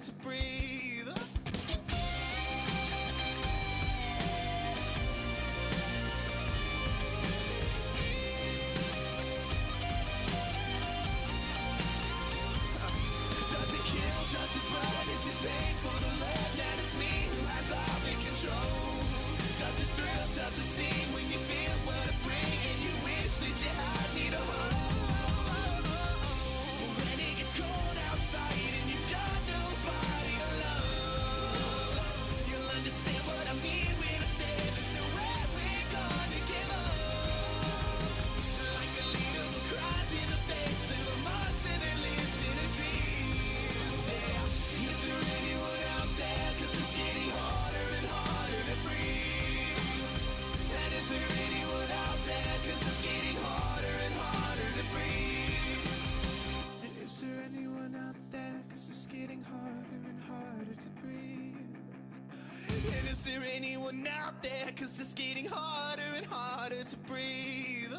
to breathe. Does it kill, does it burn, is it painful to learn that it's me who has all the control? Does it thrill, does it sting when you feel what I bring and you wish that you had me to hold? When it gets cold outside and you've got nobody to love, you'll understand what I mean when I say there's nowhere we're gonna give up. Like a leader who cries in the face of a monster that lives in a dream. Yeah. Is there anyone out there? 'Cause it's getting harder and harder to breathe. And is there anyone out there? 'Cause it's getting harder and harder to breathe. And is there anyone out there? 'Cause it's getting harder and harder to breathe. And is there anyone out there? 'Cause it's getting harder and harder to breathe.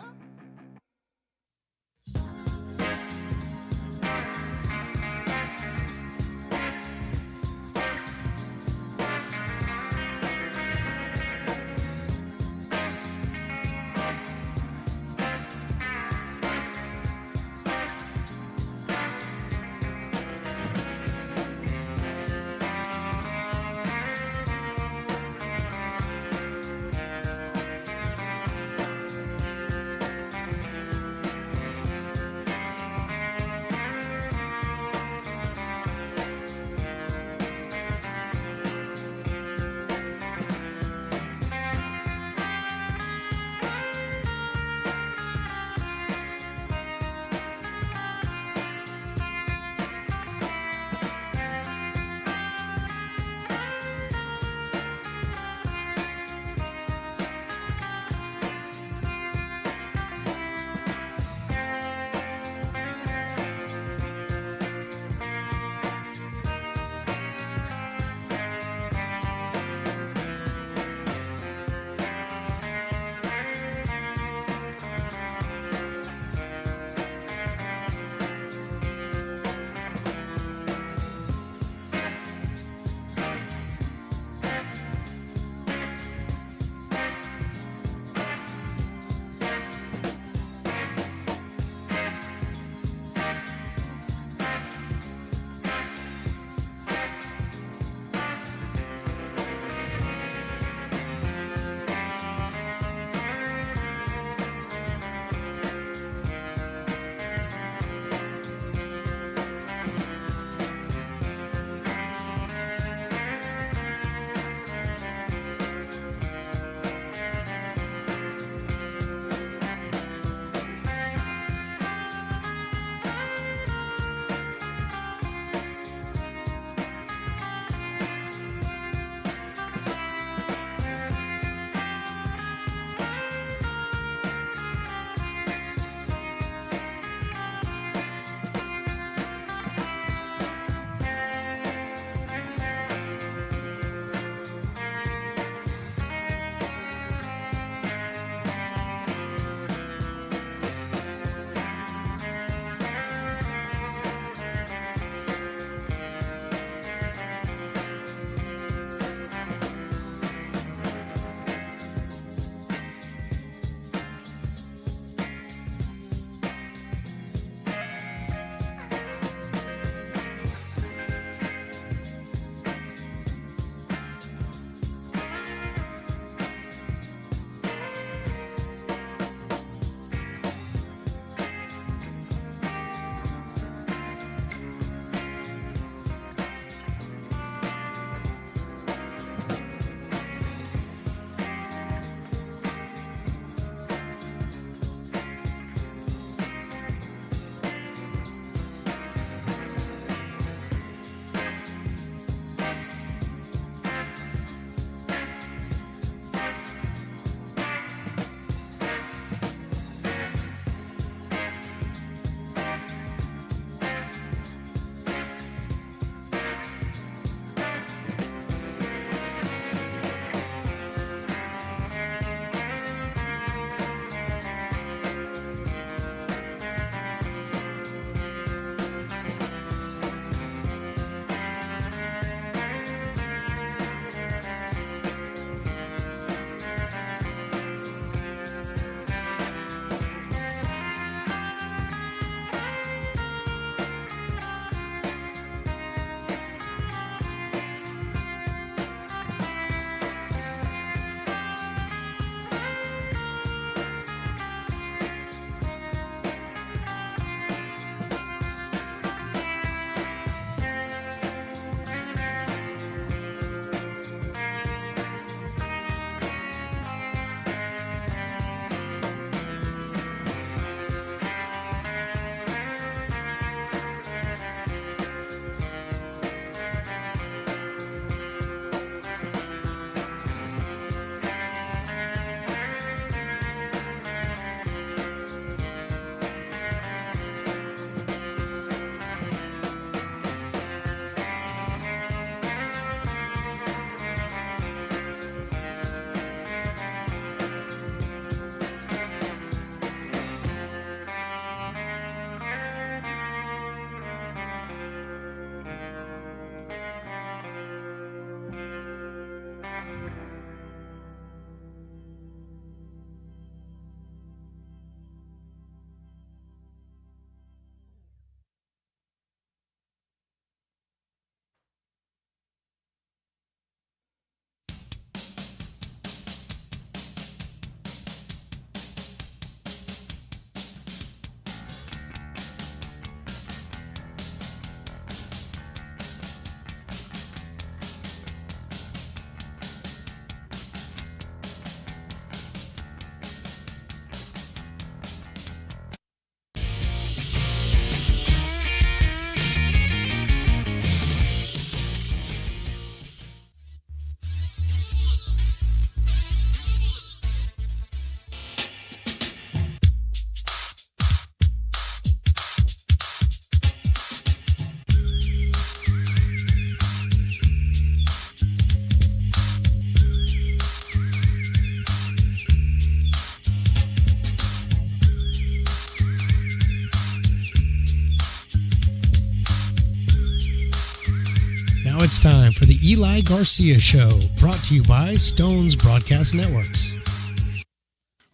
it's time for the Eli Garcia Show, brought to you by Stones Broadcast Networks.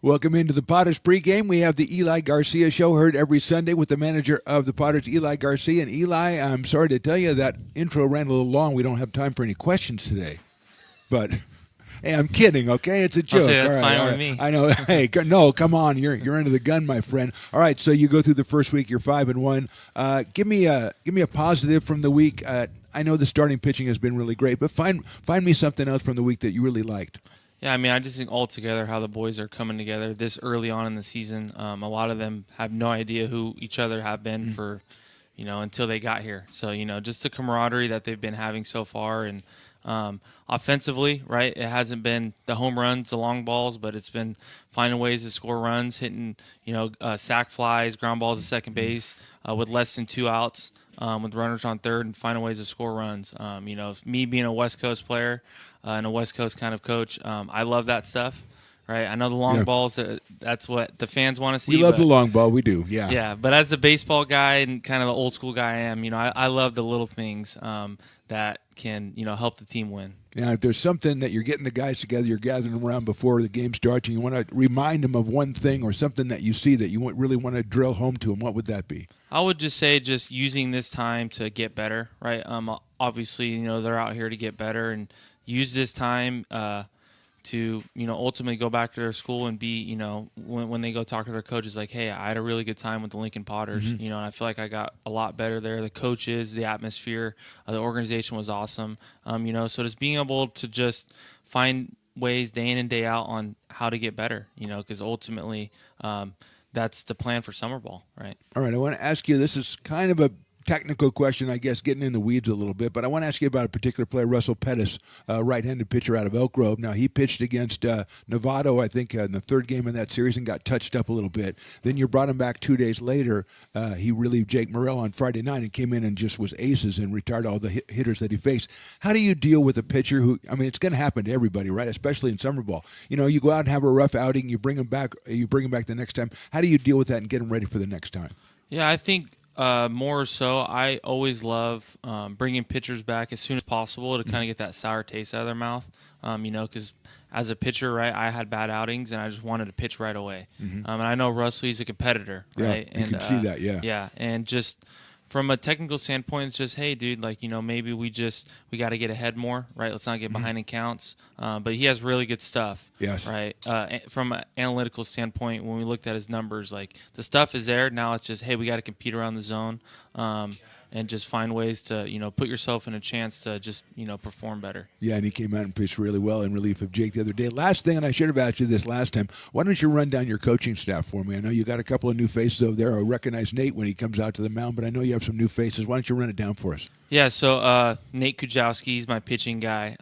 Welcome into the Potters pregame. We have the Eli Garcia Show, heard every Sunday with the manager of the Potters, Eli Garcia. And Eli, I'm sorry to tell you that intro ran a little long. We don't have time for any questions today. But, hey, I'm kidding, okay? It's a joke. I'll say that's all right, fine all with right. me. I know. Hey, no, come on. You're under the gun, my friend. All right, so you go through the first week. You're 5-1. Give me a positive from the week. I know the starting pitching has been really great, but find me something else from the week that you really liked. Yeah, I mean, I just think altogether how the boys are coming together this early on in the season. A lot of them have no idea who each other have been for, until they got here. So, just the camaraderie that they've been having so far. And offensively, right, it hasn't been the home runs, the long balls, but it's been finding ways to score runs, hitting, sack flies, ground balls to second base with less than 2 outs. With runners on third and finding ways to score runs. Me being a West Coast player and a West Coast kind of coach, I love that stuff, right? I know the long balls, that's what the fans want to see. We love the long ball. We do, yeah. Yeah, but as a baseball guy and kind of the old school guy I am, I love the little things that can, help the team win. Now, if there's something that you're getting the guys together, you're gathering them around before the game starts, and you want to remind them of one thing or something that you see that you really want to drill home to them, what would that be? I would just say just using this time to get better, right? Obviously, they're out here to get better and use this time to, ultimately go back to their school and be, when they go talk to their coaches, like, hey, I had a really good time with the Lincoln Potters, and I feel like I got a lot better there. The coaches, the atmosphere, the organization was awesome, so just being able to just find ways day in and day out on how to get better, because ultimately that's the plan for summer ball, right? All right, I want to ask you, this is kind of a technical question, I guess, getting in the weeds a little bit, but I want to ask you about a particular player, Russell Pettis, right-handed pitcher out of Elk Grove. Now, he pitched against Novato, I think, in the third game of that series and got touched up a little bit. Then you brought him back 2 days later. He relieved Jake Morrell on Friday night and came in and just was aces and retired all the hitters that he faced. How do you deal with a pitcher who, I mean, it's going to happen to everybody, right, especially in summer ball. You go out and have a rough outing, you bring him back the next time. How do you deal with that and get him ready for the next time? Yeah, I think more so, I always love bringing pitchers back as soon as possible to kind of get that sour taste out of their mouth, because as a pitcher, right, I had bad outings and I just wanted to pitch right away. And I know Russell, he's a competitor, right? You can see that, yeah. Yeah, and just from a technical standpoint, it's just, hey, dude, maybe we got to get ahead more, right? Let's not get behind in counts. But he has really good stuff, yes, right? From an analytical standpoint, when we looked at his numbers, the stuff is there. Now it's just, hey, we got to compete around the zone and just find ways to, put yourself in a chance to just, perform better. Yeah, and he came out and pitched really well in relief of Jake the other day. Last thing, and I should have asked you this last time, why don't you run down your coaching staff for me? I know you got a couple of new faces over there. I recognize Nate when he comes out to the mound, but I know you have some new faces. Why don't you run it down for us? Yeah, so Nate Kujawski, he's my pitching guy.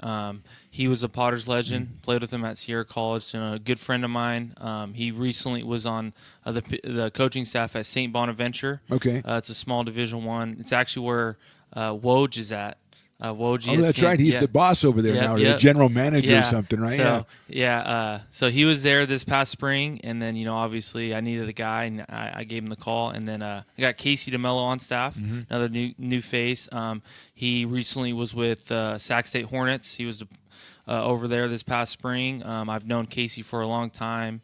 He was a Potters legend, played with him at Sierra College, and a good friend of mine. He recently was on the coaching staff at St. Bonaventure. Okay. It's a small Division I. It's actually where Woj is at. Woj. Oh, that's right. He's the boss over there now, or the general manager or something, right? So, so he was there this past spring, and then, obviously I needed a guy, and I gave him the call. And then I got Casey DeMello on staff, another new face. He recently was with Sac State Hornets. He was over there this past spring. I've known Casey for a long time.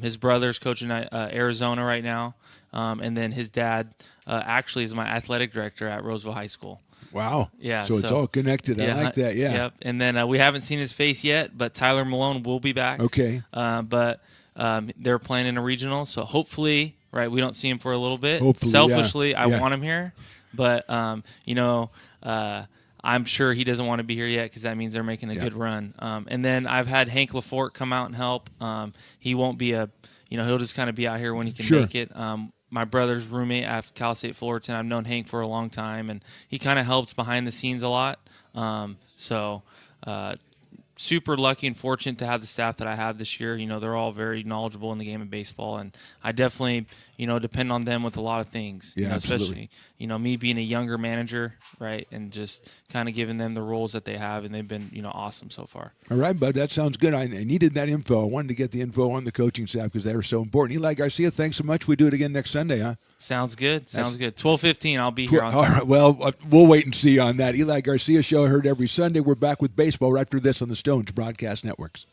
His brother's coaching at Arizona right now. And then his dad actually is my athletic director at Roseville High School. Wow. Yeah. So it's all connected. I like that. Yeah. Yep. And then we haven't seen his face yet, but Tyler Malone will be back. Okay. But they're playing in a regional, so hopefully, right, we don't see him for a little bit. Hopefully, selfishly, I want him here, but I'm sure he doesn't want to be here yet because that means they're making a good run. And then I've had Hank Lafort come out and help. He won't be he'll just kind of be out here when he can make it. My brother's roommate at Cal State Fullerton. I've known Hank for a long time, and he kind of helps behind the scenes a lot. Super lucky and fortunate to have the staff that I have this year. They're all very knowledgeable in the game of baseball, and I definitely, depend on them with a lot of things. Yeah, especially me being a younger manager, right, and just kind of giving them the roles that they have, and they've been awesome so far. All right, bud, that sounds good. I needed that info. I wanted to get the info on the coaching staff because they were so important. Eli Garcia, thanks so much. We do it again next Sunday, huh? Sounds good. 12:15. I'll be here on time. All right, well, we'll wait and see on that. Eli Garcia Show, heard every Sunday. We're back with baseball right after this on the Stones Broadcast Networks.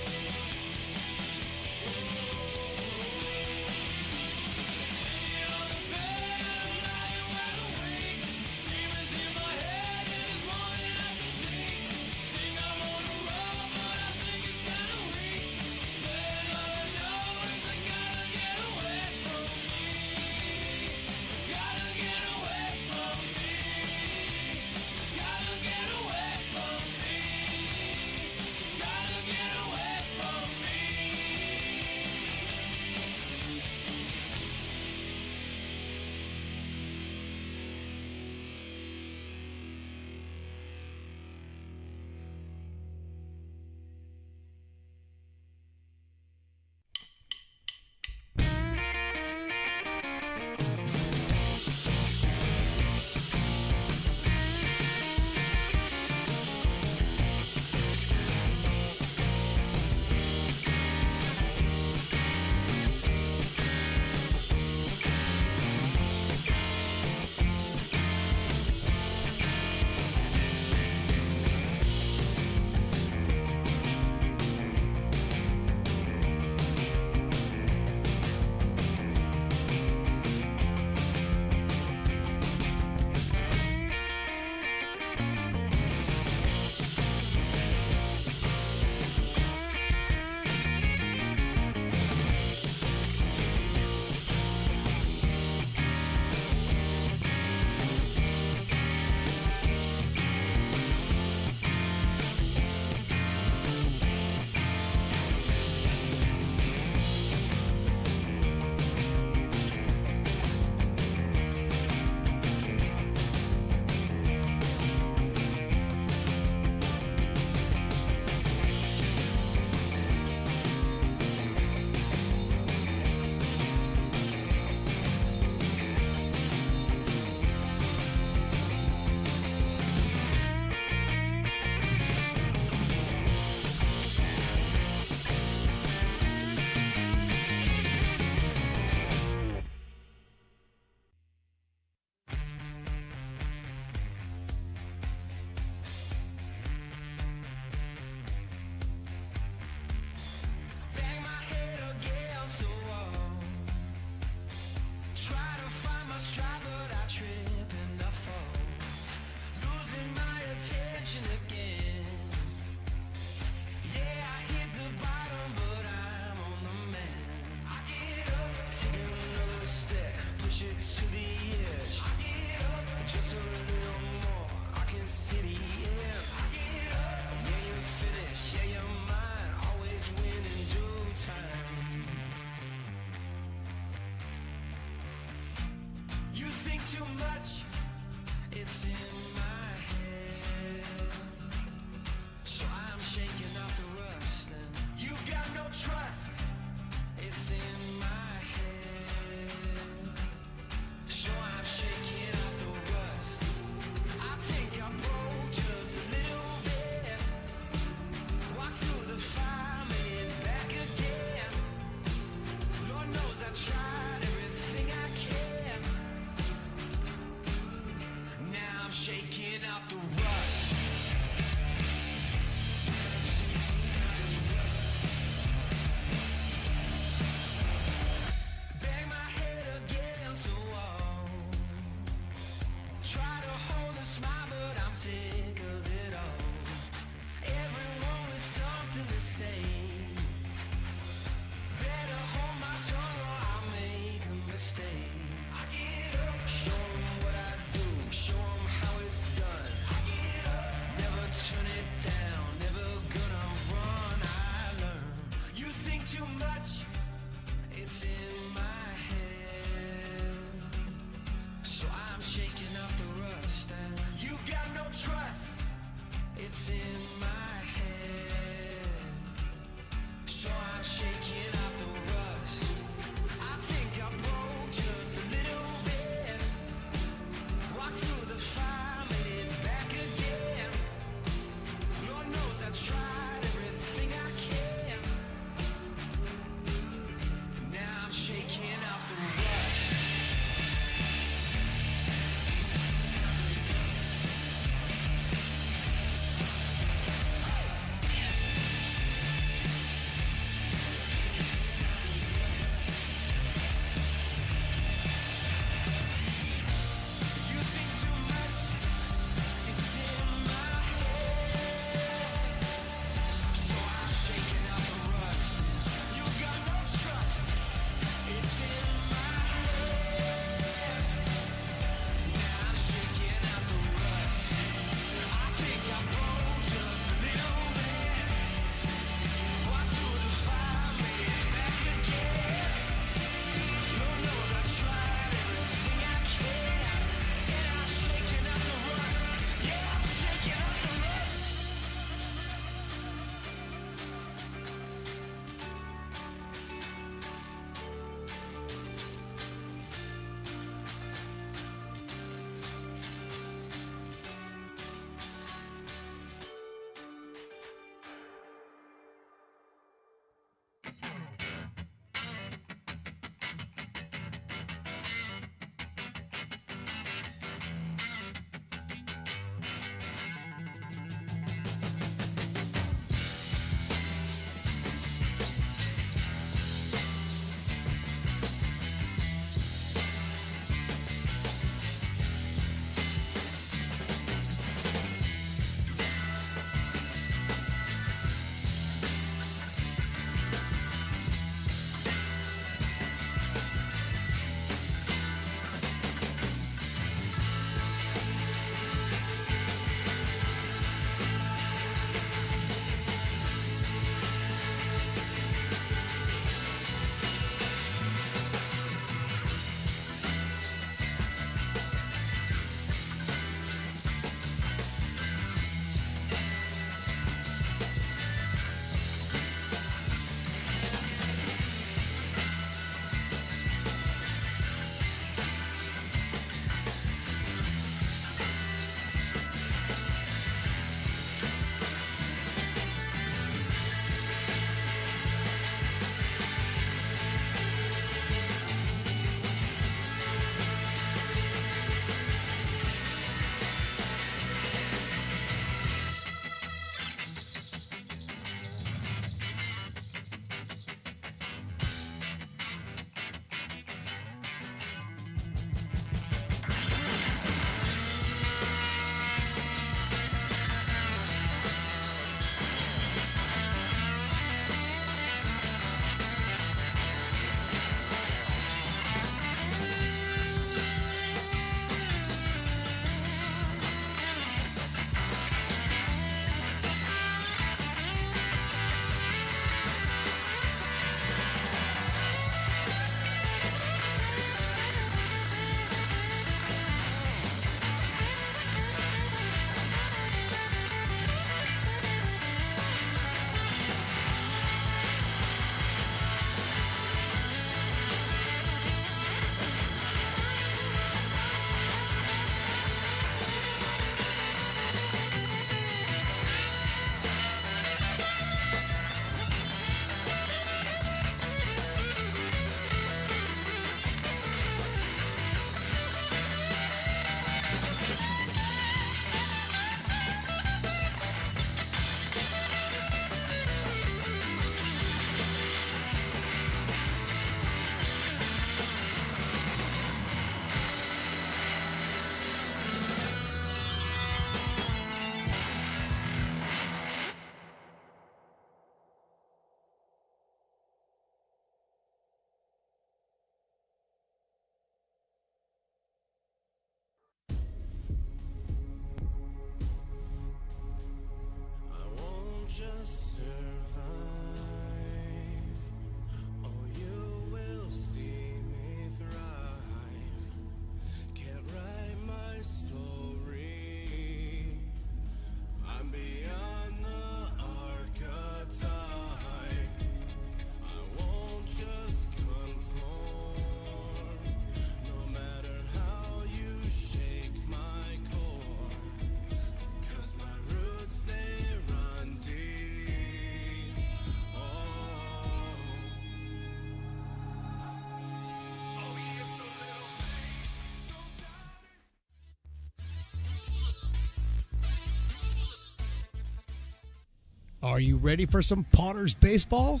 Are you ready for some Potters baseball?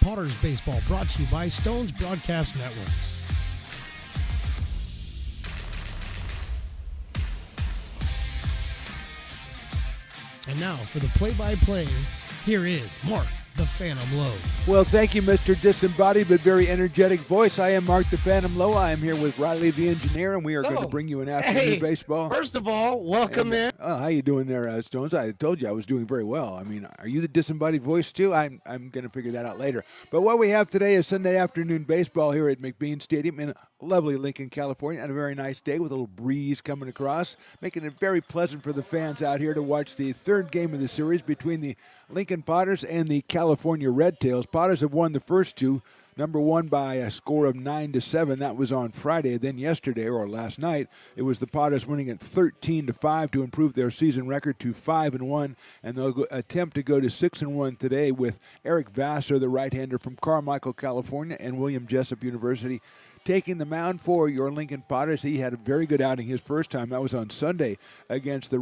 Potters baseball brought to you by Stones Broadcast Networks. And now for the play-by-play, here is Mark the Phantom Lowe. Well, thank you, Mr. Disembodied but very energetic voice. I am Mark the Phantom Lowe. I am here with Riley the Engineer, and we are going to bring you an afternoon baseball. First of all, welcome in. How you doing there, Stones? I told you I was doing very well. I mean, are you the disembodied voice too? I'm going to figure that out later. But what we have today is Sunday afternoon baseball here at McBean Stadium in lovely Lincoln, California, and a very nice day with a little breeze coming across, making it very pleasant for the fans out here to watch the third game of the series between the Lincoln Potters and the California Red Tails. Potters have won the first two. Number one by a score of 9-7. That was on Friday. Then yesterday, or last night, it was the Potters winning at 13-5 to improve their season record to 5-1, and they'll attempt to go to 6-1 today with Eric Vassar, the right-hander from Carmichael, California, and William Jessup University taking the mound for your Lincoln Potters. He had a very good outing his first time. That was on Sunday against the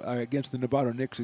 against the Novato Knicks,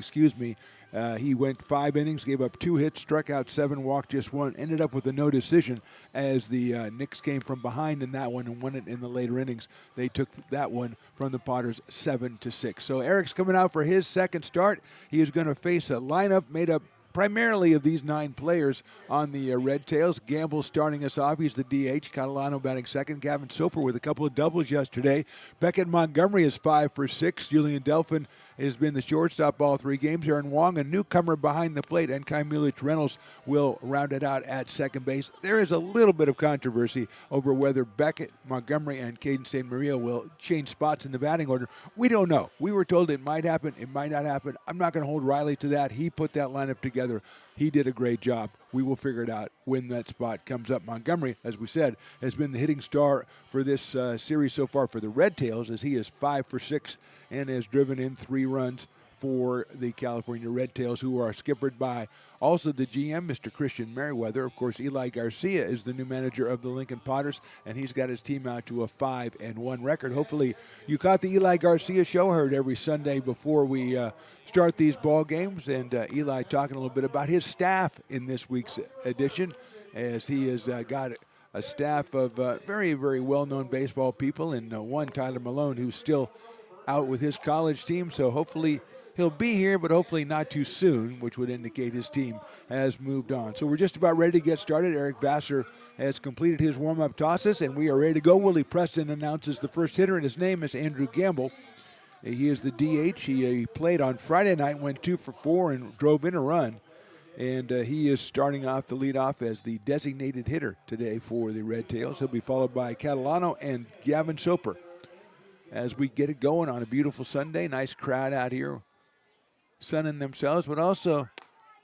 he went 5 innings, gave up 2 hits, struck out 7, walked just 1, ended up with a no decision as the Knicks came from behind in that one and won it in the later innings. They took that one from the Potters 7-6. So Eric's coming out for his second start. He is going to face a lineup made up primarily of these 9 players on the Red Tails. Gamble starting us off. He's the DH. Catalano batting second. Gavin Soper with a couple of doubles yesterday. Beckett Montgomery is 5 for 6. Julian Delphin has been the shortstop all 3 games. Aaron Wong, a newcomer behind the plate, and Kai Mulich-Reynolds will round it out at second base. There is a little bit of controversy over whether Beckett, Montgomery, and Caden St. Maria will change spots in the batting order. We don't know. We were told it might happen. It might not happen. I'm not going to hold Riley to that. He put that lineup together. He did a great job. We will figure it out when that spot comes up. Montgomery, as we said, has been the hitting star for this series so far for the Red Tails, as he is 5 for 6 and has driven in 3 runs for the California Red Tails, who are skippered by also the GM, Mr. Christian Merriweather. Of course, Eli Garcia is the new manager of the Lincoln Potters, and he's got his team out to a 5-1 record. Hopefully, you caught the Eli Garcia show, heard every Sunday before we start these ball games, and Eli talking a little bit about his staff in this week's edition, as he has got a staff of very, very well-known baseball people, and one, Tyler Malone, who's still out with his college team, so hopefully he'll be here, but hopefully not too soon, which would indicate his team has moved on. So we're just about ready to get started. Eric Vassar has completed his warm-up tosses, and we are ready to go. Willie Preston announces the first hitter, and his name is Andrew Gamble. He is the DH. He played on Friday night, went 2 for 4, and drove in a run. And he is starting off the leadoff as the designated hitter today for the Red Tails. He'll be followed by Catalano and Gavin Soper as we get it going on a beautiful Sunday. Nice crowd out here sunning themselves, but also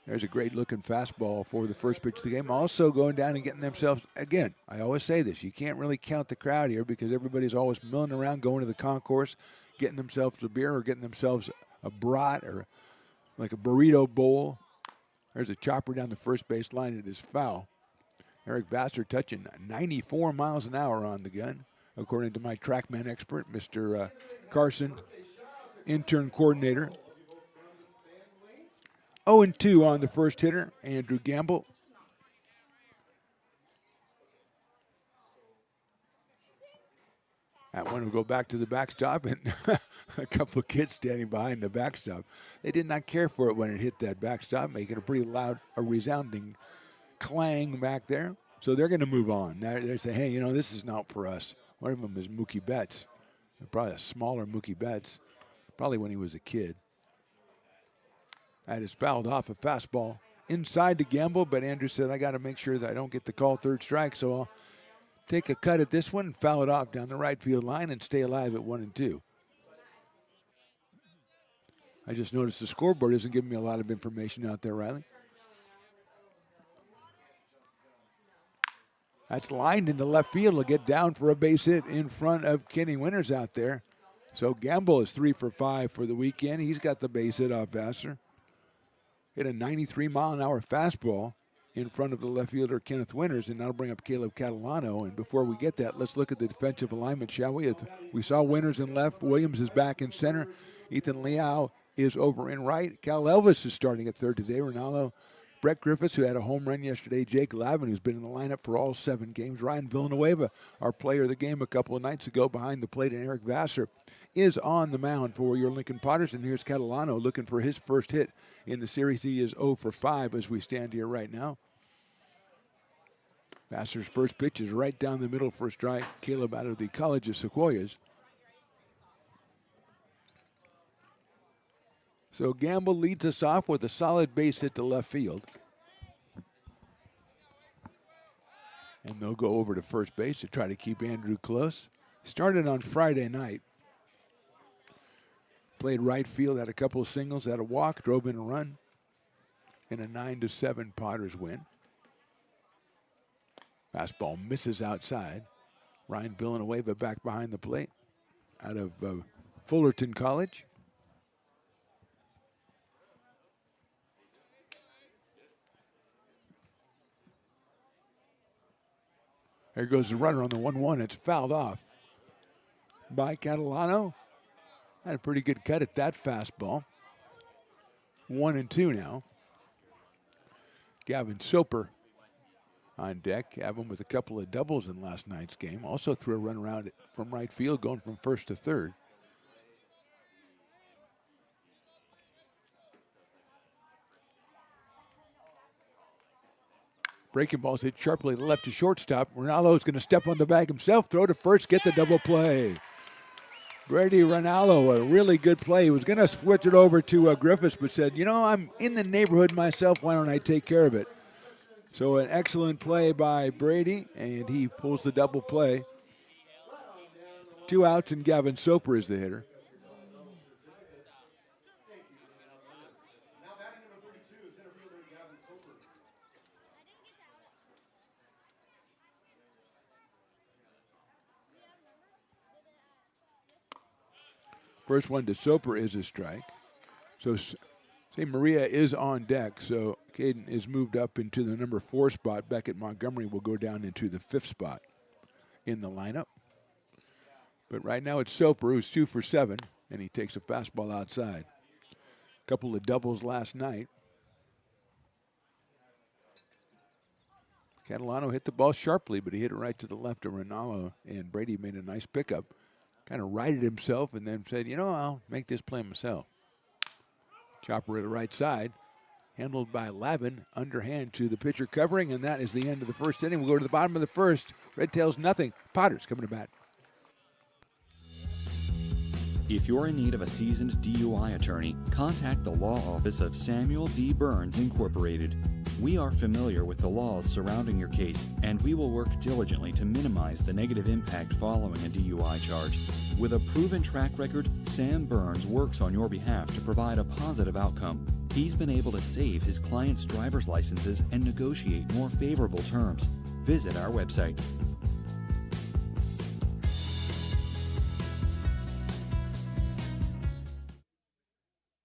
there's a great looking fastball for the first pitch of the game. Also going down and getting themselves, again, I always say this, you can't really count the crowd here because everybody's always milling around going to the concourse, getting themselves a beer or getting themselves a brat or like a burrito bowl. There's a chopper down the first base line. It is foul. Eric Vassar touching 94 miles an hour on the gun, according to my TrackMan expert, Mr. Carson, intern coordinator. 0-2 on the first hitter, Andrew Gamble. That one will go back to the backstop, and a couple of kids standing behind the backstop. They did not care for it when it hit that backstop, making a pretty loud, a resounding clang back there. So they're going to move on. Now they say, hey, this is not for us. One of them is Mookie Betts. Probably a smaller Mookie Betts, probably when he was a kid. That is fouled off a fastball inside to Gamble, but Andrew said, I got to make sure that I don't get the call third strike, so I'll take a cut at this one and foul it off down the right field line and stay alive at 1-2. I just noticed the scoreboard isn't giving me a lot of information out there, Riley. That's lined into left field. He'll get down for a base hit in front of Kenny Winters out there. So Gamble is 3 for 5 for the weekend. He's got the base hit off Vassar. Hit a 93-mile-an-hour fastball. in front of the left fielder Kenneth Winters, and that'll bring up Caleb Catalano. And before we get that, let's look at the defensive alignment, shall we? We saw Winters in left, Williams is back in center, Ethan Liao is over in right, Cal Elvis is starting at third today, Ronaldo, Brett Griffiths, who had a home run yesterday, Jake Lavin, who's been in the lineup for all 7 games, Ryan Villanueva, our player of the game a couple of nights ago behind the plate, and Eric Vassar is on the mound for your Lincoln Potters. And here's Catalano looking for his first hit in the series. He is 0 for 5 as we stand here right now. Vassar's first pitch is right down the middle for a strike. Caleb out of the College of Sequoias. So Gamble leads us off with a solid base hit to left field. And they'll go over to first base to try to keep Andrew close. Started on Friday night. Played right field, had a couple of singles, had a walk, drove in a run. In a 9-7 Potters win. Fastball misses outside. Ryan Villanueva back behind the plate out of Fullerton College. There goes the runner on the 1-1. It's fouled off by Catalano. Had a pretty good cut at that fastball. 1-2 now. Gavin Soper on deck. Gavin with a couple of doubles in last night's game. Also threw a run around from right field, going from first to third. Breaking ball's hit sharply to left to shortstop. Ronaldo's going to step on the bag himself, throw to first, get the double play. Brady Ronaldo, a really good play. He was going to switch it over to Griffiths, but said, you know, I'm in the neighborhood myself. Why don't I take care of it? So an excellent play by Brady, and he pulls the double play. 2 outs, and Gavin Soper is the hitter. First one to Soper is a strike. So St. Maria is on deck. So Caden is moved up into the number 4 spot. Beckett Montgomery will go down into the 5th spot in the lineup. But right now it's Soper, who's 2 for 7, and he takes a fastball outside. A couple of doubles last night. Catalano hit the ball sharply, but he hit it right to the left of Ronaldo, and Brady made a nice pickup. Kind of righted himself and then said, you know, I'll make this play myself. Chopper at the right side, handled by Lavin, underhand to the pitcher covering, and that is the end of the first inning. We'll go to the bottom of the first. Red Tails nothing. Potters coming to bat. If you're in need of a seasoned DUI attorney, contact the law office of Samuel D. Burns, Incorporated. We are familiar with the laws surrounding your case, and we will work diligently to minimize the negative impact following a DUI charge. With a proven track record, Sam Burns works on your behalf to provide a positive outcome. He's been able to save his clients' driver's licenses and negotiate more favorable terms. Visit our website.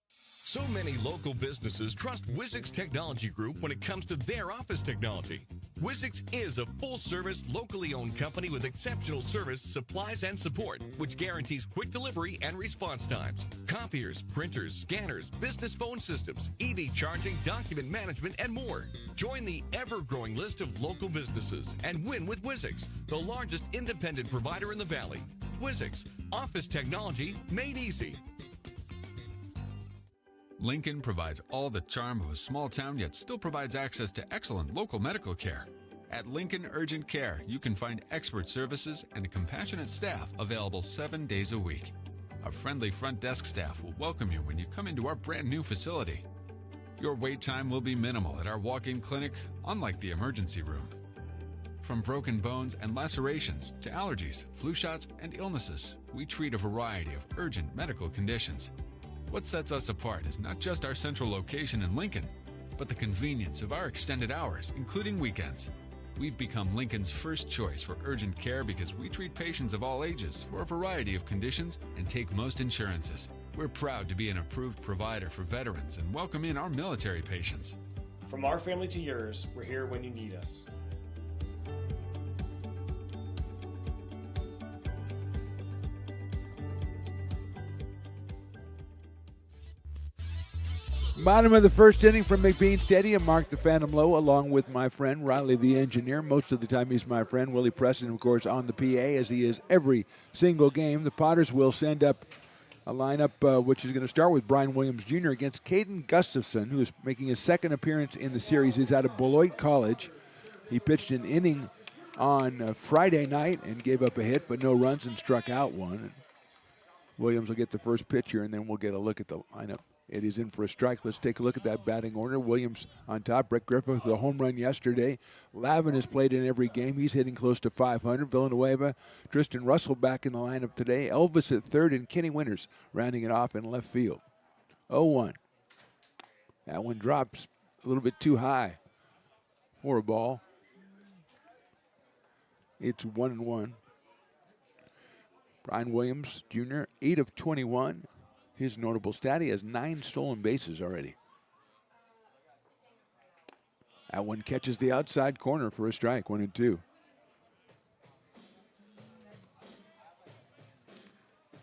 So many local businesses trust Wizix Technology Group when it comes to their office technology. Wizix is a full-service, locally owned company with exceptional service, supplies, and support, which guarantees quick delivery and response times. Copiers, printers, scanners, business phone systems, EV charging, document management, and more. Join the ever-growing list of local businesses and win with Wizix, the largest independent provider in the Valley. Wizix, office technology made easy. Lincoln provides all the charm of a small town, yet still provides access to excellent local medical care. At Lincoln Urgent Care, you can find expert services and a compassionate staff available 7 days a week. A friendly front desk staff will welcome you when you come into our brand new facility. Your wait time will be minimal at our walk-in clinic, unlike the emergency room. From broken bones and lacerations to allergies, flu shots, and illnesses, we treat a variety of urgent medical conditions. What sets us apart is not just our central location in Lincoln, but the convenience of our extended hours, including weekends. We've become Lincoln's first choice for urgent care because we treat patients of all ages for a variety of conditions and take most insurances. We're proud to be an approved provider for veterans and welcome in our military patients. From our family to yours, we're here when you need us. Bottom of the first inning from McBean Stadium. Mark the Phantom Low along with my friend Riley the engineer. Most of the time he's my friend. Willie Preston, of course, on the PA as he is every single game. The Potters will send up a lineup which is going to start with Brian Williams Jr. against Caden Gustafson, who is making his second appearance in the series. He's out of Beloit College. He pitched an inning on Friday night and gave up a hit, but no runs and struck out one. Williams will get the first pitch here, and then we'll get a look at the lineup. It is in for a strike. Let's take a look at that batting order. Williams on top. Brett Griffith with a home run yesterday. Lavin has played in every game. He's hitting close to 500. Villanueva, Tristan Russell back in the lineup today. Elvis at third and Kenny Winters rounding it off in left field. 0-1. That one drops a little bit too high for a ball. It's 1-1. Brian Williams Jr., 8 of 21. His notable stat, he has 9 stolen bases already. That one catches the outside corner for a strike, 1-2.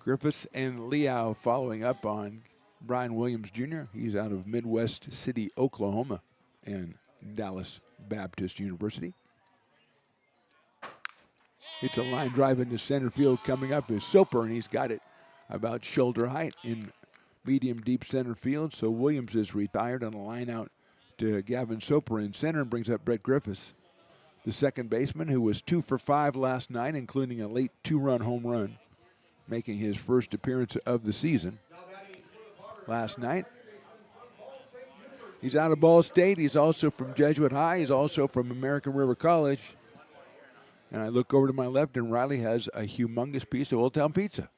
Griffiths and Liao following up on Brian Williams Jr. He's out of Midwest City, Oklahoma, and Dallas Baptist University. It's a line drive into center field. Coming up is Soper, and he's got it about shoulder height in medium deep center field. So Williams is retired on a line out to Gavin Soper in center and brings up Brett Griffiths, the second baseman, who was 2 for 5 last night, including a late 2-run home run, making his first appearance of the season last night. He's out of Ball State. He's also from Jesuit High. He's also from American River College. And I look over to my left, and Riley has a humongous piece of Old Town pizza.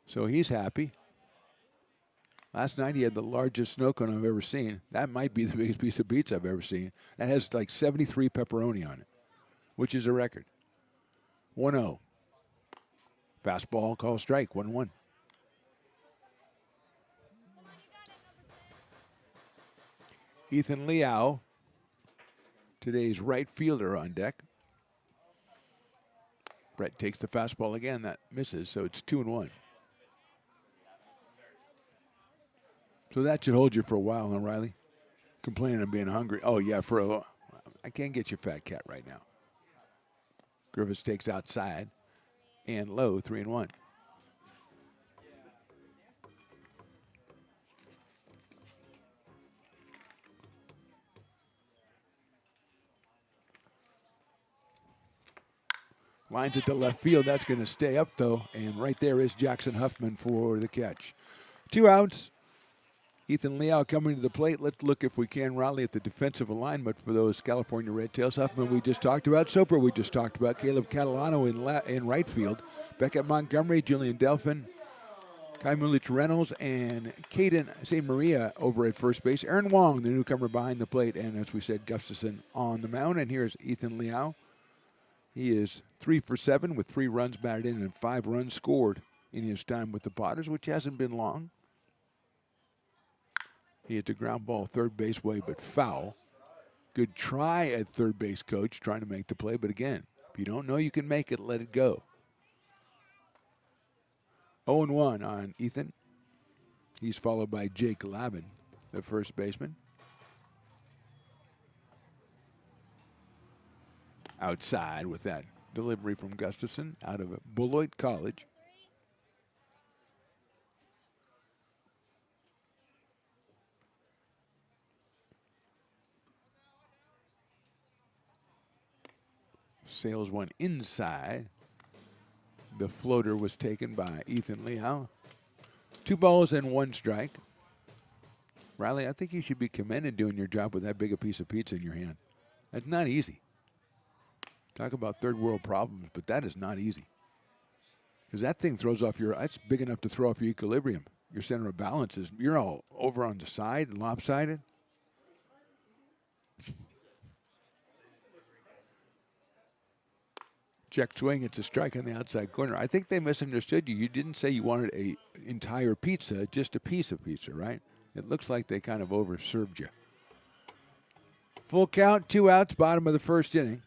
So he's happy. Last night he had the largest snow cone I've ever seen. That might be the biggest piece of pizza I've ever seen. That has like 73 pepperoni on it, which is a record. 1-0. Fastball, call strike, 1-1. Ethan Liao, today's right fielder, on deck. Brett takes the fastball again. That misses, so it's 2-1. So that should hold you for a while, huh, Riley? Complaining of being hungry. Oh, yeah, for a little. I can't get you, fat cat, right now. Griffiths takes outside and low, 3-1. Lines it to left field. That's going to stay up, though. And right there is Jackson Huffman for the catch. 2 outs. Ethan Liao coming to the plate. Let's look, if we can, Riley, at the defensive alignment for those California Red Tails. Huffman we just talked about. Soper we just talked about. Caleb Catalano in right field. Beckett Montgomery, Julian Delphin, Kai Mulich Reynolds, and Caden St. Maria over at first base. Aaron Wong, the newcomer behind the plate. And as we said, Gustafson on the mound. And here's Ethan Liao. He is 3 for 7 with 3 runs batted in and 5 runs scored in his time with the Potters, which hasn't been long. He hits a ground ball third base way, but foul. Good try at third base, coach, trying to make the play. But again, if you don't know you can make it, let it go. 0-1 on Ethan. He's followed by Jake Lavin, the first baseman. Outside with that delivery from Gustafson out of Beloit College. Sails one inside. The floater was taken by Ethan Liao. 2 balls and 1 strike. Riley, I think you should be commended doing your job with that big a piece of pizza in your hand. That's not easy. Talk about third world problems, but that is not easy. Because that thing throws off that's big enough to throw off your equilibrium. Your center of balance is, you're all over on the side and lopsided. Check swing, it's a strike on the outside corner. I think they misunderstood you. You didn't say you wanted an entire pizza, just a piece of pizza, right? It looks like they kind of overserved you. Full count, 2 outs, bottom of the first inning.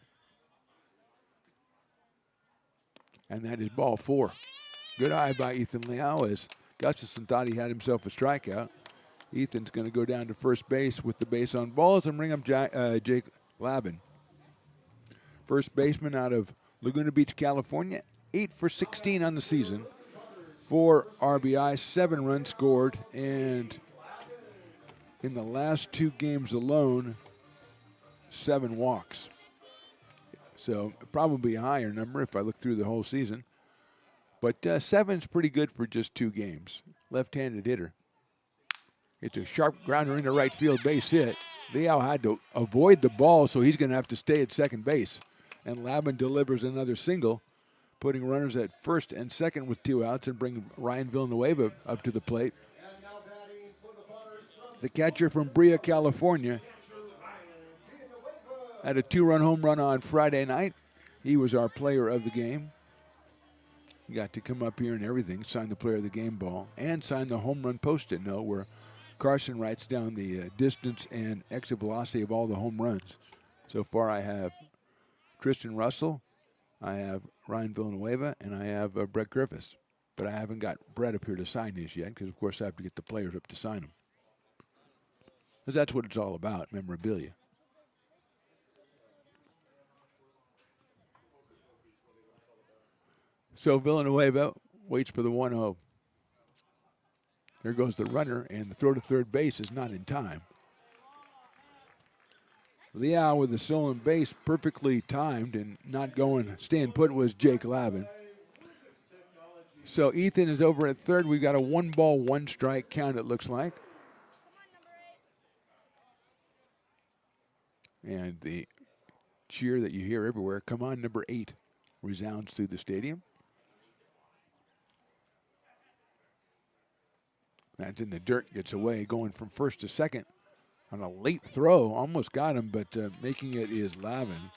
And that is ball 4. Good eye by Ethan Liao as Gustafson thought he had himself a strikeout. Ethan's going to go down to first base with the base on balls and bring up Jake Labin. First baseman out of Laguna Beach, California. 8 for 16 on the season. 4 RBI, 7 runs scored, and in the last 2 games alone, 7 walks. So probably a higher number if I look through the whole season. But 7's pretty good for just 2 games. Left-handed hitter. It's a sharp grounder into right field, base hit. Liao had to avoid the ball, so he's going to have to stay at second base. And Labin delivers another single, putting runners at first and second with 2 outs and bring Ryan Villanueva up to the plate. The catcher from Brea, California, had a 2-run home run on Friday night. He was our player of the game. He got to come up here and everything, sign the player of the game ball, and sign the home run post-it note where Carson writes down the distance and exit velocity of all the home runs. So far I have Tristan Russell, I have Ryan Villanueva, and I have Brett Griffiths. But I haven't got Brett up here to sign these yet because, of course, I have to get the players up to sign them. Because that's what it's all about, memorabilia. So Villanueva waits for the 1-0. There goes the runner, and the throw to third base is not in time. Liao with the stolen base, perfectly timed and not going, staying put was Jake Labin. So Ethan is over at third. We've got a 1-ball, 1-strike count, it looks like. And the cheer that you hear everywhere, come on, number 8, resounds through the stadium. That's in the dirt, gets away, going from first to second on a late throw. Almost got him, but making it is Labin.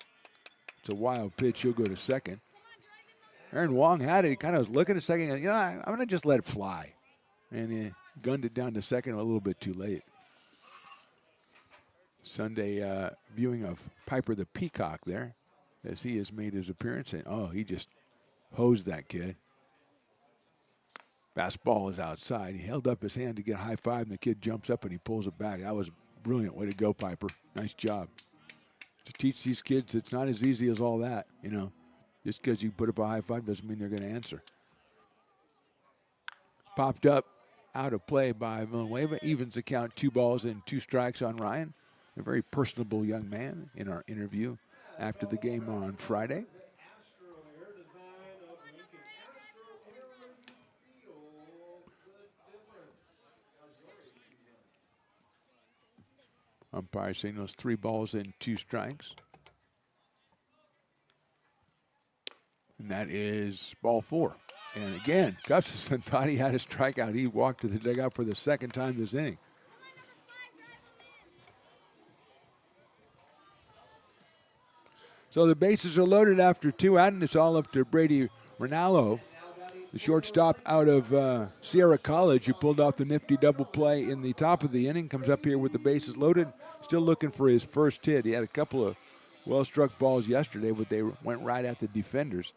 It's a wild pitch. He'll go to second. Aaron Wong had it. He kind of was looking at second. You know, I'm going to just let it fly. And he gunned it down to second a little bit too late. Sunday viewing of Piper the Peacock there as he has made his appearance. And, oh, he just hosed that kid. Fastball is outside. He held up his hand to get a high five, and the kid jumps up and he pulls it back. That was a brilliant way to go, Piper. Nice job. To teach these kids it's not as easy as all that, you know. Just because you put up a high five doesn't mean they're going to answer. Popped up, out of play by Villanueva. Evens the count, 2 balls and 2 strikes on Ryan. A very personable young man in our interview after the game on Friday. Umpire signals 3 balls and 2 strikes. And that is ball 4. And again, Gustafson thought he had a strikeout. He walked to the dugout for the second time this inning. So the bases are loaded after 2 out, and it's all up to Brady Rinaldo, the shortstop out of Sierra College, who pulled off the nifty double play in the top of the inning, comes up here with the bases loaded, still looking for his first hit. He had a couple of well-struck balls yesterday, but they went right at the defenders.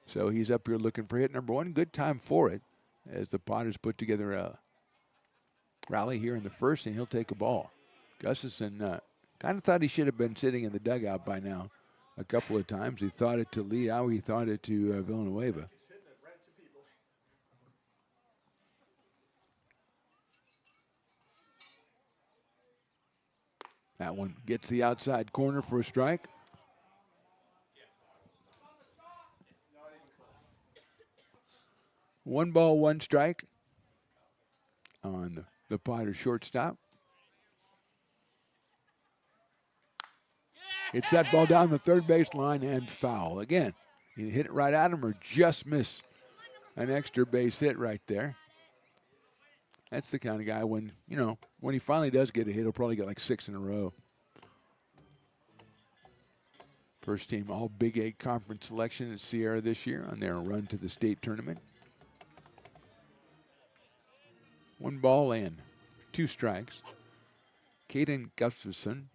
So he's up here looking for hit number 1. Good time for it as the Potters put together a rally here in the first, and he'll take a ball. Gustafson kind of thought he should have been sitting in the dugout by now a couple of times. He thought it to Liao. He thought it to Villanueva. That one gets the outside corner for a strike. One ball, 1 strike on the Potter shortstop. Hits that ball down the third base line and foul. Again, he hit it right at him or just miss an extra base hit right there. That's the kind of guy when, you know, when he finally does get a hit, he'll probably get like 6 in a row. First team all Big 8 conference selection at Sierra this year on their run to the state tournament. 1 ball and 2 strikes. Caden Gustafson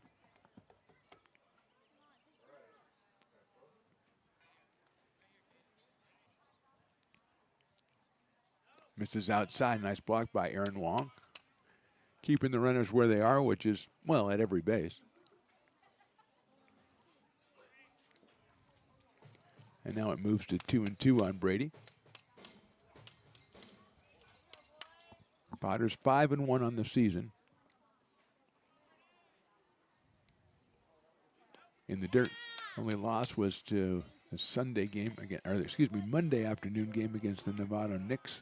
Misses outside. Nice block by Aaron Wong. Keeping the runners where they are, which is, well, at every base. And now it moves to 2-2 on Brady. Potters 5-1 on the season. In the dirt. Only loss was to the Sunday game again, or excuse me, Monday afternoon game against the Nevada Knicks.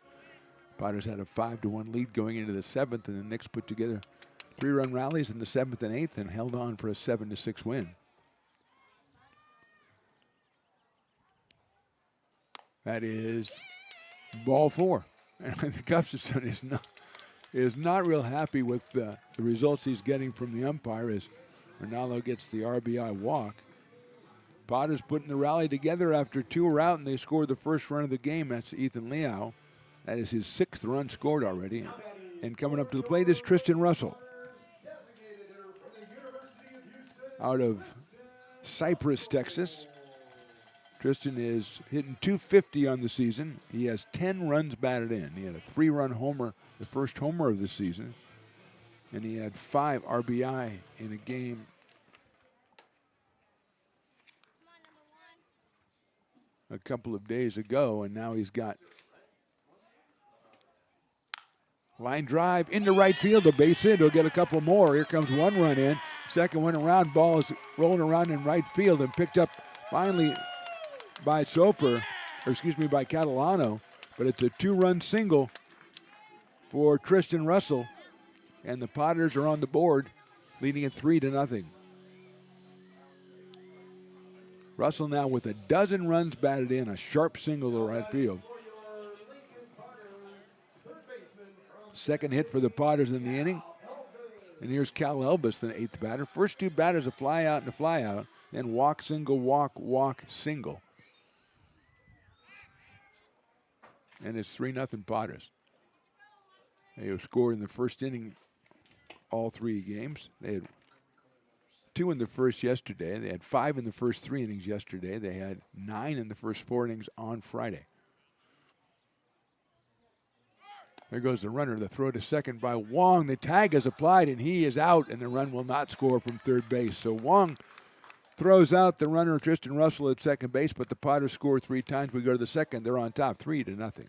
Potters had a 5-1 lead going into the 7th, and the Knicks put together 3-run rallies in the 7th and 8th and held on for a 7-6 win. That is ball 4. And Gustafson is not real happy with the results he's getting from the umpire as Ronaldo gets the RBI walk. Potters putting the rally together after 2 are out, and they scored the first run of the game. That's Ethan Liao. That is his 6th run scored already. And coming up to the plate is Tristan Russell. Out of Cypress, Texas. Tristan is hitting .250 on the season. He has 10 runs batted in. He had a 3-run homer, the first homer of the season. And he had 5 RBI in a game a couple of days ago, and now he's got line drive into right field, a base hit. He'll get a couple more. Here comes 1 run in. Second one around, ball is rolling around in right field and picked up finally by Soper, or excuse me, by Catalano. But it's a 2-run single for Tristan Russell, and the Potters are on the board, leading it 3-0. Russell now with a dozen runs batted in, a sharp single to right field. Second hit for the Potters in the inning. And here's Cal Elbis, the 8th batter. First 2 batters, a fly out and a fly out. Then walk, single, walk, single. And it's 3-0 Potters. They have scored in the first inning all 3 games. They had 2 in the first yesterday. They had 5 in the first 3 innings yesterday. They had 9 in the first 4 innings on Friday. There goes the runner. The throw to second by Wong. The tag is applied, and he is out, and the run will not score from third base. So Wong throws out the runner, Tristan Russell, at second base, but the Potters score 3 times. We go to the second. They're on top, 3-0.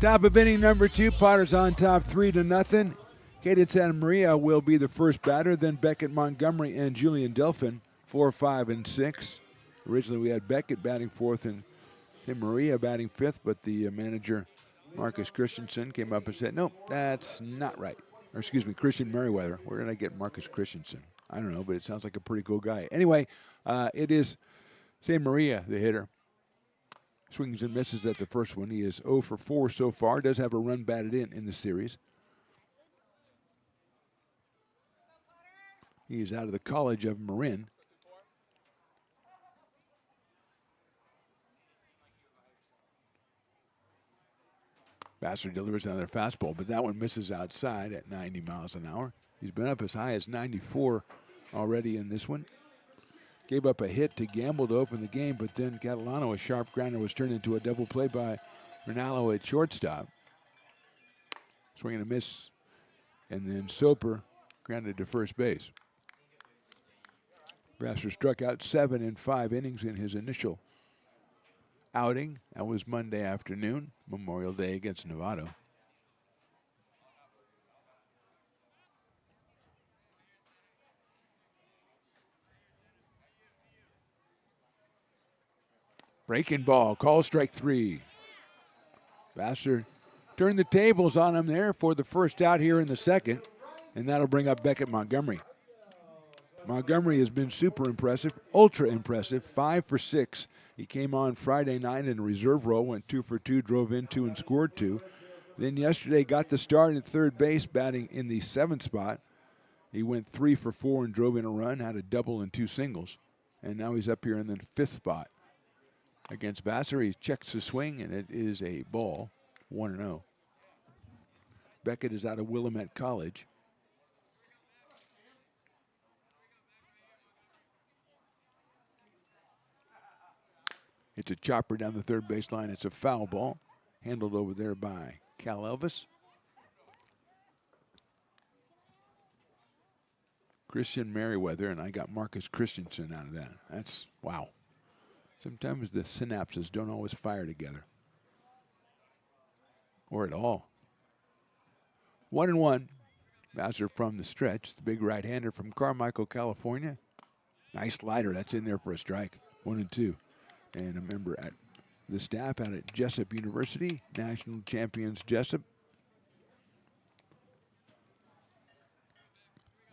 Top of inning number 2, Potters on top 3-0. Caden Santa Maria will be the first batter, then Beckett, Montgomery, and Julian Delphin, 4, 5, and 6. Originally we had Beckett batting 4th and Tim Maria batting 5th, but the manager Marcus Christensen came up and said, nope, that's not right. Or excuse me, Christian Merriweather. Where did I get Marcus Christensen? I don't know, but it sounds like a pretty cool guy. Anyway, it is St. Maria, the hitter. Swings and misses at the first one. He is 0 for 4 so far. Does have a run batted in the series. He is out of the College of Marin. Vassar delivers another fastball, but that one misses outside at 90 miles an hour. He's been up as high as 94 already in this one. Gave up a hit to Gamble to open the game, but then Catalano, a sharp grounder, was turned into a double play by Rinaldo at shortstop. Swing and a miss, and then Soper grounded to first base. Vassar struck out 7 in 5 innings in his initial outing. That was Monday afternoon, Memorial Day against Novato. Breaking ball, call strike 3. Vassar turned the tables on him there for the first out here in the second, and that'll bring up Beckett Montgomery. Montgomery has been super impressive, ultra impressive, 5 for 6. He came on Friday night in a reserve role, went 2 for 2, drove in 2 and scored 2. Then yesterday got the start at third base, batting in the 7th spot. He went 3 for 4 and drove in a run, had a double and 2 singles. And now he's up here in the 5th spot. Against Vassar, he checks the swing, and it is a ball, 1-0. Beckett is out of Willamette College. It's a chopper down the third baseline. It's a foul ball, handled over there by Cal Elvis. Christian Merriweather, and I got Marcus Christensen out of that. That's, wow. Sometimes the synapses don't always fire together. Or at all. 1-1. Vassar from the stretch. The big right-hander from Carmichael, California. Nice slider. That's in there for a strike. 1-2. And a member at the staff out at Jessup University. National champions Jessup.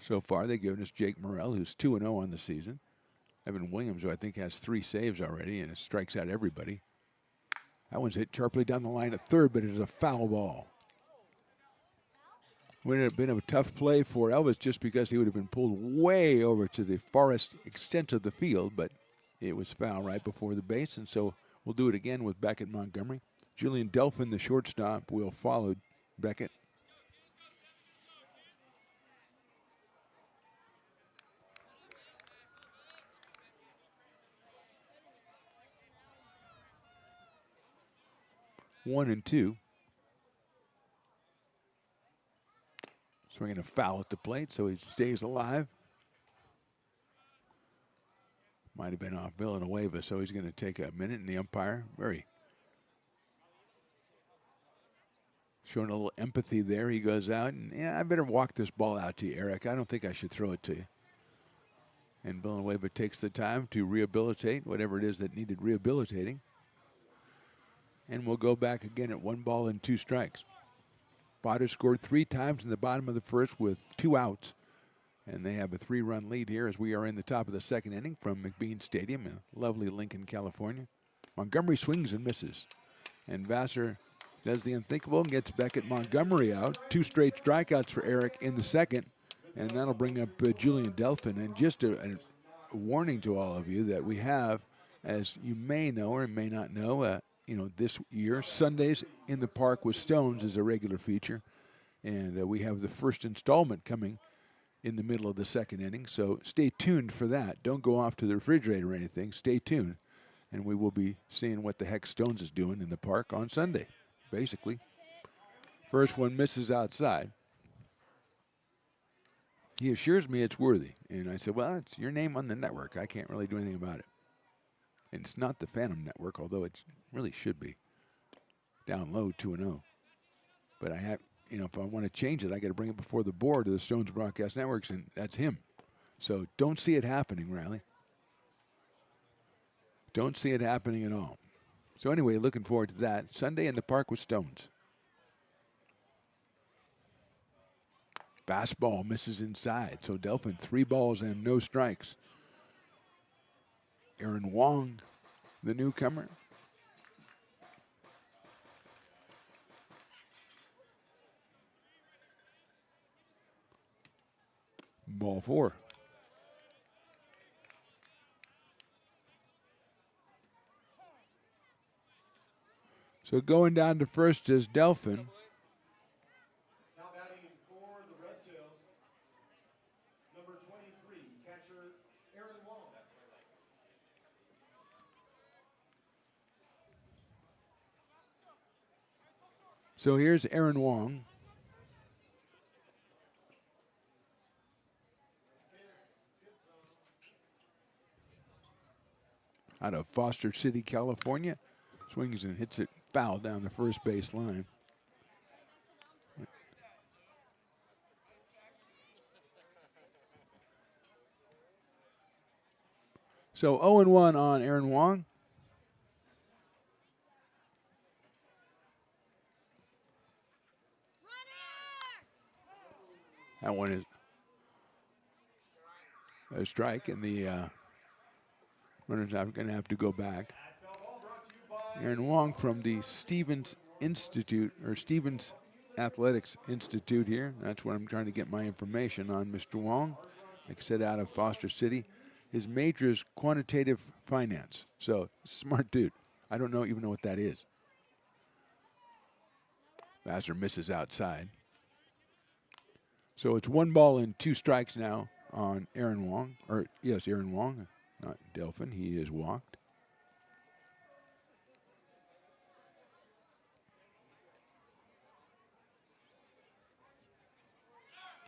So far, they've given us Jake Morrell, who's 2-0 on the season. Evan Williams, who I think has 3 saves already, and it strikes out everybody. That one's hit sharply down the line at third, but it is a foul ball. Would have been a tough play for Elvis just because he would have been pulled way over to the farthest extent of the field, but it was foul right before the base, and so we'll do it again with Beckett Montgomery. Julian Delphin, the shortstop, will follow Beckett. One and two. Swinging a foul at the plate, so he stays alive. Might have been off Villanueva, so he's going to take a minute, and the umpire, very showing a little empathy there. He goes out, and yeah, I better walk this ball out to you, Eric. I don't think I should throw it to you. And Villanueva takes the time to rehabilitate whatever it is that needed rehabilitating. And we'll go back again at 1 ball and 2 strikes. Potter scored 3 times in the bottom of the first with 2 outs. And they have a 3-run lead here as we are in the top of the second inning from McBean Stadium in lovely Lincoln, California. Montgomery swings and misses. And Vassar does the unthinkable and gets Beckett Montgomery out. 2 straight strikeouts for Eric in the second. And that'll bring up Julian Delphin. And just a warning to all of you that we have, as you may know or may not know, this year, Sundays in the Park with Stones is a regular feature. And we have the first installment coming in the middle of the second inning. So stay tuned for that. Don't go off to the refrigerator or anything. Stay tuned. And we will be seeing what the heck Stones is doing in the park on Sunday, basically. First one misses outside. He assures me it's worthy. And I said, well, it's your name on the network. I can't really do anything about it. And it's not the Phantom Network, although it really should be. Down low, 2-0. But I have, if I want to change it, I got to bring it before the board of the Stones Broadcast Networks, and that's him. So don't see it happening, Riley. Don't see it happening at all. So anyway, looking forward to that. Sunday in the Park with Stones. Fastball misses inside. So Delphin 3 balls and no strikes. Aaron Wong, the newcomer. Ball 4. So going down to first is Delphin. Now batting for the Red Tails, number 23, catcher Aaron Wong. So here's Aaron Wong. Out of Foster City, California. Swings and hits it foul down the first base line. So 0-1 on Aaron Wong. That one is a strike, and the runners are going to have to go back. Aaron Wong from the Stevens Institute, or Stevens Athletics Institute here. That's where I'm trying to get my information on Mr. Wong. Like I said, out of Foster City. His major is quantitative finance. So, smart dude. I don't even know what that is. Vassar misses outside. So it's 1 ball and 2 strikes now on Aaron Wong. Or, yes, Aaron Wong, not Delphin. He is walked.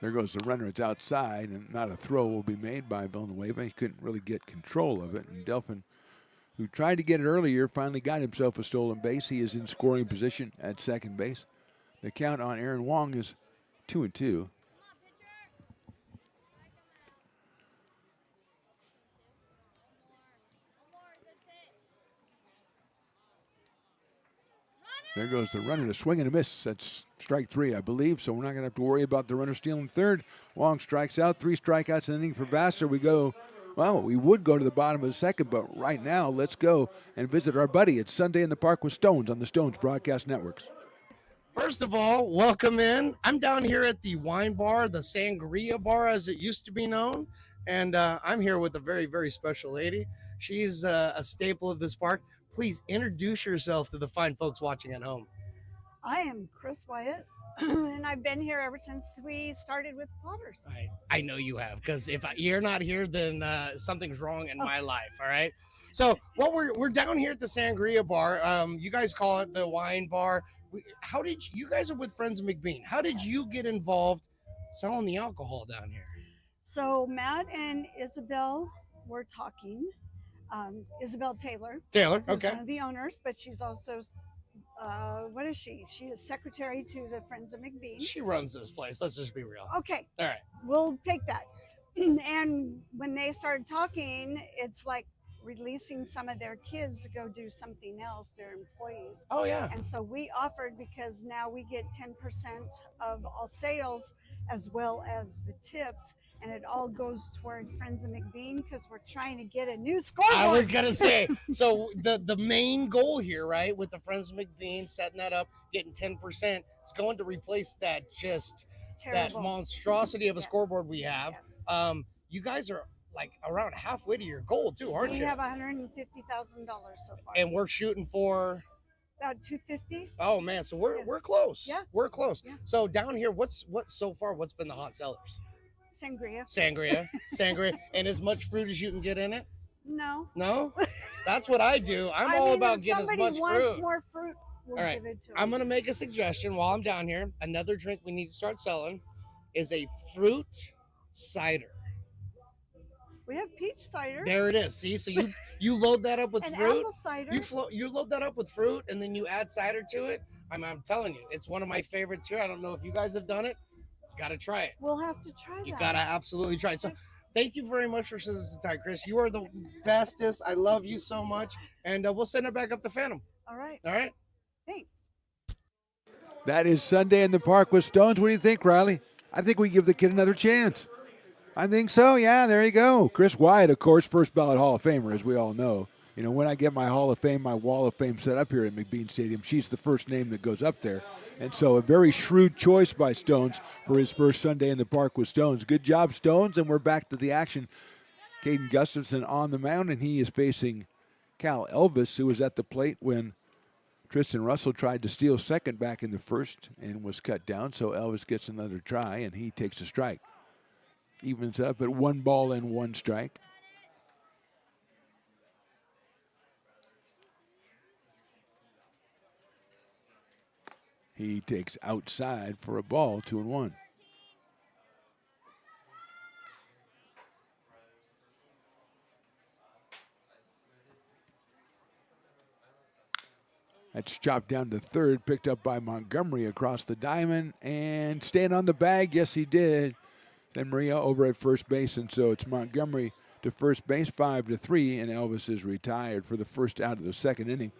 There goes the runner. It's outside, and not a throw will be made by Villanueva. He couldn't really get control of it. And Delphin, who tried to get it earlier, finally got himself a stolen base. He is in scoring position at second base. The count on Aaron Wong is 2-2. There goes the runner, to swing and a miss. That's strike 3, I believe, so we're not going to have to worry about the runner stealing third. Wong strikes out, 3 strikeouts in an inning for Vassar. We would go to the bottom of the second, but right now, let's go and visit our buddy. It's Sunday in the Park with Stones on the Stones Broadcast Networks. First of all, welcome in. I'm down here at the wine bar, the Sangria Bar as it used to be known, and I'm here with a very, very special lady. She's a staple of this park. Please introduce yourself to the fine folks watching at home. I am Chris Wyatt, and I've been here ever since we started with Potters. I know you have, because if you're not here, then something's wrong in my life, all right? So we're down here at the Sangria Bar. You guys call it the wine bar. How did you guys are with Friends of McBean? How did you get involved selling the alcohol down here? So Matt and Isabel were talking. Isabel Taylor. Okay. One of the owners, but she's also, what is she? She is secretary to the Friends of McBean. She runs this place. Let's just be real. Okay. All right. We'll take that. And when they started talking, it's like releasing some of their kids to go do something else, their employees. Oh, yeah. And so we offered, because now we get 10% of all sales as well as the tips. And it all goes toward Friends of McBean, because we're trying to get a new scoreboard. I was going to say, so the main goal here, right, with the Friends of McBean, setting that up, getting 10%, is going to replace that that monstrosity of a scoreboard we have. Yes. You guys are like around halfway to your goal too, aren't you? We have $150,000 so far. And we're shooting for about $250,000. Oh man, so we're close. Yeah. We're close. Yeah. So down here, what's been the hot sellers? Sangria. And as much fruit as you can get in it? No? That's what I do. I'm all about getting as much fruit. If somebody wants more fruit, we'll all right. give it to them. I'm going to make a suggestion while I'm down here. Another drink we need to start selling is a fruit cider. We have peach cider. There it is. See, so you load that up with and fruit. Apple cider. You load that up with fruit, and then you add cider to it. I'm telling you, it's one of my favorites here. I don't know if you guys have done it. You got to try it. We'll have to try that. You got to absolutely try it. So thank you very much for sending us the time, Chris. You are the bestest. I love you so much. And we'll send it back up to Phantom. All right. All right. Thanks. That is Sunday in the Park with Stones. What do you think, Riley? I think we give the kid another chance. I think so. Yeah, there you go. Chris Wyatt, of course, first ballot Hall of Famer, as we all know. You know, when I get my Hall of Fame, my Wall of Fame set up here at McBean Stadium, she's the first name that goes up there. And so a very shrewd choice by Stones for his first Sunday in the park with Stones. Good job, Stones, and we're back to the action. Caden Gustafson on the mound, and he is facing Cal Elvis, who was at the plate when Tristan Russell tried to steal second back in the first and was cut down. So Elvis gets another try, and he takes a strike. Evens up at 1 ball and 1 strike. He takes outside for a ball, 2-1. That's chopped down to third, picked up by Montgomery across the diamond, and staying on the bag, yes he did. Then Maria over at first base, and so it's Montgomery to first base, 5-3, and Elvis is retired for the first out of the second inning.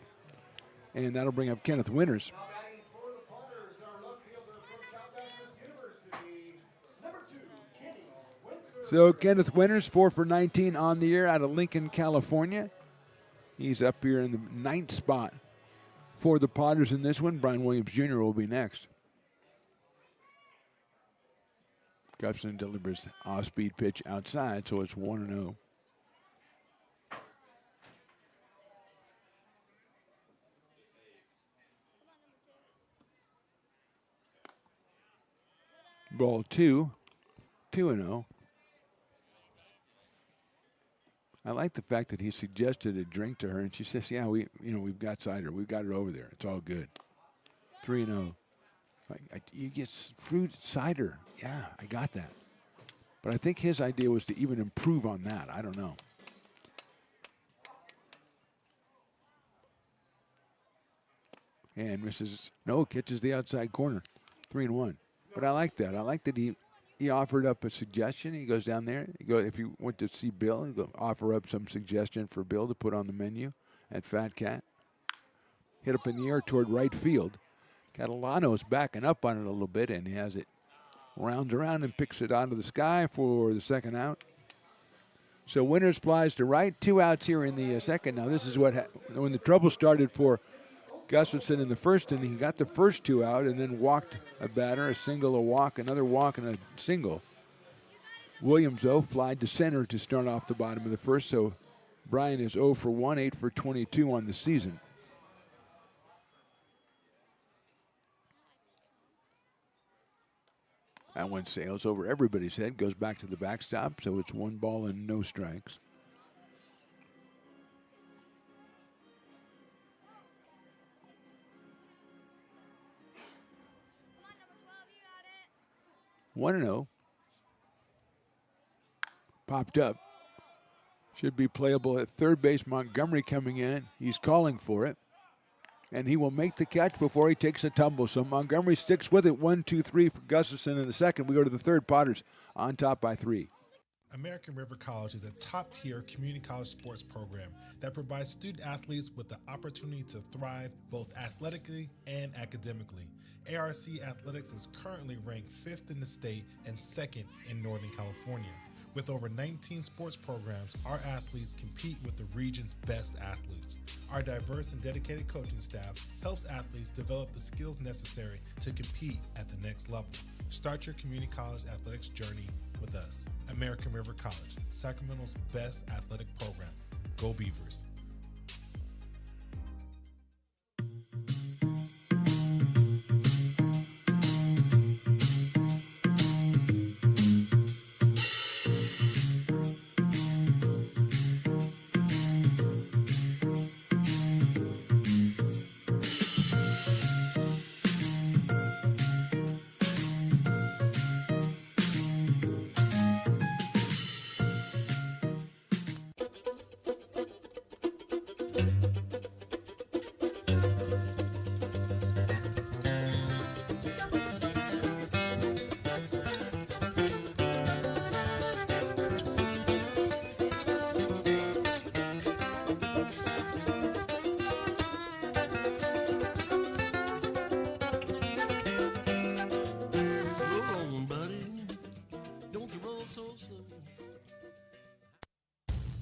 And that'll bring up Kenneth Winters. Now batting for the Potters, our left fielder from Cal Baptist University, number 2, Kenny Winters. So Kenneth Winters, 4 for 19 on the year out of Lincoln, California. He's up here in the 9th spot for the Potters in this one. Brian Williams Jr. will be next. Gustafson delivers off-speed pitch outside, so it's 1-0. Ball 2, 2-0. I like the fact that he suggested a drink to her, and she says, "Yeah, we've got cider. We've got it over there. It's all good." 3-0. You get fruit cider. Yeah, I got that. But I think his idea was to even improve on that. I don't know. And Mrs. No catches the outside corner. 3-1. But I like that. I like that he offered up a suggestion. He goes down there. If you went to see Bill, he go offer up some suggestion for Bill to put on the menu at Fat Cat. Hit up in the air toward right field. Catalano's backing up on it a little bit, and he has it rounds around and picks it out of the sky for the second out. So Winters flies to right. 2 outs here in the second. Now this is when the trouble started for Gustafson in the first inning. He got the first 2 out and then walked a batter, a single, a walk, another walk, and a single. Williams, though, flied to center to start off the bottom of the first. So Brian is 0 for 1, 8 for 22 on the season. That one sails over everybody's head, goes back to the backstop, so it's 1 ball and no strikes. One 1-0. Popped up. Should be playable at third base. Montgomery coming in. He's calling for it. And he will make the catch before he takes a tumble. So Montgomery sticks with it. 1-2-3 for Gustafson in the second. We go to the third. Potters on top by 3. American River College is a top-tier community college sports program that provides student athletes with the opportunity to thrive both athletically and academically. ARC Athletics is currently ranked 5th in the state and 2nd in Northern California. With over 19 sports programs, our athletes compete with the region's best athletes. Our diverse and dedicated coaching staff helps athletes develop the skills necessary to compete at the next level. Start your community college athletics journey with us. American River College, Sacramento's best athletic program. Go Beavers.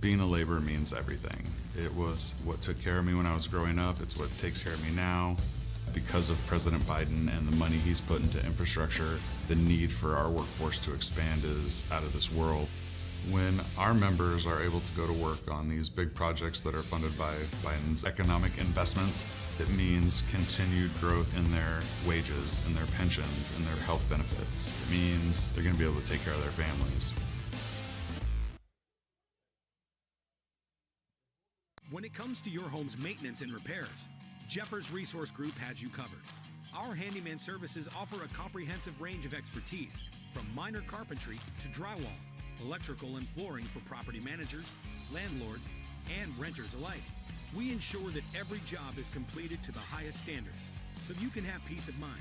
being a laborer means everything. It was what took care of me when I was growing up. It's what takes care of me now. Because of President Biden and the money he's put into infrastructure, the need for our workforce to expand is out of this world. When our members are able to go to work on these big projects that are funded by Biden's economic investments, it means continued growth in their wages, in their pensions, in their health benefits. It means they're going to be able to take care of their families. When it comes to your home's maintenance and repairs, Jeffers Resource Group has you covered. Our handyman services offer a comprehensive range of expertise, from minor carpentry to drywall, electrical and flooring for property managers, landlords, and renters alike. We ensure that every job is completed to the highest standards, so you can have peace of mind.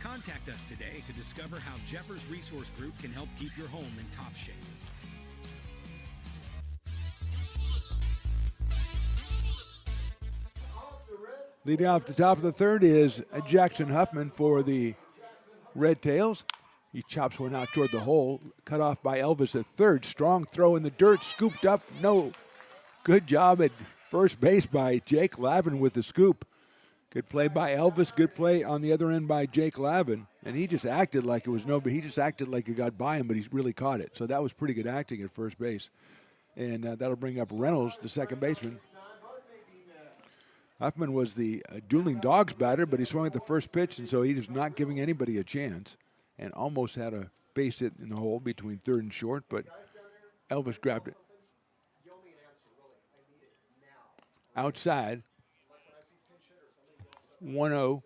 Contact us today to discover how Jeffers Resource Group can help keep your home in top shape. Leading off the top of the third is Jackson Huffman for the Red Tails. He chops one out toward the hole, cut off by Elvis at third. Strong throw in the dirt, scooped up. No. Good job at first base by Jake Lavin with the scoop. Good play by Elvis. Good play on the other end by Jake Lavin. And he just acted like it was nobody. He just acted like it got by him, but he really caught it. So that was pretty good acting at first base. And that'll bring up Reynolds, the second baseman. Huffman was the dueling dogs batter, but he swung at the first pitch, and so he was not giving anybody a chance and almost had a base hit in the hole between third and short, but Elvis grabbed it. Outside, 1-0.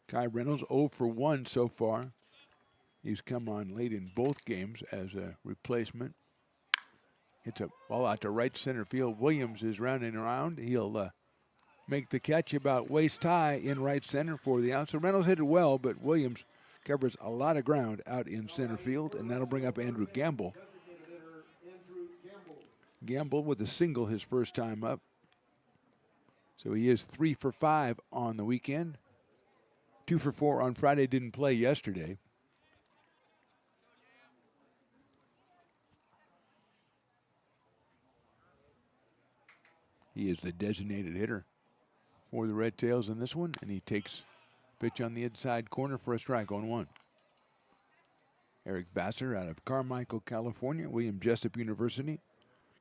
Kai Reynolds 0 for 1 so far. He's come on late in both games as a replacement. It's a ball out to right center field. Williams is rounding around. He'll make the catch about waist high in right center for the out. So Reynolds hit it well, but Williams covers a lot of ground out in center field, and that'll bring up Andrew Gamble. Gamble with a single his first time up. So he is 3 for 5 on the weekend. 2 for 4 on Friday, didn't play yesterday. He is the designated hitter for the Red Tails in this one, and he takes pitch on the inside corner for a strike on 1. Eric Vassar out of Carmichael, California, William Jessup University,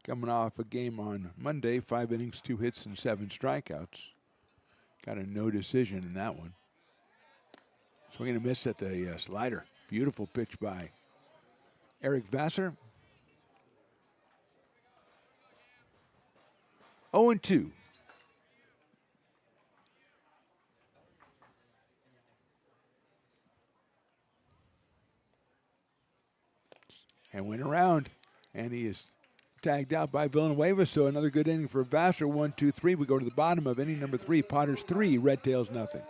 coming off a game on Monday, 5 innings, 2 hits, and 7 strikeouts. Got a no decision in that one. Swinging a miss at the slider. Beautiful pitch by Eric Vassar. 0-2. And went around, and he is tagged out by Villanueva, so another good inning for Vassar. 1-2-3. We go to the bottom of inning number 3. Potters 3, Red Tails nothing.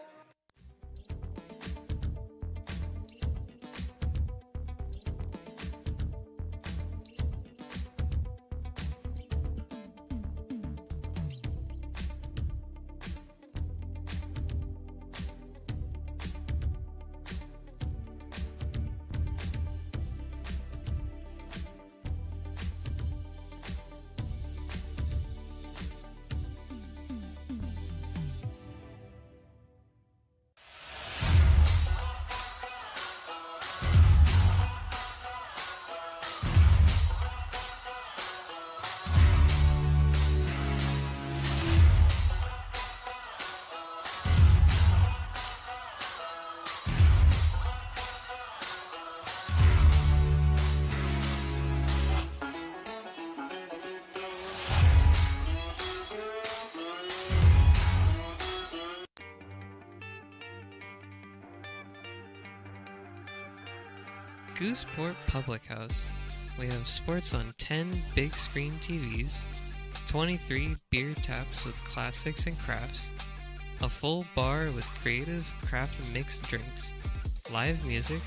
Gooseport Public House. We have sports on 10 big screen TVs, 23 beer taps with classics and crafts, a full bar with creative craft mixed drinks, live music,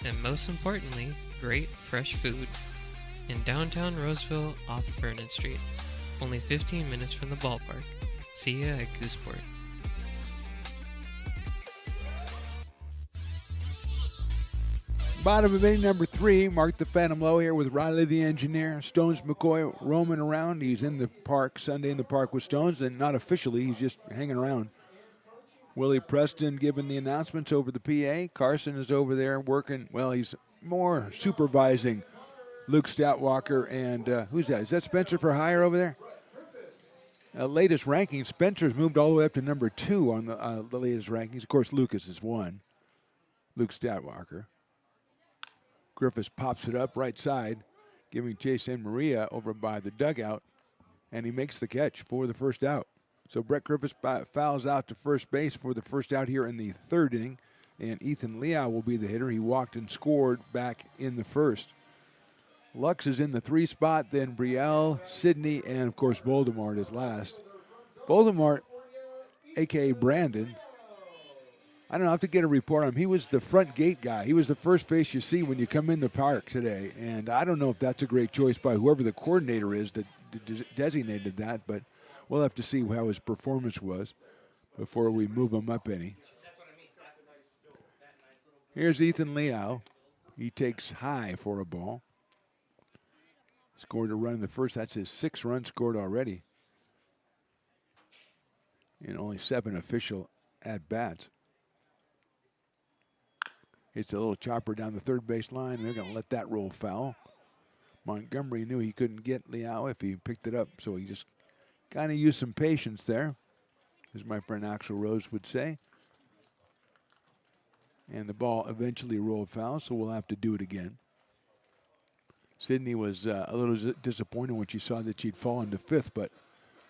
and most importantly, great fresh food. In downtown Roseville off Vernon Street, only 15 minutes from the ballpark. See ya at Gooseport. Bottom of inning number 3, Mark the Phantom Low here with Riley the Engineer. Stones McCoy roaming around. He's in the park, Sunday in the park with Stones, and not officially, he's just hanging around. Willie Preston giving the announcements over the PA. Carson is over there working, well, he's more supervising Luke Stoutwalker and who's that? Is that Spencer for Hire over there? Latest ranking, Spencer's moved all the way up to number 2 on the latest rankings. Of course, Lucas is 1. Luke Stoutwalker. Griffiths pops it up right side, giving Chase and Maria over by the dugout, and he makes the catch for the first out. So Brett Griffiths fouls out to first base for the first out here in the 3rd inning, and Ethan Leal will be the hitter. He walked and scored back in the 1st. Lux is in the 3 spot, then Brielle, Sidney, and of course Voldemort is last. Voldemort, a.k.a. Brandon, I don't know, I have to get a report on him. He was the front gate guy. He was the first face you see when you come in the park today. And I don't know if that's a great choice by whoever the coordinator is that designated that, but we'll have to see how his performance was before we move him up any. Here's Ethan Leal. He takes high for a ball. Scored a run in the 1st. That's his 6th run scored already. And only 7 official at-bats. It's a little chopper down the 3rd base line. They're going to let that roll foul. Montgomery knew he couldn't get Leal if he picked it up, so he just kind of used some patience there, as my friend Axel Rose would say. And the ball eventually rolled foul, so we'll have to do it again. Sydney was a little disappointed when she saw that she'd fallen to 5th, but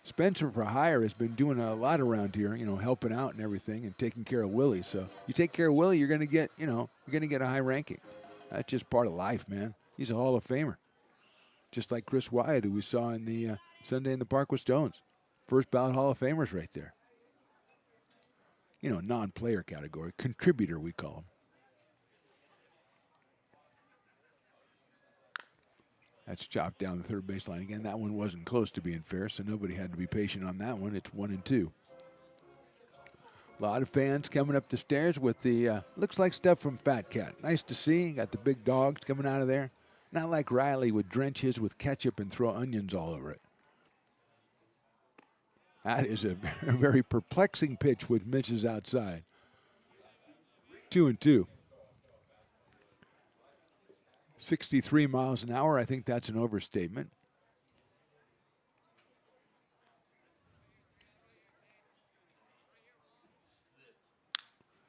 Spencer for Hire has been doing a lot around here, you know, helping out and everything and taking care of Willie. So you take care of Willie, you're going to get, you know, you're going to get a high ranking. That's just part of life, man. He's a Hall of Famer. Just like Chris Wyatt, who we saw in the Sunday in the Park with Stones. First ballot Hall of Famers right there. You know, non-player category. Contributor, we call him. That's chopped down the 3rd baseline. Again, that one wasn't close to being fair, so nobody had to be patient on that one. It's 1-2. A lot of fans coming up the stairs with the, looks like stuff from Fat Cat. Nice to see. Got the big dogs coming out of there. Not like Riley would drench his with ketchup and throw onions all over it. That is a very perplexing pitch with Mitch is outside. 2-2. 63 miles an hour. I think that's an overstatement.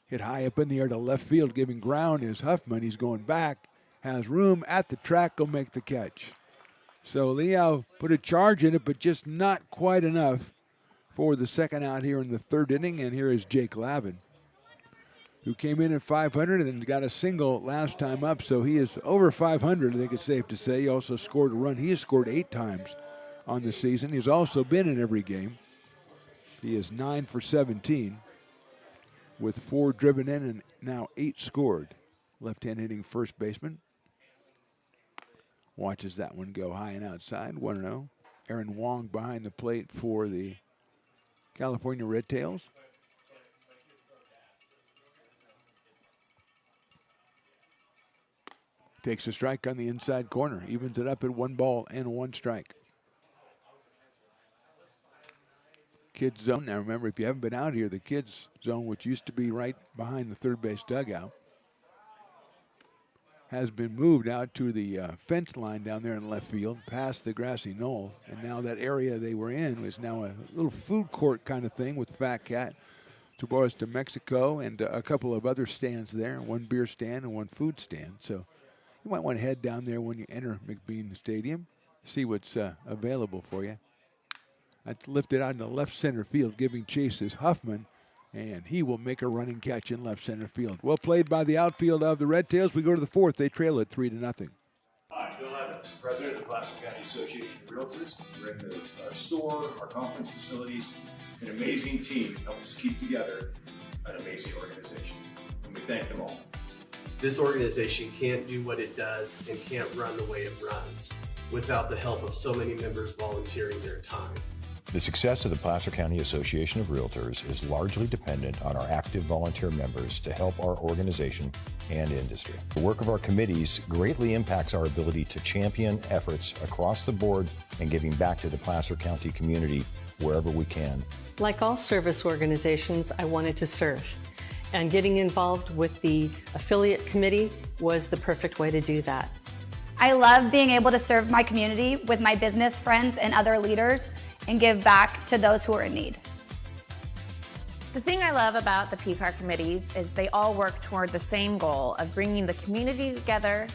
Hit high up in the air to left field, giving ground is Huffman. He's going back, has room at the track, will make the catch. So Leal put a charge in it, but just not quite enough for the second out here in the 3rd inning. And here is Jake Lavin, who came in at 500 and got a single last time up. So he is over 500, I think it's safe to say. He also scored a run. He has scored 8 times on the season. He's also been in every game. He is 9 for 17 with 4 driven in and now 8 scored. Left-hand hitting first baseman. Watches that one go high and outside, 1-0. Aaron Wong behind the plate for the California Red Tails. Takes a strike on the inside corner. Evens it up at 1 ball and 1 strike. Kids zone. Now remember, if you haven't been out here, the kids zone, which used to be right behind the 3rd base dugout, has been moved out to the fence line down there in left field, past the grassy knoll. And now that area they were in is now a little food court kind of thing with Fat Cat, Taboras de Mexico, and a couple of other stands there, 1 beer stand and 1 food stand. So you might want to head down there when you enter McBean Stadium, see what's available for you. That's lifted out in the left center field, giving chase is Huffman, and he will make a running catch in left center field. Well played by the outfield of the Red Tails. We go to the 4th. They trail it 3-0. Hi, Bill Evans, President of the Placer County Association of Realtors. We're in the store, our conference facilities, an amazing team helps keep together an amazing organization, and we thank them all. This organization can't do what it does and can't run the way it runs without the help of so many members volunteering their time. The success of the Placer County Association of Realtors is largely dependent on our active volunteer members to help our organization and industry. The work of our committees greatly impacts our ability to champion efforts across the board and giving back to the Placer County community wherever we can. Like all service organizations, I wanted to serve. And getting involved with the affiliate committee was the perfect way to do that. I love being able to serve my community with my business friends and other leaders and give back to those who are in need. The thing I love about the PCAR committees is they all work toward the same goal of bringing the community together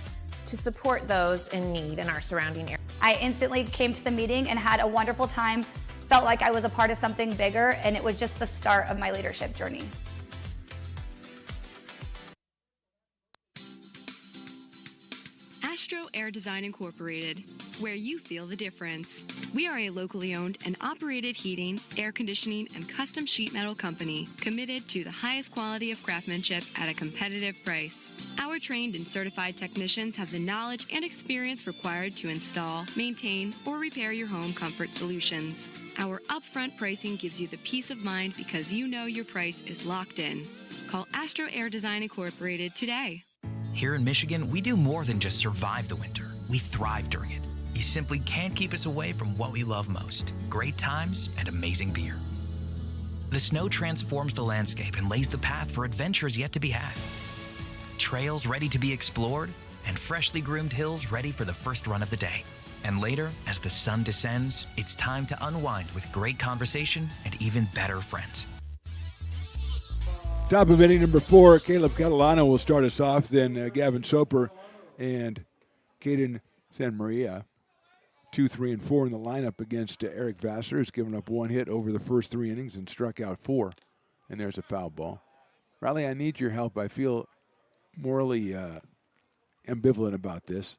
to support those in need in our surrounding area. I instantly came to the meeting and had a wonderful time, felt like I was a part of something bigger, and it was just the start of my leadership journey. Astro Air Design Incorporated, where you feel the difference. We are a locally owned and operated heating, air conditioning, and custom sheet metal company committed to the highest quality of craftsmanship at a competitive price. Our trained and certified technicians have the knowledge and experience required to install, maintain, or repair your home comfort solutions. Our upfront pricing gives you the peace of mind because you know your price is locked in. Call Astro Air Design Incorporated today. Here in Michigan, we do more than just survive the winter. We thrive during it. You simply can't keep us away from what we love most: great times and amazing beer. The snow transforms the landscape and lays the path for adventures yet to be had. Trails ready to be explored and freshly groomed hills ready for the first run of the day. And later, as the sun descends, it's time to unwind with great conversation and even better friends. Top of inning number 4, Caleb Catalano will start us off. Then Gavin Soper and Caden San Maria, 2, 3, and 4 in the lineup against Eric Vassar, who's given up 1 hit over the first 3 innings and struck out 4. And there's a foul ball. Riley, I need your help. I feel morally ambivalent about this.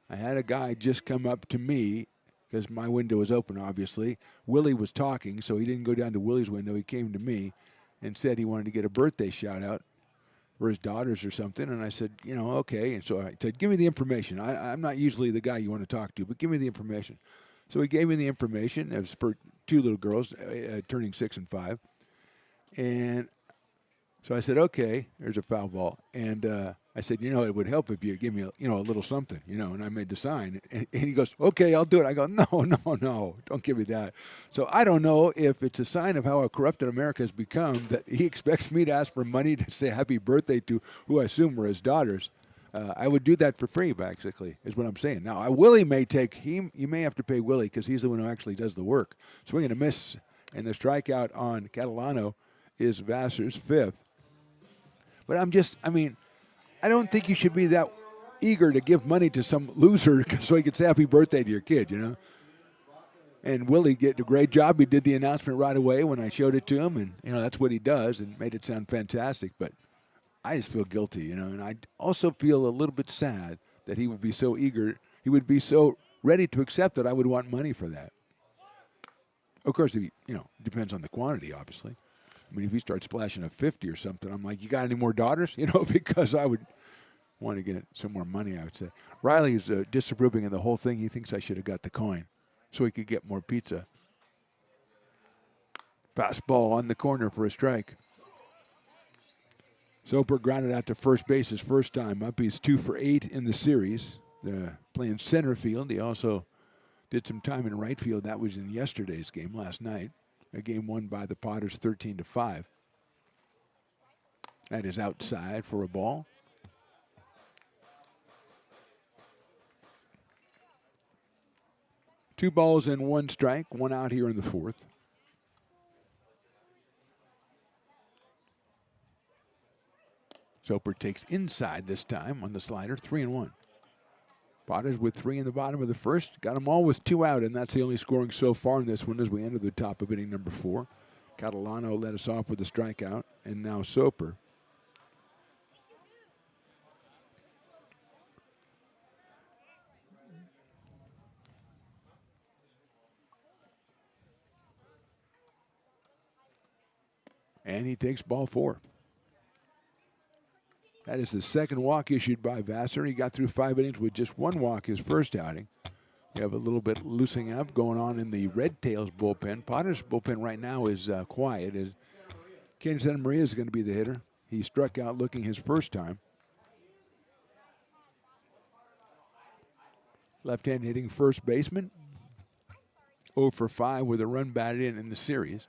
I had a guy just come up to me because my window was open, obviously. Willie was talking, so he didn't go down to Willie's window. He came to me and said he wanted to get a birthday shout out for his daughters or something. And I said, you know, okay. And so I said, give me the information. I'm not usually the guy you want to talk to, but give me the information. So he gave me the information. It was for 2 little girls turning 6 and 5. And so I said, okay, there's a foul ball. And I said, you know, it would help if you give me, a little something, and I made the sign. And he goes, okay, I'll do it. I go, no, don't give me that. So I don't know if it's a sign of how corrupted America has become that he expects me to ask for money to say happy birthday to who I assume were his daughters. I would do that for free, basically, is what I'm saying. Now, Willie may you may have to pay Willie because he's the one who actually does the work. Swing and a miss, and the strikeout on Catalano is Vassar's 5th. But I don't think you should be that eager to give money to some loser so he could say happy birthday to your kid, And Willie did a great job. He did the announcement right away when I showed it to him, and, that's what he does and made it sound fantastic. But I just feel guilty, and I also feel a little bit sad that he would be so eager. He would be so ready to accept that I would want money for that. Of course, it depends on the quantity, obviously. If he starts splashing a 50 or something, I'm like, you got any more daughters? Because I would want to get some more money, I would say. Riley's disapproving of the whole thing. He thinks I should have got the coin so he could get more pizza. Fastball on the corner for a strike. Soper grounded out to first base his first time up. He's 2 for 8 in the series. Playing center field. He also did some time in right field. That was in yesterday's game last night. A game won by the Potters 13-5. That is outside for a ball. Two balls and 1 strike, 1 out here in the 4th. Soper takes inside this time on the slider, 3-1. Potters with 3 in the bottom of the first. Got them all with 2 out, and that's the only scoring so far in this one as we enter the top of inning number 4. Catalano led us off with a strikeout, and now Soper. And he takes ball 4. That is the second walk issued by Vassar. He got through 5 innings with just 1 walk his first outing. You have a little bit loosening up going on in the Red Tails bullpen. Potter's bullpen right now is quiet. Caden Santa Maria is going to be the hitter. He struck out looking his first time. Left-hand hitting first baseman. 0 for 5 with a run batted in the series.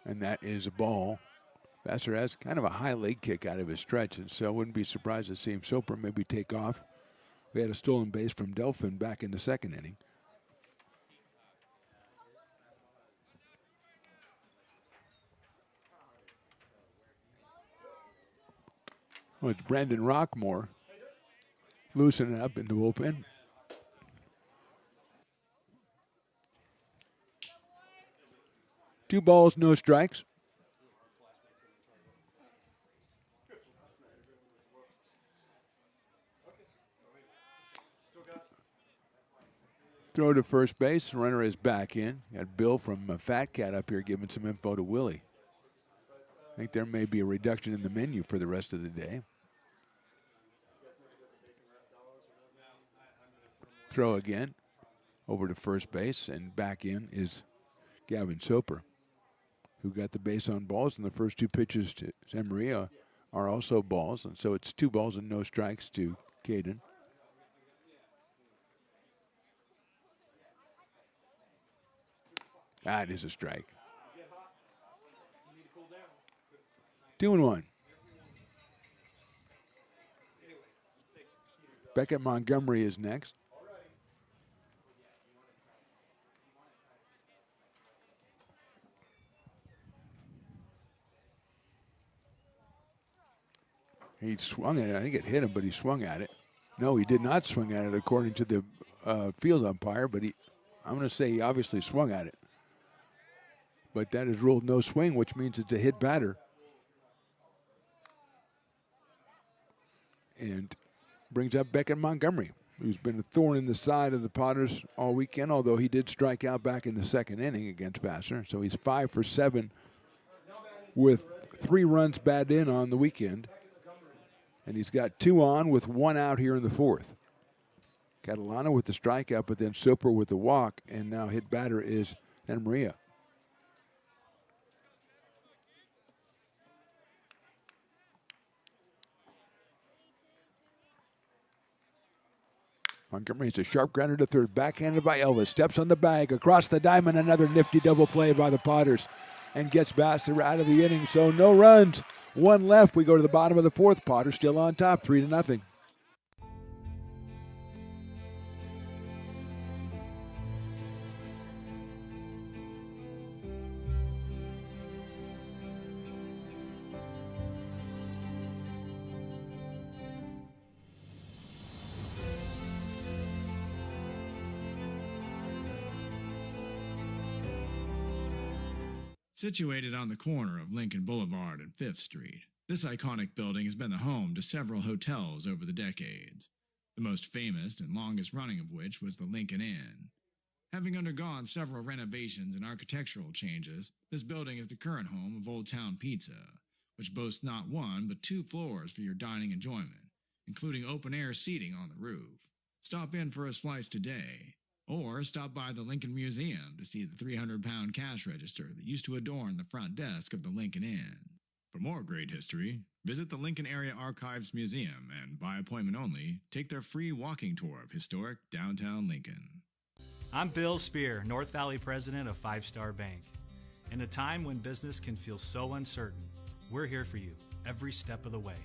And that is a ball. Vassar has kind of a high leg kick out of his stretch, and so I wouldn't be surprised to see him Soper maybe take off. We had a stolen base from Delphin back in the second inning. Well, it's Brandon Rockmore loosening up in the bullpen. Two balls, no strikes. Throw to first base. Runner is back in. Got Bill from Fat Cat up here giving some info to Willie. I think there may be a reduction in the menu for the rest of the day. Throw again over to first base, and back in is Gavin Soper, who got the base on balls, and the first two pitches to San Maria are also balls, and so it's 2 balls and no strikes to Caden. That is a strike. 2-1. Beckett Montgomery is next. He swung at it. I think it hit him, but he swung at it. No, he did not swing at it according to the field umpire, but I'm going to say he obviously swung at it. But that is ruled no swing, which means it's a hit batter. And brings up Beckett Montgomery, who's been a thorn in the side of the Potters all weekend, although he did strike out back in the second inning against Vassar. So he's 5 for 7 with 3 runs batted in on the weekend. And he's got 2 on with 1 out here in the 4th. Catalano with the strikeout, but then Soper with the walk, and now hit batter is Santa Maria. Montgomery's a sharp grounder to third, backhanded by Elvis. Steps on the bag, across the diamond, another nifty double play by the Potters, and gets Vassar out of the inning. So no runs, 1 left. We go to the bottom of the 4th. Potters still on top, 3-0. Situated on the corner of Lincoln Boulevard and 5th Street, this iconic building has been the home to several hotels over the decades, the most famous and longest running of which was the Lincoln Inn. Having undergone several renovations and architectural changes, this building is the current home of Old Town Pizza, which boasts not 1 but 2 floors for your dining enjoyment, including open-air seating on the roof. Stop in for a slice today. Or stop by the Lincoln Museum to see the 300-pound cash register that used to adorn the front desk of the Lincoln Inn. For more great history, visit the Lincoln Area Archives Museum and, by appointment only, take their free walking tour of historic downtown Lincoln. I'm Bill Spear, North Valley president of 5 Star Bank. In a time when business can feel so uncertain, we're here for you every step of the way.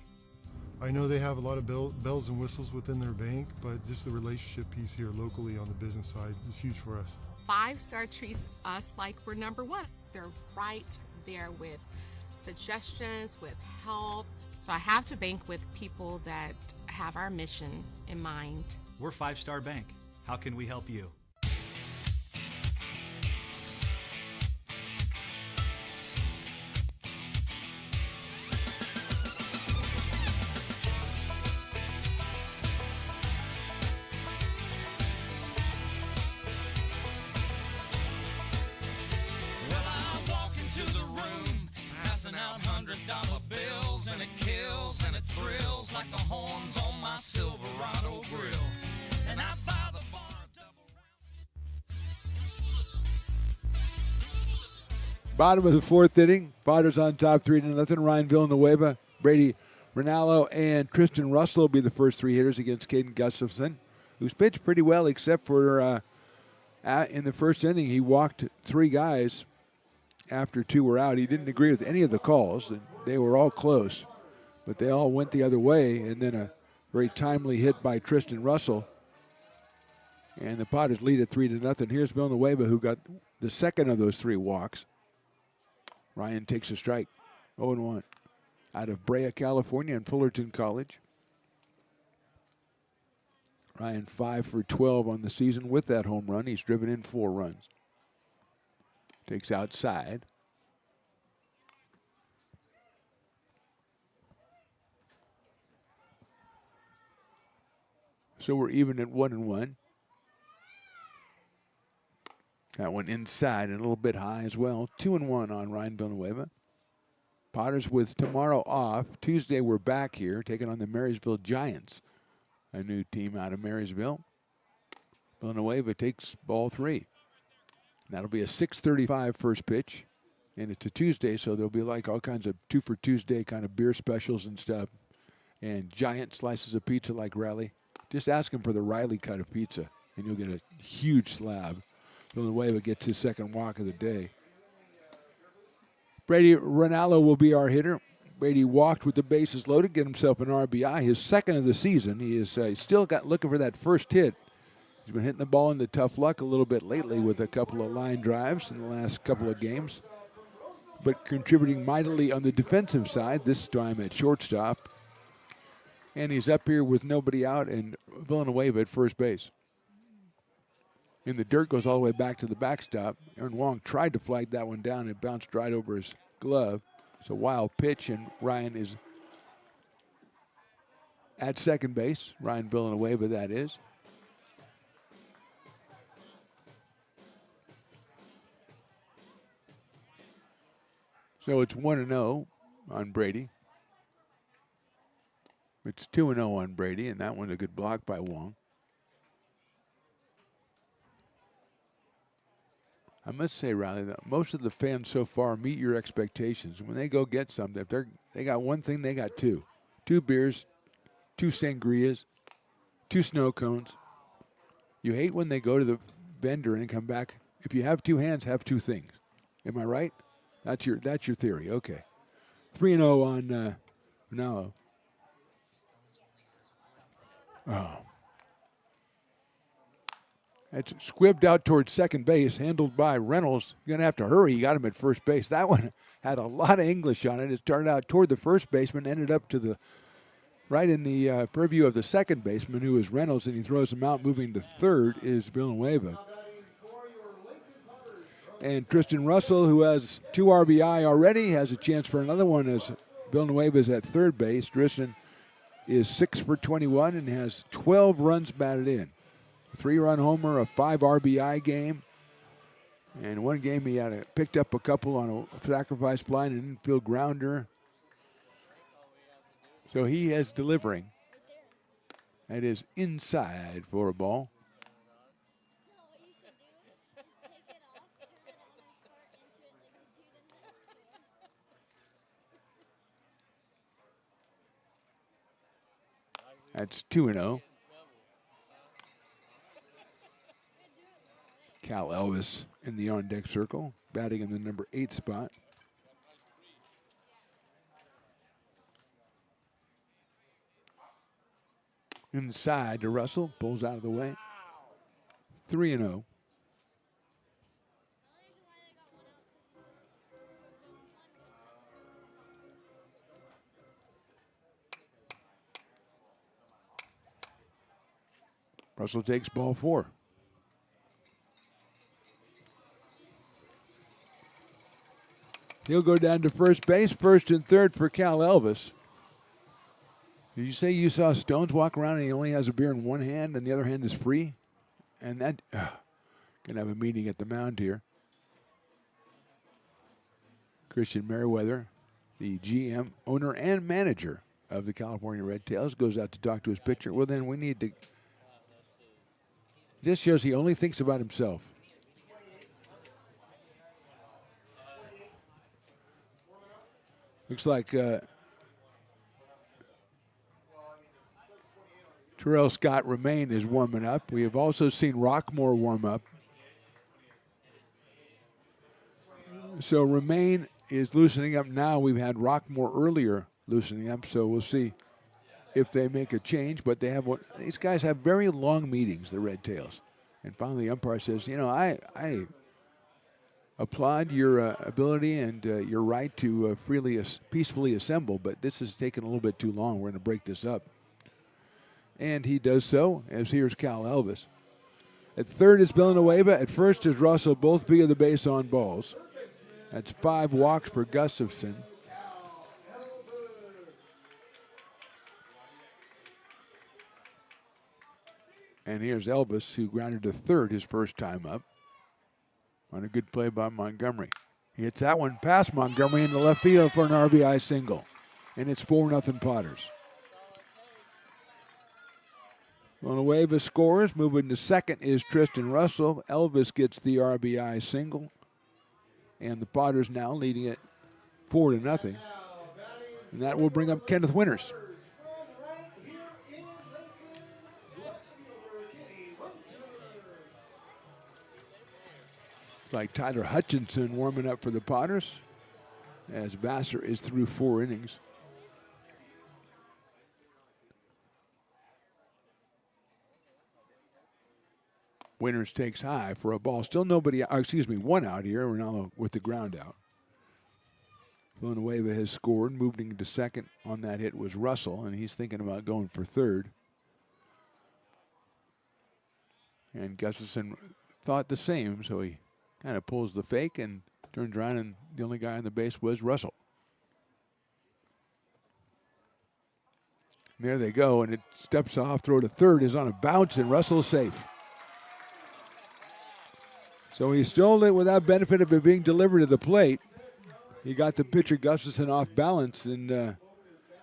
I know they have a lot of bells and whistles within their bank, but just the relationship piece here locally on the business side is huge for us. 5 Star treats us like we're number 1. They're right there with suggestions, with help. So I have to bank with people that have our mission in mind. We're 5 Star Bank. How can we help you? $100 bills, and it kills and it thrills like the horns on my Silverado grill. And I buy the bar Bottom of the fourth inning. Padres on top 3-0. Ryan Villanueva, Brady Rinaldo, and Tristan Russell will be the first three hitters against Caden Gustafson, who's pitched pretty well except for in the first inning he walked three guys after two were out. He didn't agree with any of the calls, and they were all close, but they all went the other way, and then a very timely hit by Tristan Russell. And the Padres lead at 3-0. Here's Villanueva, who got the second of those three walks. Ryan takes a strike, 0-1. Out of Brea, California, and Fullerton College. Ryan 5 for 12 on the season with that home run. He's driven in 4 runs. Takes outside. So we're even at 1-1. That one inside and a little bit high as well. 2-1 on Ryan Villanueva. Padres with tomorrow off. Tuesday we're back here taking on the Marysville Giants, a new team out of Marysville. Villanueva takes ball 3. That'll be a 6:35 first pitch. And it's a Tuesday, so there'll be like all kinds of 2 for Tuesday kind of beer specials and stuff. And giant slices of pizza like Riley. Just ask him for the Riley cut of pizza, and you'll get a huge slab. Villanueva gets his second walk of the day. Brady Rinaldo will be our hitter. Brady walked with the bases loaded, get himself an RBI, his second of the season. He is still looking for that first hit. He's been hitting the ball into tough luck a little bit lately with a couple of line drives in the last couple of games, but contributing mightily on the defensive side, this time at shortstop. And he's up here with nobody out and Villanueva at first base. And the dirt goes all the way back to the backstop. Aaron Wong tried to flag that one down. It bounced right over his glove. It's a wild pitch, and Ryan is at second base. Ryan Villanueva, that is. So it's 1-0 on Brady. It's 2-0 on Brady, and that one's a good block by Wong. I must say, Riley, that most of the fans so far meet your expectations. When they go get something, if they got one thing, they got 2. 2 beers, 2 sangrias, 2 snow cones. You hate when they go to the vendor and come back. If you have 2 hands, have 2 things. Am I right? That's your theory. Okay. 3-0 on Rinaldo. Oh. It's squibbed out towards second base, handled by Reynolds. You're going to have to hurry. You got him at first base. That one had a lot of English on it. It started out toward the first baseman, ended up to the right in the purview of the second baseman, who is Reynolds, and he throws him out. Moving to third is Villanueva. And Tristan Russell, who has 2 RBI already, has a chance for another one as Villanueva is at third base. Tristan is 6 for 21 and has 12 runs batted in. 3-run homer, a 5 RBI game. And one game he picked up a couple on a sacrifice fly and an infield grounder. So he is delivering. That is inside for a ball. That's 2-0. Cal Elvis in the on-deck circle, batting in the number 8 spot. Inside to Russell, pulls out of the way. 3-0. Russell takes ball 4. He'll go down to first base, first and third for Cal Elvis. Did you say you saw Stones walk around and he only has a beer in one hand and the other hand is free? And that, gonna have a meeting at the mound here. Christian Merriweather, the GM, owner, and manager of the California Red Tails, goes out to talk to his pitcher. Well, then we need to. This shows he only thinks about himself. Looks like Terrell Scott Remain is warming up. We have also seen Rockmore warm up. So Remain is loosening up now. We've had Rockmore earlier loosening up, so we'll see if they make a change. But they have these guys have very long meetings, the Red Tails. And finally, the umpire says, you know, I applaud your ability and your right to peacefully assemble, but this has taken a little bit too long. We're going to break this up. And he does so, as here's Cal Elvis. At third is Villanueva. At first is Russell, both via the base on balls. That's 5 walks for Gustafson. And here's Elvis, who grounded to third his first time up on a good play by Montgomery. He hits that one past Montgomery into left field for an RBI single. And it's 4-0 Potters. Villanueva scores. Moving to second is Tristan Russell. Elvis gets the RBI single. And the Potters now leading it 4-0. And that will bring up Kenneth Winters. It's like Tyler Hutchinson warming up for the Potters as Vassar is through 4 innings. Winters takes high for a ball. Still nobody, one out here. Ronaldo with the ground out. Villanueva has scored. Moving to second on that hit was Russell, and he's thinking about going for third. And Gustafson thought the same, so he kind of pulls the fake and turns around, and the only guy on the base was Russell. And there they go, and it steps off. Throw to third is on a bounce, and Russell's safe. So he stole it without benefit of it being delivered to the plate. He got the pitcher Gustafson off balance, and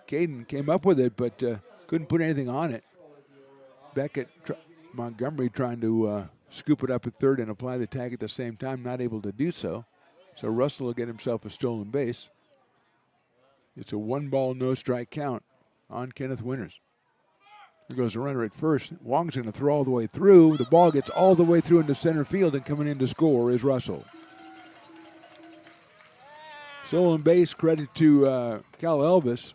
Caden came up with it, but couldn't put anything on it. Beckett, Montgomery trying to scoop it up at third and apply the tag at the same time, not able to do so. So Russell will get himself a stolen base. It's a 1-ball, no-strike count on Kenneth Winters. There goes a runner at first. Wong's going to throw all the way through. The ball gets all the way through into center field, and coming in to score is Russell. Stolen base, credit to Cal Elvis.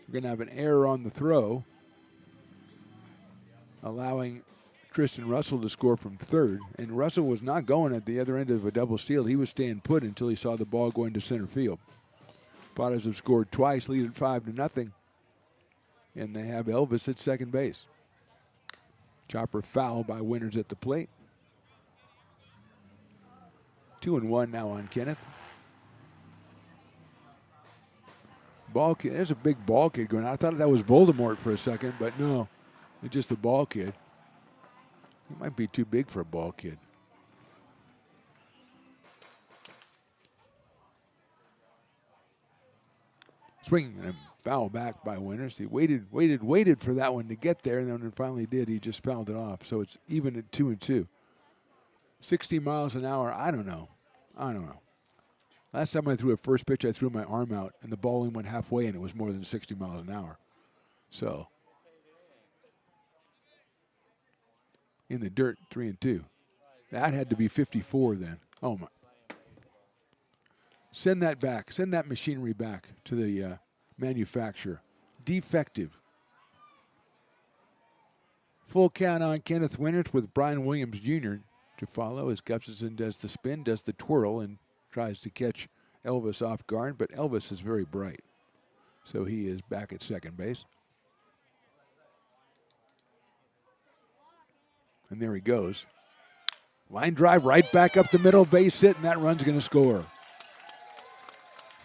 We're going to have an error on the throw, allowing Tristan Russell to score from third. And Russell was not going at the other end of a double steal. He was staying put until he saw the ball go into center field. Potters have scored twice, lead at 5-0. And they have Elvis at second base. Chopper foul by Winters at the plate. 2-1 now on Kenneth. Ball kid, there's a big ball kid going on. I thought that was Voldemort for a second, but no, it's just a ball kid. He might be too big for a ball kid. Swinging and foul back by Winters. He waited for that one to get there, and then when it finally did, he just fouled it off. So it's even at 2-2. 60 miles an hour, I don't know. Last time I threw a first pitch, I threw my arm out, and the ball went halfway, and it was more than 60 miles an hour. So in the dirt, 3-2. That had to be 54 then. Oh, my. Send that back. Send that machinery back to the manufacturer. Defective. Full count on Kenneth Winters with Brian Williams Jr. to follow as Gustafson does the spin, does the twirl, and tries to catch Elvis off guard. But Elvis is very bright, so he is back at second base. And there he goes. Line drive right back up the middle, base hit, and that run's going to score.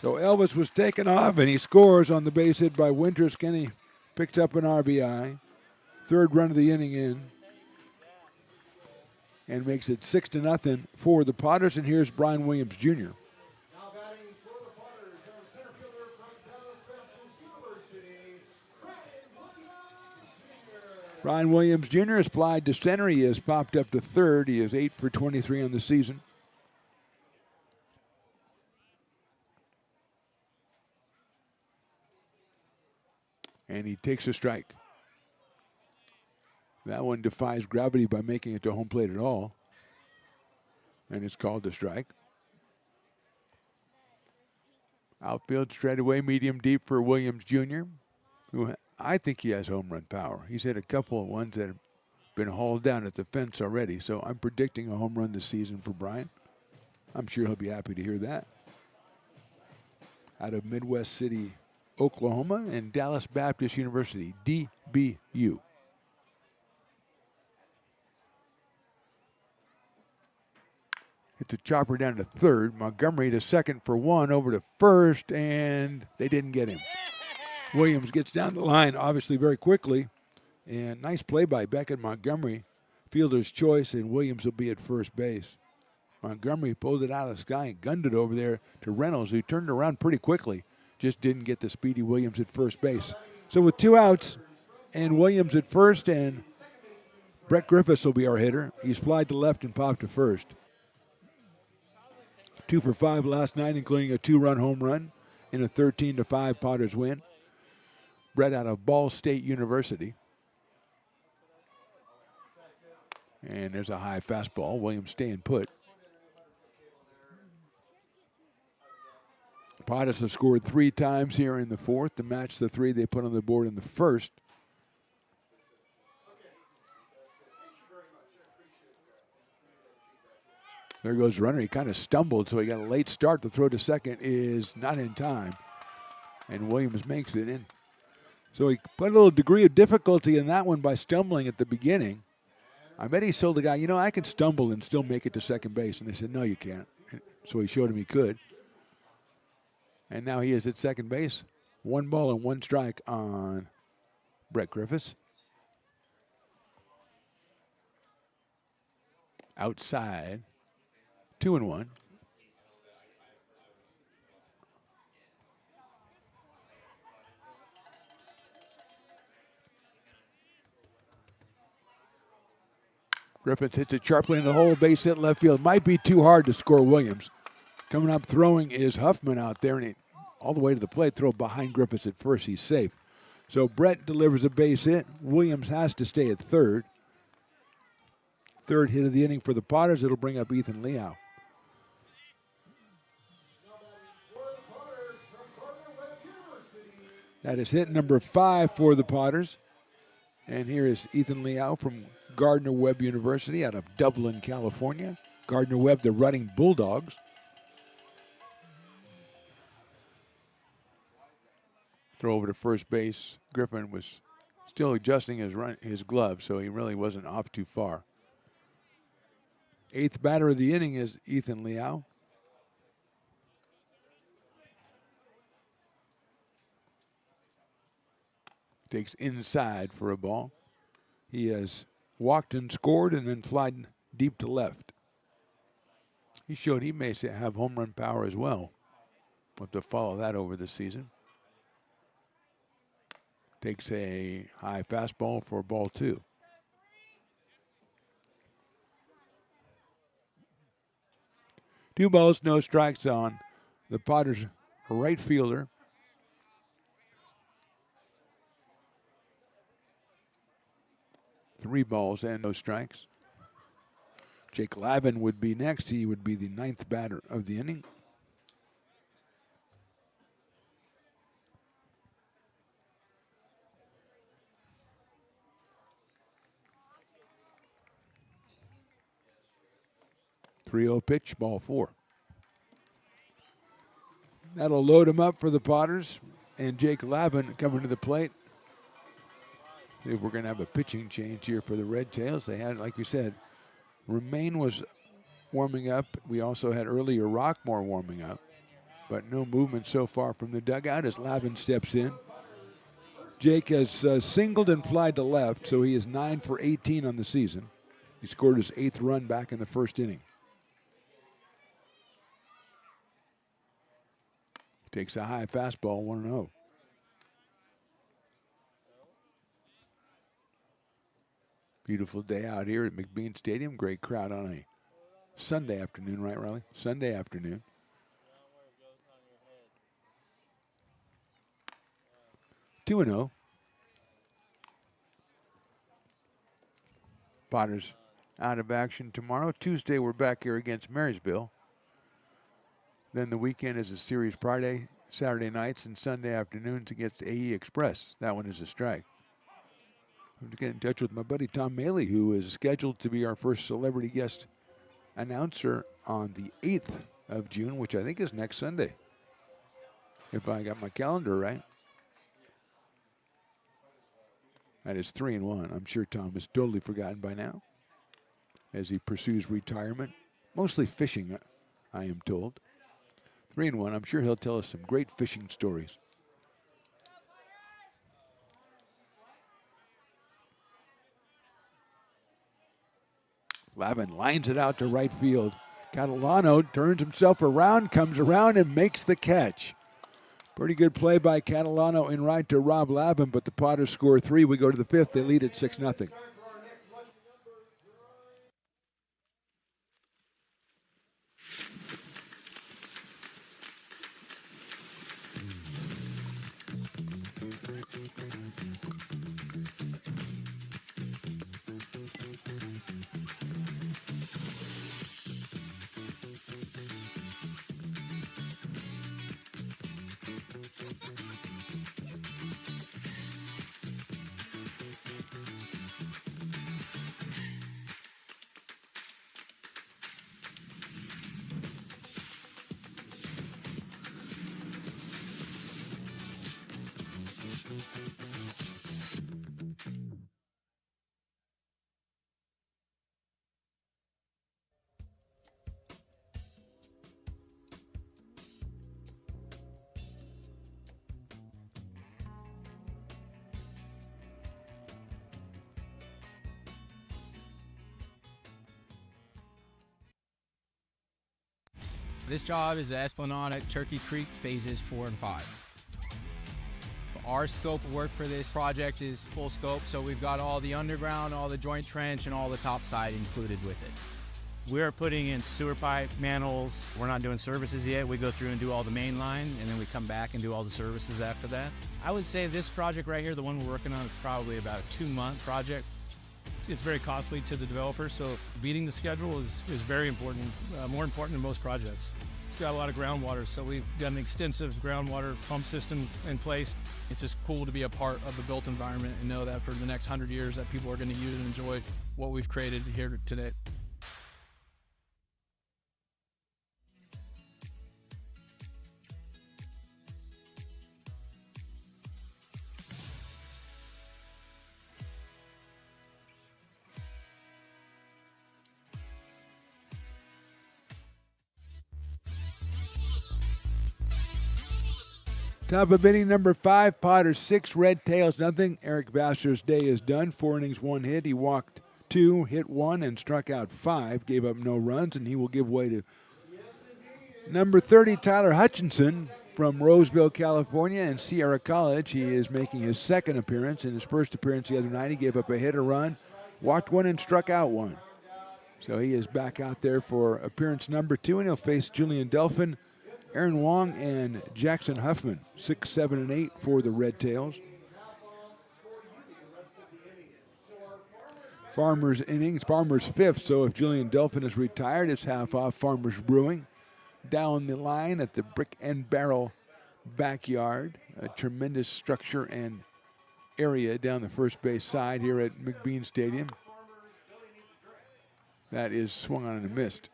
So Elvis was taken off, and he scores on the base hit by Winters. Kenny picks up an RBI. Third run of the inning in. And makes it 6-0 for the Potters. And here's Brian Williams Jr. Brian Williams Jr. has flied to center. He has popped up to third. He is 8 for 23 on the season. And he takes a strike. That one defies gravity by making it to home plate at all. And it's called a strike. Outfield straightaway, medium deep for Williams Jr., who I think he has home run power. He's hit a couple of ones that have been hauled down at the fence already, so I'm predicting a home run this season for Brian. I'm sure he'll be happy to hear that. Out of Midwest City, Oklahoma, and Dallas Baptist University, DBU. It's a chopper down to third. Montgomery to second for one, over to first, and they didn't get him. Williams gets down the line, obviously very quickly, and nice play by Beckett Montgomery. Fielder's choice, and Williams will be at first base. Montgomery pulled it out of the sky and gunned it over there to Reynolds, who turned around pretty quickly. Just didn't get the speedy Williams at first base. So with 2 outs and Williams at first, and Brett Griffiths will be our hitter. He's flied to left and popped to first. 2 for 5 last night, including a 2-run home run in a 13-5 Potters win. Brett out of Ball State University. And there's a high fastball. Williams staying put. Potters have scored 3 times here in the fourth to match the 3 they put on the board in the first. There goes the runner. He kind of stumbled, so he got a late start. The throw to second is not in time. And Williams makes it in. So he put a little degree of difficulty in that one by stumbling at the beginning. I bet he told the guy, I can stumble and still make it to second base. And they said, no, you can't. So he showed him he could. And now he is at second base. 1 ball and 1 strike on Brett Griffiths. Outside. 2-1. Griffiths hits it sharply in the hole, base hit left field. Might be too hard to score Williams. Coming up throwing is Huffman out there, and he all the way to the plate, throw behind Griffiths at first. He's safe. So Brett delivers a base hit. Williams has to stay at third. Third hit of the inning for the Potters. It'll bring up Ethan Liao. That is hit number 5 for the Potters. And here is Ethan Liao from Gardner-Webb University out of Dublin, California. Gardner-Webb, the Running Bulldogs. Throw over to first base. Griffin was still adjusting his glove, so he really wasn't off too far. 8th batter of the inning is Ethan Liao. Takes inside for a ball. He has walked and scored and then flied deep to left. He showed he may have home run power as well. We'll have to follow that over the season. Takes a high fastball for ball 2. Two balls, no strikes on the Potters' right fielder. Three balls and no strikes. Jake Lavin would be next. He would be the 9th batter of the inning. .30 pitch, ball 4. That'll load him up for the Potters. And Jake Lavin coming to the plate. If we're going to have a pitching change here for the Red Tails. They had, like you said, Remain was warming up. We also had earlier Rockmore warming up. But no movement so far from the dugout as Lavin steps in. Jake has singled and flied to left, so he is 9 for 18 on the season. He scored his 8th run back in the first inning. Takes a high fastball, 1-0. Beautiful day out here at McBean Stadium. Great crowd on a Sunday afternoon, right, Riley? Sunday afternoon. 2-0. Potters out of action tomorrow. Tuesday, we're back here against Marysville. Then the weekend is a series Friday, Saturday nights, and Sunday afternoons against AE Express. That one is a strike. I'm to get in touch with my buddy Tom Maley, who is scheduled to be our first celebrity guest announcer on the 8th of June, which I think is next Sunday, if I got my calendar right. That is 3-1. I'm sure Tom has totally forgotten by now as he pursues retirement, mostly fishing, I am told. 3-1. I'm sure he'll tell us some great fishing stories. Lavin lines it out to right field. Catalano turns himself around, comes around, and makes the catch. Pretty good play by Catalano in right to Rob Lavin, but the Potters score 3. We go to the 5th. They lead at 6-0. This job is the Esplanade at Turkey Creek phases 4 and 5. Our scope of work for this project is full scope, so we've got all the underground, all the joint trench, and all the topside included with it. We're putting in sewer pipe, manholes. We're not doing services yet. We go through and do all the main line, and then we come back and do all the services after that. I would say this project right here, the one we're working on, is probably about a 2-month project. It's very costly to the developer, so beating the schedule is very important, more important than most projects. It's got a lot of groundwater, so we've got an extensive groundwater pump system in place. It's just cool to be a part of the built environment and know that for the next 100 years that people are going to use and enjoy what we've created here today. Top of inning number 5, Potters 6, Red Tails nothing. Eric Vassar's day is done. 4 innings, 1 hit. He walked 2, hit 1, and struck out 5. Gave up no runs, and he will give way to number 30, Tyler Hutchinson from Roseville, California, and Sierra College. He is making his second appearance. In his first appearance the other night, he gave up a hit, a run, walked 1, and struck out 1. So he is back out there for appearance number 2, and he'll face Julian Delphin, Aaron Wong, and Jackson Huffman, 6, 7, and 8 for the Red Tails. Farmers innings, Farmers 5th, so if Julian Delphin is retired, it's half off Farmers Brewing. Down the line at the Brick and Barrel backyard, a tremendous structure and area down the first base side here at McBean Stadium. That is swung on and missed.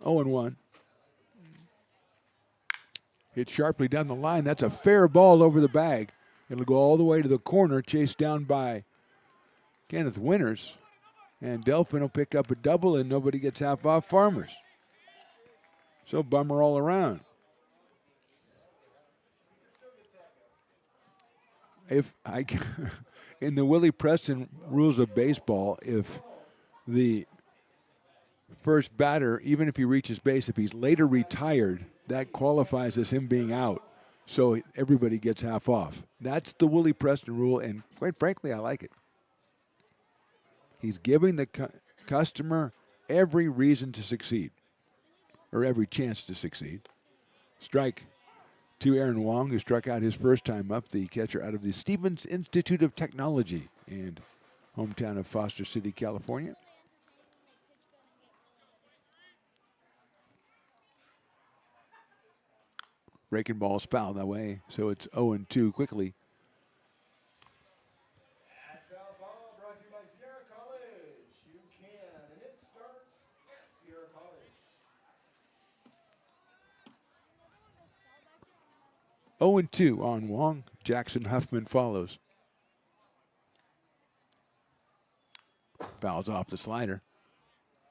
0-1. Hit sharply down the line. That's a fair ball over the bag. It'll go all the way to the corner, chased down by Kenneth Winters. And Delphin will pick up a double, and nobody gets half off Farmers. So bummer all around. In the Willie Preston rules of baseball, if the first batter, even if he reaches base, if he's later retired that qualifies as him being out. So everybody gets half off. That's the Willie Preston rule, and quite frankly, I like it. He's giving the customer every reason to succeed, or every chance to succeed. Strike to Aaron Wong, who struck out his first time up, the catcher out of the Stevens Institute of Technology and hometown of Foster City, California. Breaking ball's fouled that way, so it's 0-2 quickly. Foul ball brought to you by Sierra College. You can, and it starts at Sierra College. 0-2 on Wong. Jackson Huffman follows. Fouls off the slider.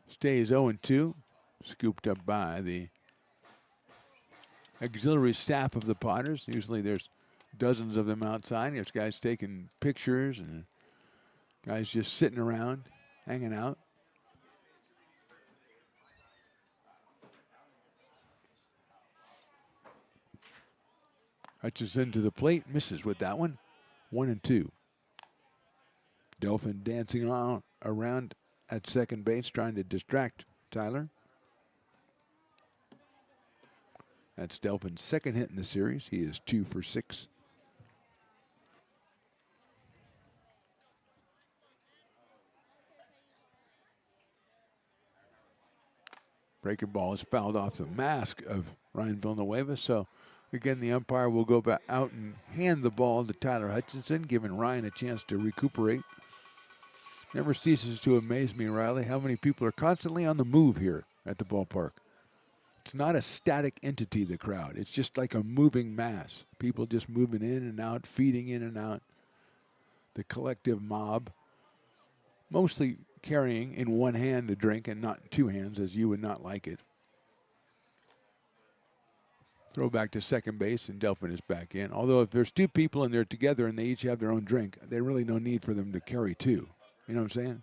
Stays 0-2. Scooped up by the auxiliary staff of the Potters. Usually there's dozens of them outside. There's guys taking pictures and guys just sitting around, hanging out. Hutchison to the plate, misses with that one. 1-2. Delphin dancing around at second base, trying to distract Tyler. That's Delphin's second hit in the series. He is 2 for 6. Breaking ball is fouled off the mask of Ryan Villanueva. So again, the umpire will go back out and hand the ball to Tyler Hutchinson, giving Ryan a chance to recuperate. Never ceases to amaze me, Riley, how many people are constantly on the move here at the ballpark. It's not a static entity, the crowd. It's just like a moving mass. People just moving in and out, feeding in and out. The collective mob, mostly carrying in one hand a drink and not in two hands, as you would not like it. Throw back to second base, and Delphin is back in. Although if there's two people and they're together and they each have their own drink, there's really no need for them to carry two. You know what I'm saying?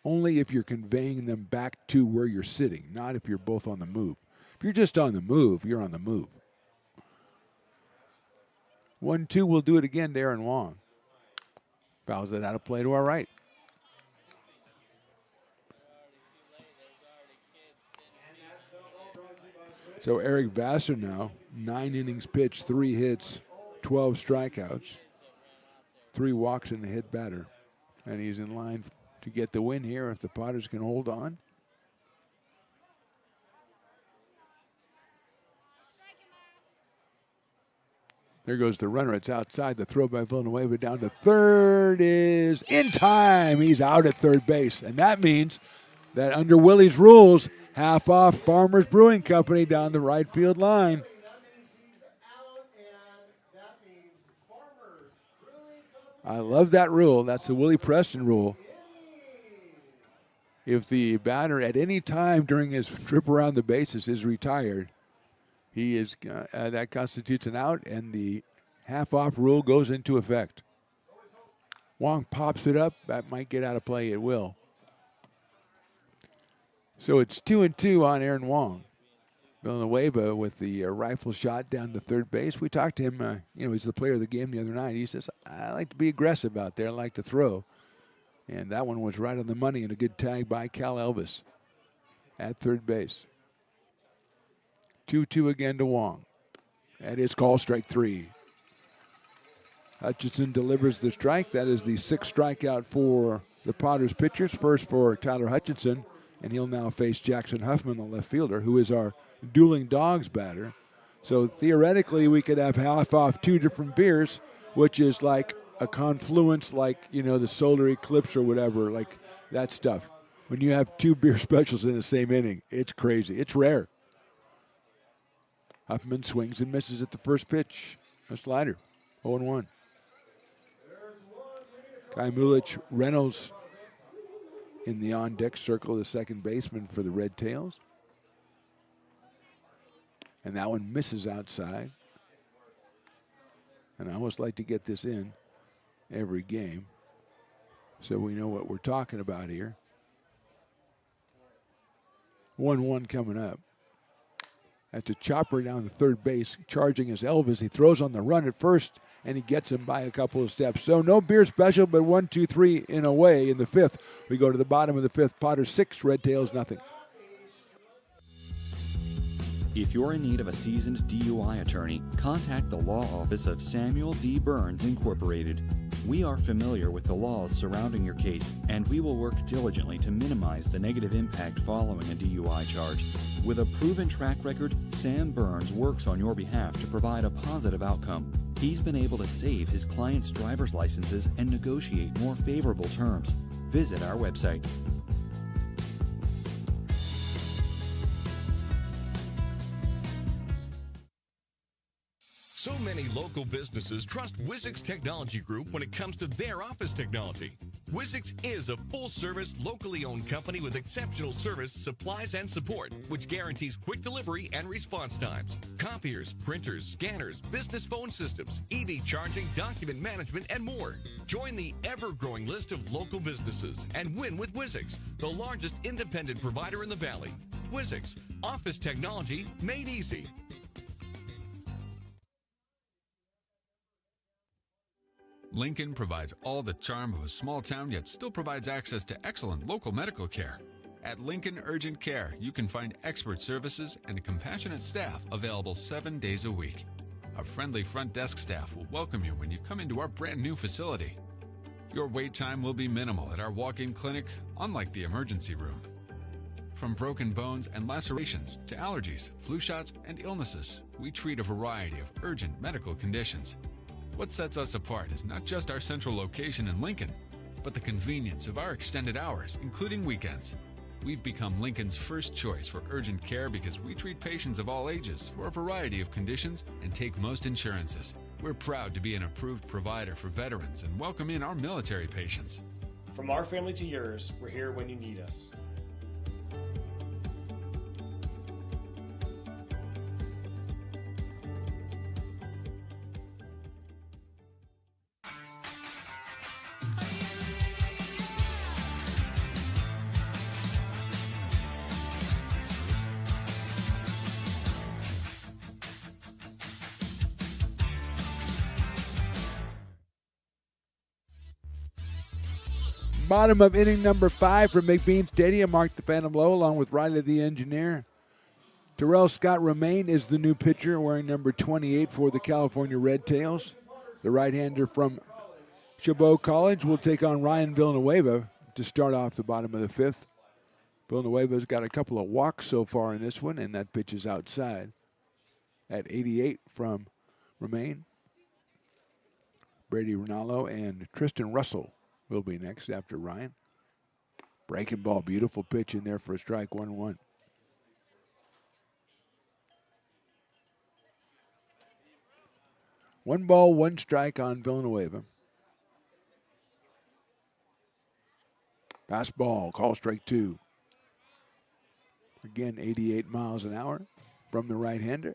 Only if you're conveying them back to where you're sitting, not if you're both on the move. If you're just on the move, you're on the move. 1-2, we'll do it again to Aaron Wong. Fouls it out of play to our right. So Eric Vassar now, 9 innings pitched, 3 hits, 12 strikeouts, 3 walks and a hit batter. And he's in line to get the win here if the Potters can hold on. There goes the runner. It's outside. The throw by Villanueva down to third is in time. He's out at third base. And that means that under Willie's rules, half off Farmers Brewing Company down the right field line. I love that rule. That's the Willie Preston rule. If the batter at any time during his trip around the bases is retired, he is that constitutes an out, and the half-off rule goes into effect. Wong pops it up. That might get out of play. It will. So it's 2-2 on Aaron Wong. Villanueva with the rifle shot down to third base. We talked to him, he's the player of the game the other night. He says, I like to be aggressive out there. I like to throw. And that one was right on the money, and a good tag by Cal Elvis at third base. 2-2 again to Wong. That is called strike 3. Hutchinson delivers the strike. That is the 6th strikeout for the Potters pitchers. First for Tyler Hutchinson, and he'll now face Jackson Huffman, the left fielder, who is our dueling dogs batter. So theoretically, we could have half off 2 different beers, which is like a confluence, like, the solar eclipse or whatever, like that stuff. When you have 2 beer specials in the same inning, it's crazy. It's rare. Huffman swings and misses at the first pitch. A slider, 0-1. Kai Mulich, Reynolds in the on-deck circle, the second baseman for the Red Tails. And that one misses outside. And I always like to get this in every game so we know what we're talking about here. 1-1 coming up. That's a chopper down to third base, charging is Elvis. He throws on the run at first, and he gets him by a couple of steps. So no beer special, but 1, 2, 3 in a way in the fifth. We go to the bottom of the fifth. Potter 6, Red Tails nothing. If you're in need of a seasoned DUI attorney, contact the law office of Samuel D. Burns Incorporated. We are familiar with the laws surrounding your case, and we will work diligently to minimize the negative impact following a DUI charge. With a proven track record, Sam Burns works on your behalf to provide a positive outcome. He's been able to save his clients' driver's licenses and negotiate more favorable terms. Visit our website. So many local businesses trust Wizix Technology Group when it comes to their office technology. Wizix is a full-service, locally owned company with exceptional service, supplies, and support, which guarantees quick delivery and response times. Copiers, printers, scanners, business phone systems, EV charging, document management, and more. Join the ever-growing list of local businesses and win with Wizix, the largest independent provider in the Valley. Wizix, office technology made easy. Lincoln provides all the charm of a small town, yet still provides access to excellent local medical care. At Lincoln Urgent Care, you can find expert services and a compassionate staff available 7 days a week. A friendly front desk staff will welcome you when you come into our brand new facility. Your wait time will be minimal at our walk-in clinic, unlike the emergency room. From broken bones and lacerations to allergies, flu shots, and illnesses, we treat a variety of urgent medical conditions. What sets us apart is not just our central location in Lincoln, but the convenience of our extended hours, including weekends. We've become Lincoln's first choice for urgent care because we treat patients of all ages for a variety of conditions and take most insurances. We're proud to be an approved provider for veterans and welcome in our military patients. From our family to yours, we're here when you need us. Bottom of inning number 5 from McBean Stadium. Mark the Phantom Low along with Riley the Engineer. Terrell Scott Romaine is the new pitcher wearing number 28 for the California Red Tails. The right-hander from Chabot College will take on Ryan Villanueva to start off the bottom of the 5th. Villanueva's got a couple of walks so far in this one, and that pitch is outside at 88 from Romaine. Brady Rinaldo and Tristan Russell will be next after Ryan. Breaking ball, beautiful pitch in there for a strike, 1-1. One ball, one strike on Villanueva. Pass ball, call strike 2. Again, 88 miles an hour from the right-hander.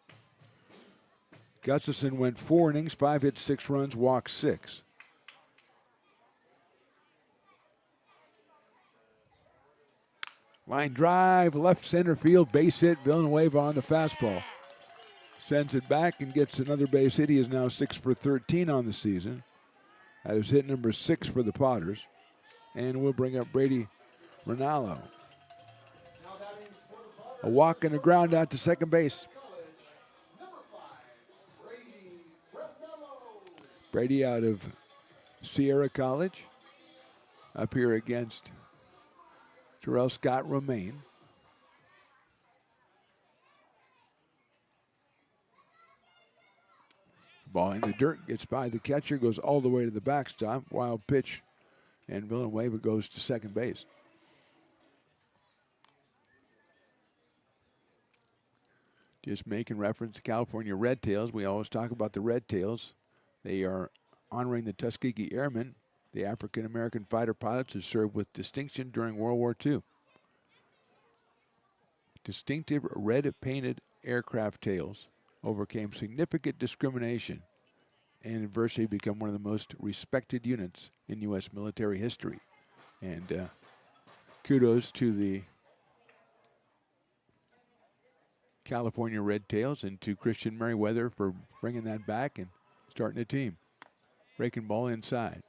Gustafson went 4 innings, 5 hits, 6 runs, walked 6. Line drive, left center field, base hit. Villanueva on the fastball. Sends it back and gets another base hit. He is now 6 for 13 on the season. That is hit number 6 for the Potters. And we'll bring up Brady Rinaldo. A walk and a ground out to second base. Brady out of Sierra College. Up here against Terrell Scott Romaine. Ball in the dirt, gets by the catcher, goes all the way to the backstop. Wild pitch, and Villanueva goes to second base. Just making reference to California Red Tails. We always talk about the Red Tails. They are honoring the Tuskegee Airmen, the African-American fighter pilots who served with distinction during World War II. Distinctive red-painted aircraft tails overcame significant discrimination and adversity become one of the most respected units in U.S. military history. And kudos to the California Red Tails and to Christian Merriweather for bringing that back and starting a team. Breaking ball inside.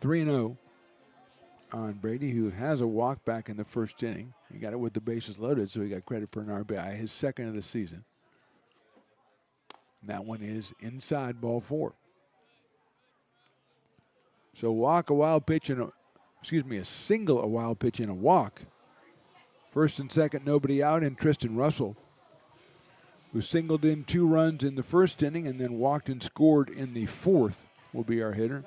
Three 3-0 on Brady, who has a walk back in the first inning. He got it with the bases loaded, so he got credit for an RBI, his second of the season. And that one is inside, ball 4. So walk, a wild pitch, and a single, a wild pitch, and a walk. First and second, nobody out, and Tristan Russell, who singled in 2 runs in the first inning and then walked and scored in the 4th, will be our hitter.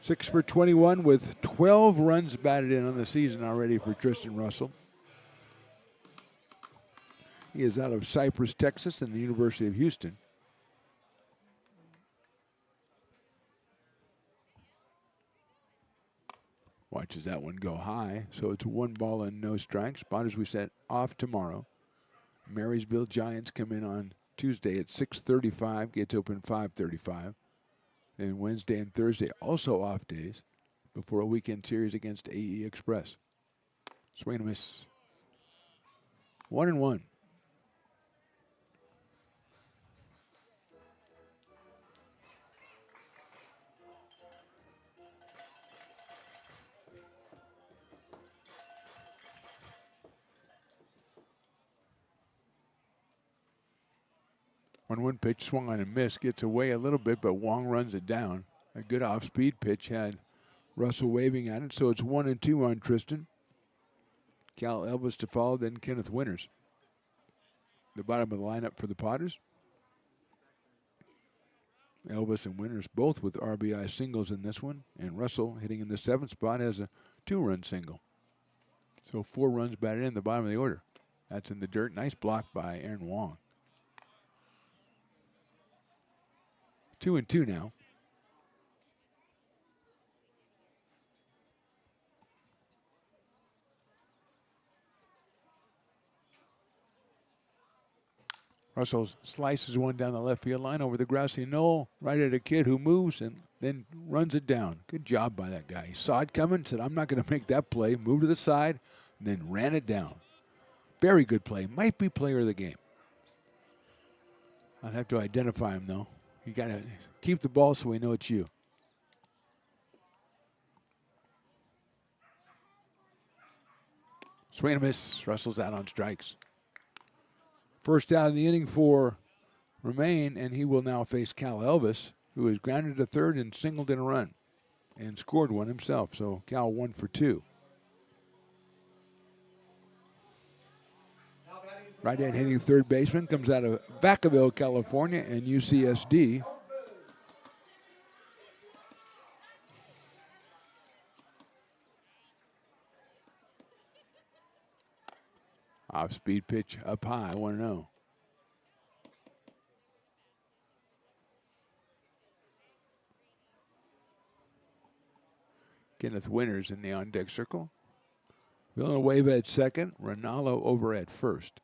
6 for 21 with 12 runs batted in on the season already for Tristan Russell. He is out of Cypress, Texas, and the University of Houston. Watches that one go high, so it's 1 ball and no strikes. Spotters, we set off tomorrow. Marysville Giants come in on Tuesday at 6:35, gets open 5:35. And Wednesday and Thursday also off days before a weekend series against AE Express. Swing and miss. 1-1. One pitch, swung on and missed, gets away a little bit, but Wong runs it down. A good off-speed pitch had Russell waving at it, so it's 1-2 on Tristan. Cal Elvis to follow, then Kenneth Winters. The bottom of the lineup for the Potters. Elvis and Winters both with RBI singles in this one, and Russell hitting in the 7th spot has a 2-run single. So 4 runs batted in the bottom of the order. That's in the dirt. Nice block by Aaron Wong. 2-2 now. Russell slices one down the left field line over the grassy knoll, right at a kid who moves and then runs it down. Good job by that guy. He saw it coming, said, I'm not going to make that play, moved to the side, and then ran it down. Very good play. Might be player of the game. I'll have to identify him, though. You got to keep the ball so we know it's you. Swing and miss. Russell's out on strikes. First out of the inning for Remain, and he will now face Cal Elvis, who has grounded to third and singled in a run and scored one himself. So Cal 1 for 2. Right-hand hitting third baseman comes out of Vacaville, California, and UCSD. Off-speed pitch up high, 1-0. Kenneth Winters in the on-deck circle. Villanueva at second, Ronaldo over at first.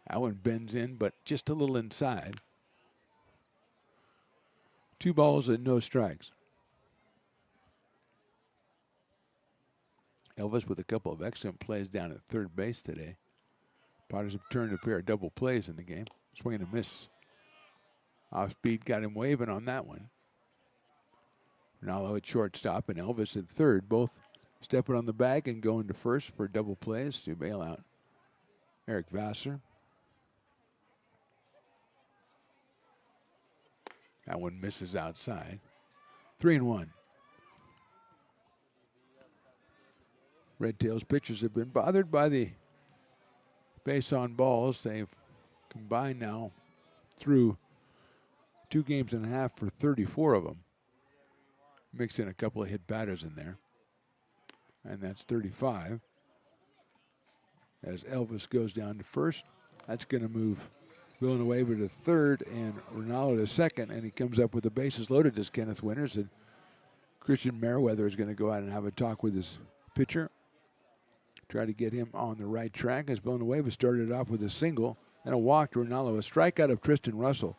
That one bends in, but just a little inside. 2 balls and no strikes. Elvis with a couple of excellent plays down at third base today. Potters have turned a pair of double plays in the game. Swing and a miss. Off speed got him waving on that one. Ronaldo at shortstop and Elvis at third, both stepping on the bag and going to first for double plays to bail out Eric Vassar. That one misses outside. 3-1. Red Tails pitchers have been bothered by the base on balls. They've combined now through 2 games and a half for 34 of them. Mix in a couple of hit batters in there. And that's 35. As Elvis goes down to first, that's going to move Villanueva to third and Ronaldo to second, and he comes up with the bases loaded as Kenneth Winters, and Christian Merriweather is going to go out and have a talk with his pitcher, try to get him on the right track as Villanueva started off with a single and a walk to Ronaldo, a strikeout of Tristan Russell,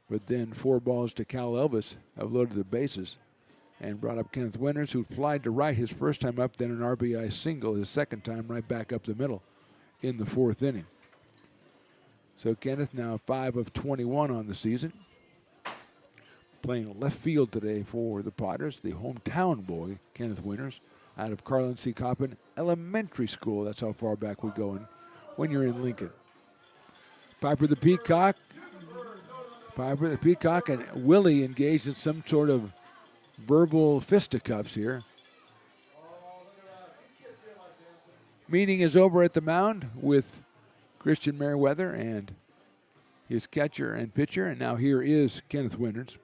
but then 4 balls to Cal Elvis have loaded the bases and brought up Kenneth Winters, who flied to right his first time up, then an RBI single his second time right back up the middle in the fourth inning. So Kenneth now 5 of 21 on the season. Playing left field today for the Potters, the hometown boy, Kenneth Winters, out of Carlin C. Coppin Elementary School. That's how far back we go when you're in Lincoln. Piper the Peacock and Willie engaged in some sort of verbal fisticuffs here. Meeting is over at the mound with Christian Merriweather and his catcher and pitcher, and now here is Kenneth Winters.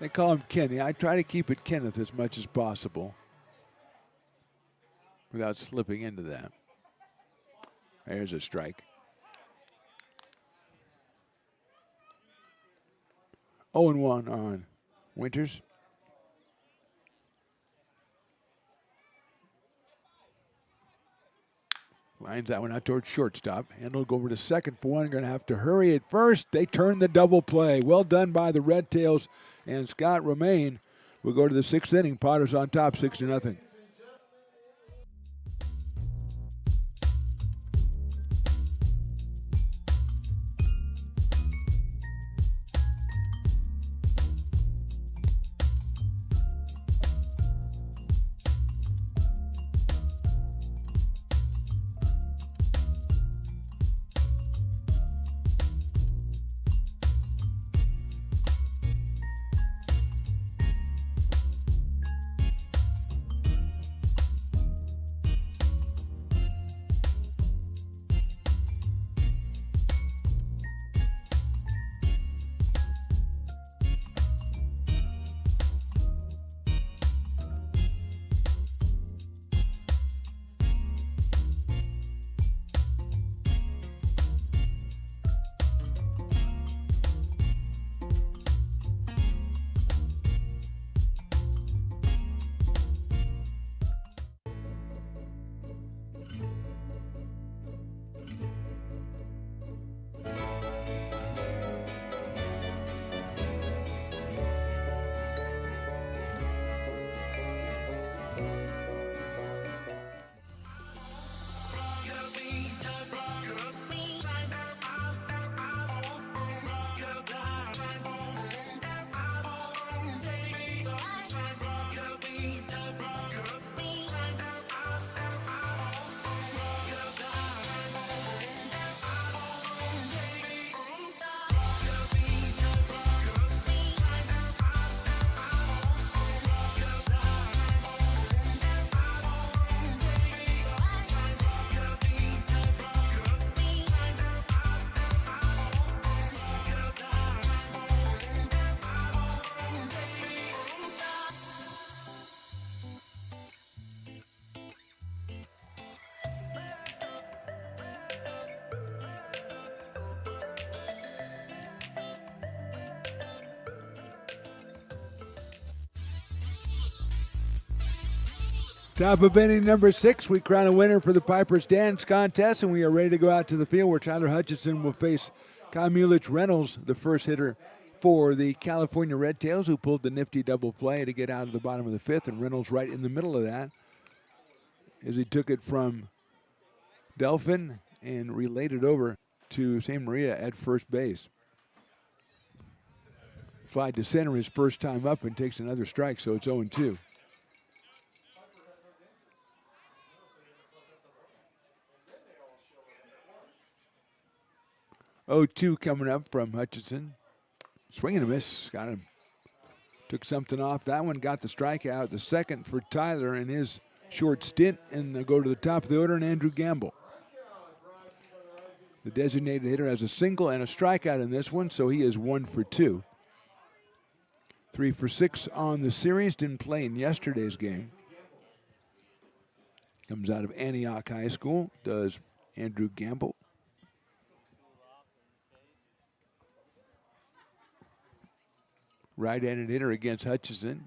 They call him Kenny. I try to keep it Kenneth as much as possible without slipping into that. There's a strike. 0-1 on Winters. Lines that one out towards shortstop. And will go over to second for one. Going to have to hurry at first. They turn the double play. Well done by the Red Tails. And Scott Romaine will go to the sixth inning. Potters on top, 6-0. Top of inning number 6, we crown a winner for the Piper's Dance Contest, and we are ready to go out to the field where Tyler Hutchinson will face Kyle Mulich Reynolds, the first hitter for the California Red Tails, who pulled the nifty double play to get out of the bottom of the fifth, and Reynolds right in the middle of that as he took it from Delphin and relayed it over to St. Maria at first base. Flied to center his first time up and takes another strike, so it's 0-2. 0-2 coming up from Hutchinson. Swing and a miss. Got him. Took something off that one. Got the strikeout. The second for Tyler in his short stint. And they'll go to the top of the order and Andrew Gamble. The designated hitter has a single and a strikeout in this one, so he is 1 for 2. 3 for 6 on the series. Didn't play in yesterday's game. Comes out of Antioch High School. Does Andrew Gamble. Right-handed hitter against Hutchinson.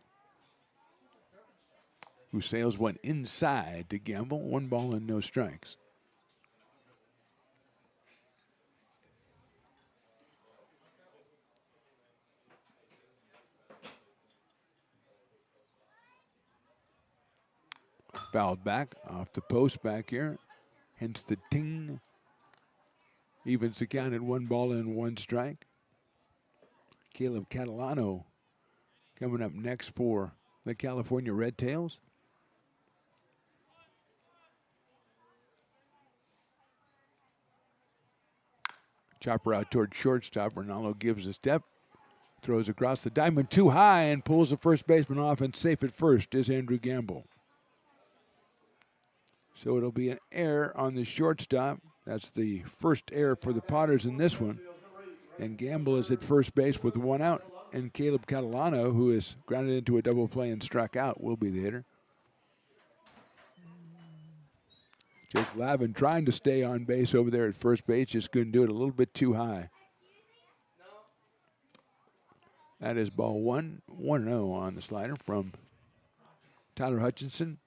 who sails one inside to Gamble. 1 ball and no strikes. Fouled back off the post back here. Hence the ting. Evens the count at 1 ball and 1 strike. Caleb Catalano coming up next for the California Red Tails. Chopper out toward shortstop. Ronaldo gives a step. Throws across the diamond too high and pulls the first baseman off, and safe at first is Andrew Gamble. So it'll be an error on the shortstop. That's the first error for the Potters in this one. And Gamble is at first base with 1 out. And Caleb Catalano, who is grounded into a double play and struck out, will be the hitter. Jake Lavin trying to stay on base over there at first base, just couldn't do it, a little bit too high. That is ball 1, 1-0 on the slider from Tyler Hutchinson.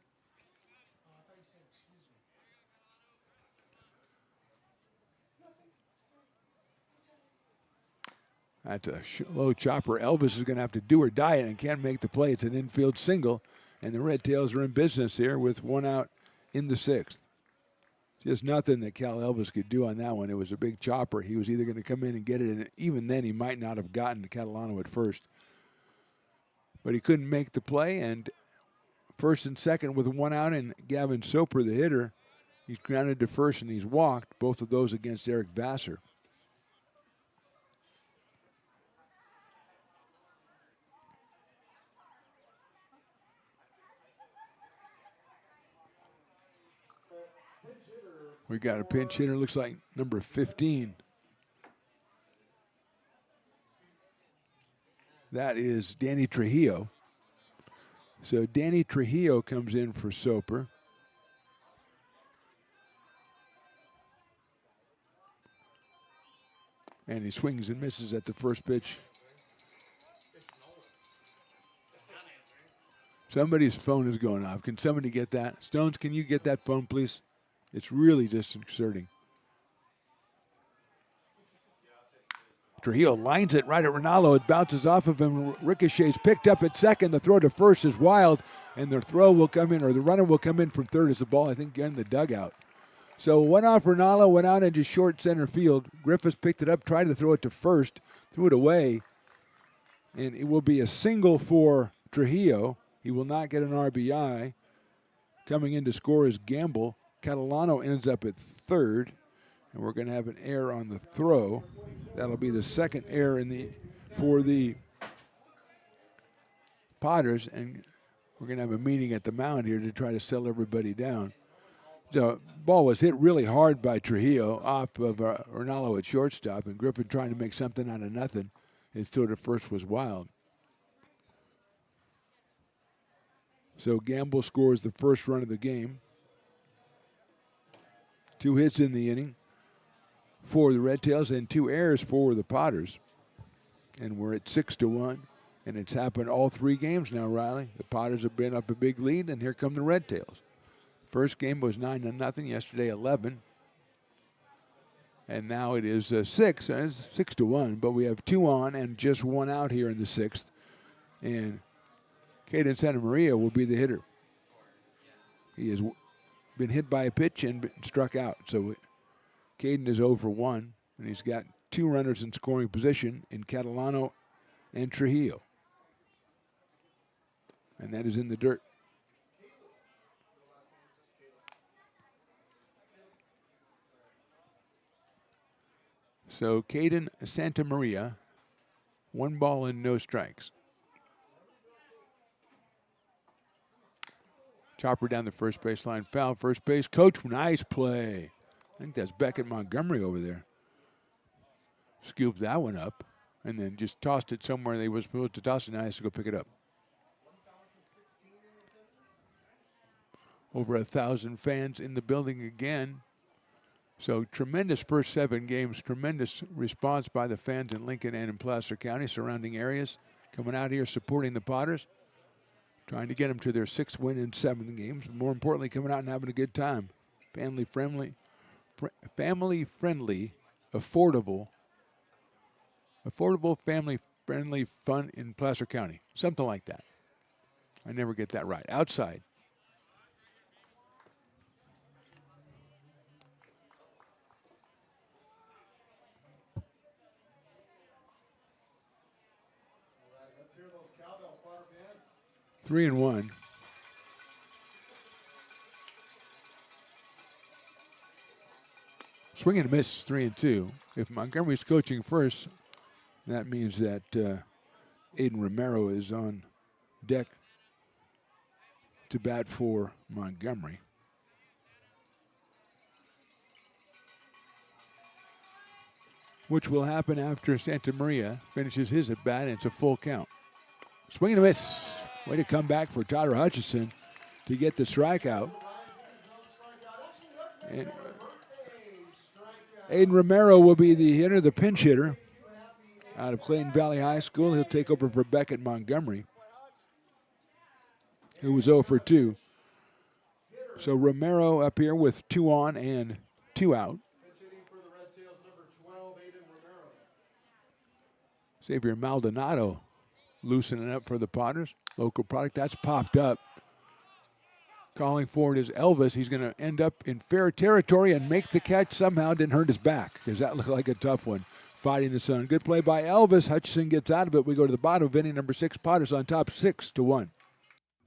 That's a low chopper. Elvis is going to have to do or die it and can't make the play. It's an infield single, and the Red Tails are in business here with 1 out in the 6th. Just nothing that Cal Elvis could do on that one. It was a big chopper. He was either going to come in and get it, and even then he might not have gotten to Catalano at first. But he couldn't make the play, and first and second with 1 out, and Gavin Soper, the hitter, he's grounded to first and he's walked, both of those against Eric Vassar. We got a pinch hitter, looks like number 15. That is Danny Trujillo. So Danny Trujillo comes in for Soper. And he swings and misses at the first pitch. Somebody's phone is going off. Can somebody get that? Stones, can you get that phone, please? It's really disconcerting. Trujillo lines it right at Ronaldo. It bounces off of him. Ricochets picked up at second. The throw to first is wild, and the throw will come in, or the runner will come in from third as the ball, I think, in the dugout. So went off Ronaldo, went out into short center field. Griffiths picked it up, tried to throw it to first, threw it away, and it will be a single for Trujillo. He will not get an RBI. Coming in to score is Gamble. Catalano ends up at third, and we're going to have an error on the throw. That'll be the second error for the Potters, and we're going to have a meeting at the mound here to try to settle everybody down. The ball was hit really hard by Trujillo off of Ronaldo at shortstop, and Griffin trying to make something out of nothing. His throw to first was wild. So Gamble scores the first run of the game. 2 hits in the inning for the Red Tails and 2 errors for the Potters. And we're at 6-1. And it's happened all 3 games now, Riley. The Potters have been up a big lead, and here come the Red Tails. First game was 9-0. Yesterday, 11. And now it is 6. And it's 6-1. But we have 2 on and just 1 out here in the 6th. And Caden Santa Maria will be the hitter. He has been hit by a pitch and been struck out. So Caden is 0 for 1, and he's got 2 runners in scoring position in Catalano and Trujillo. And that is in the dirt. So Caden Santa Maria, 1 ball and no strikes. Chopper down the first baseline, foul first base. Coach, nice play. I think that's Beckett Montgomery over there. Scooped that one up and then just tossed it somewhere they were supposed to toss it. Now he has to go pick it up. Over 1,000 fans in the building again. So tremendous first 7 games, tremendous response by the fans in Lincoln and in Placer County, surrounding areas, coming out here supporting the Potters. trying to get them to their 6th win in 7 games. More importantly, coming out and having a good time. Family friendly, affordable, family friendly fun in Placer County. Something like that. I never get that right. Outside. Let's hear those cowbells, Potter fans. 3-1. Swing and a miss, 3-2. If Montgomery's coaching first, that means that Aiden Romero is on deck to bat for Montgomery. Which will happen after Santa Maria finishes his at bat, and it's a full count. Swing and a miss. Way to come back for Tyler Hutchison to get the strikeout. And Aiden Romero will be the hitter, the pinch hitter out of Clayton Valley High School. He'll take over for Beckett Montgomery, who was 0 for 2. So Romero up here with 2 on and 2 out. Xavier Maldonado loosening up for the Potters. Local product, that's popped up. Calling for it is Elvis. He's going to end up in fair territory and make the catch somehow. Didn't hurt his back because that looked like a tough one. Fighting the sun. Good play by Elvis. Hutchison gets out of it. We go to the bottom of inning number 6. Potters on top 6-1.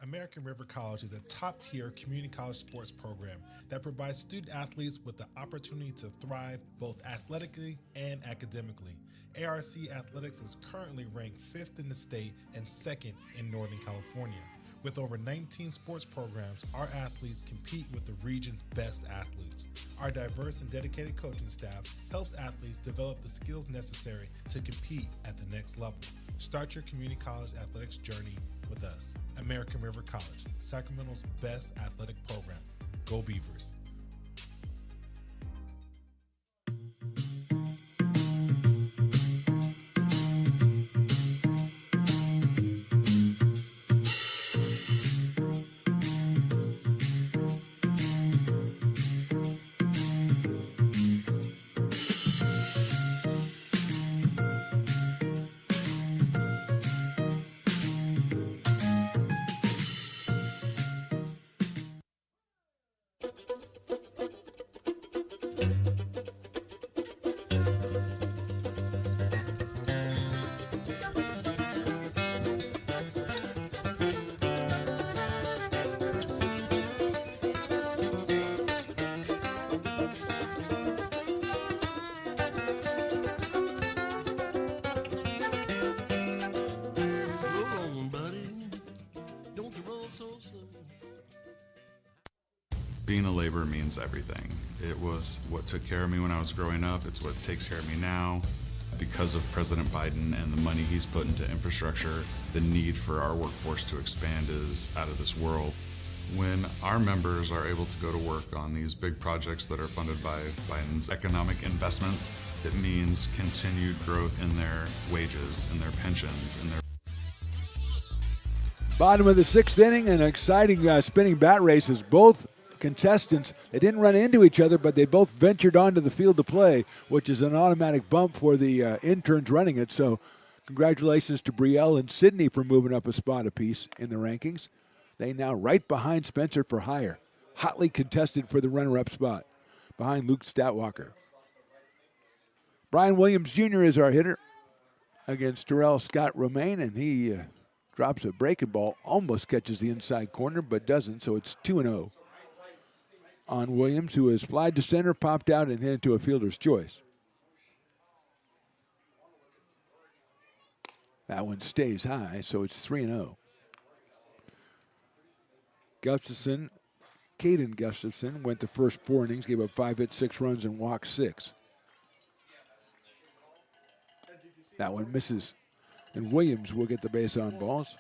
American River College is a top-tier community college sports program that provides student athletes with the opportunity to thrive both athletically and academically. ARC Athletics is currently ranked 5th in the state and 2nd in Northern California. With over 19 sports programs, our athletes compete with the region's best athletes. Our diverse and dedicated coaching staff helps athletes develop the skills necessary to compete at the next level. Start your community college athletics journey with us. American River College, Sacramento's best athletic program. Go Beavers. Being a laborer means everything. It was what took care of me when I was growing up. It's what takes care of me now. Because of President Biden and the money he's put into infrastructure, the need for our workforce to expand is out of this world. When our members are able to go to work on these big projects that are funded by Biden's economic investments, it means continued growth in their wages, in their pensions, in their... Bottom of the 6th inning, an exciting spinning bat race as both contestants, they didn't run into each other, but they both ventured onto the field to play, which is an automatic bump for the interns running it. So congratulations to Brielle and Sydney for moving up a spot apiece in the rankings. They now right behind Spencer for hire. Hotly contested for the runner-up spot behind Luke Statwalker. Brian Williams Jr. is our hitter against Terrell Scott Romaine, and he drops a breaking ball, almost catches the inside corner, but doesn't, so it's 2-0 on Williams, who has flied to center, popped out, and hit into a fielder's choice. That one stays high, so it's 3-0. Gustafson, Caden Gustafson, went the first 4 innings, gave up 5 hits, 6 runs, and walked 6. That one misses, and Williams will get the base on balls.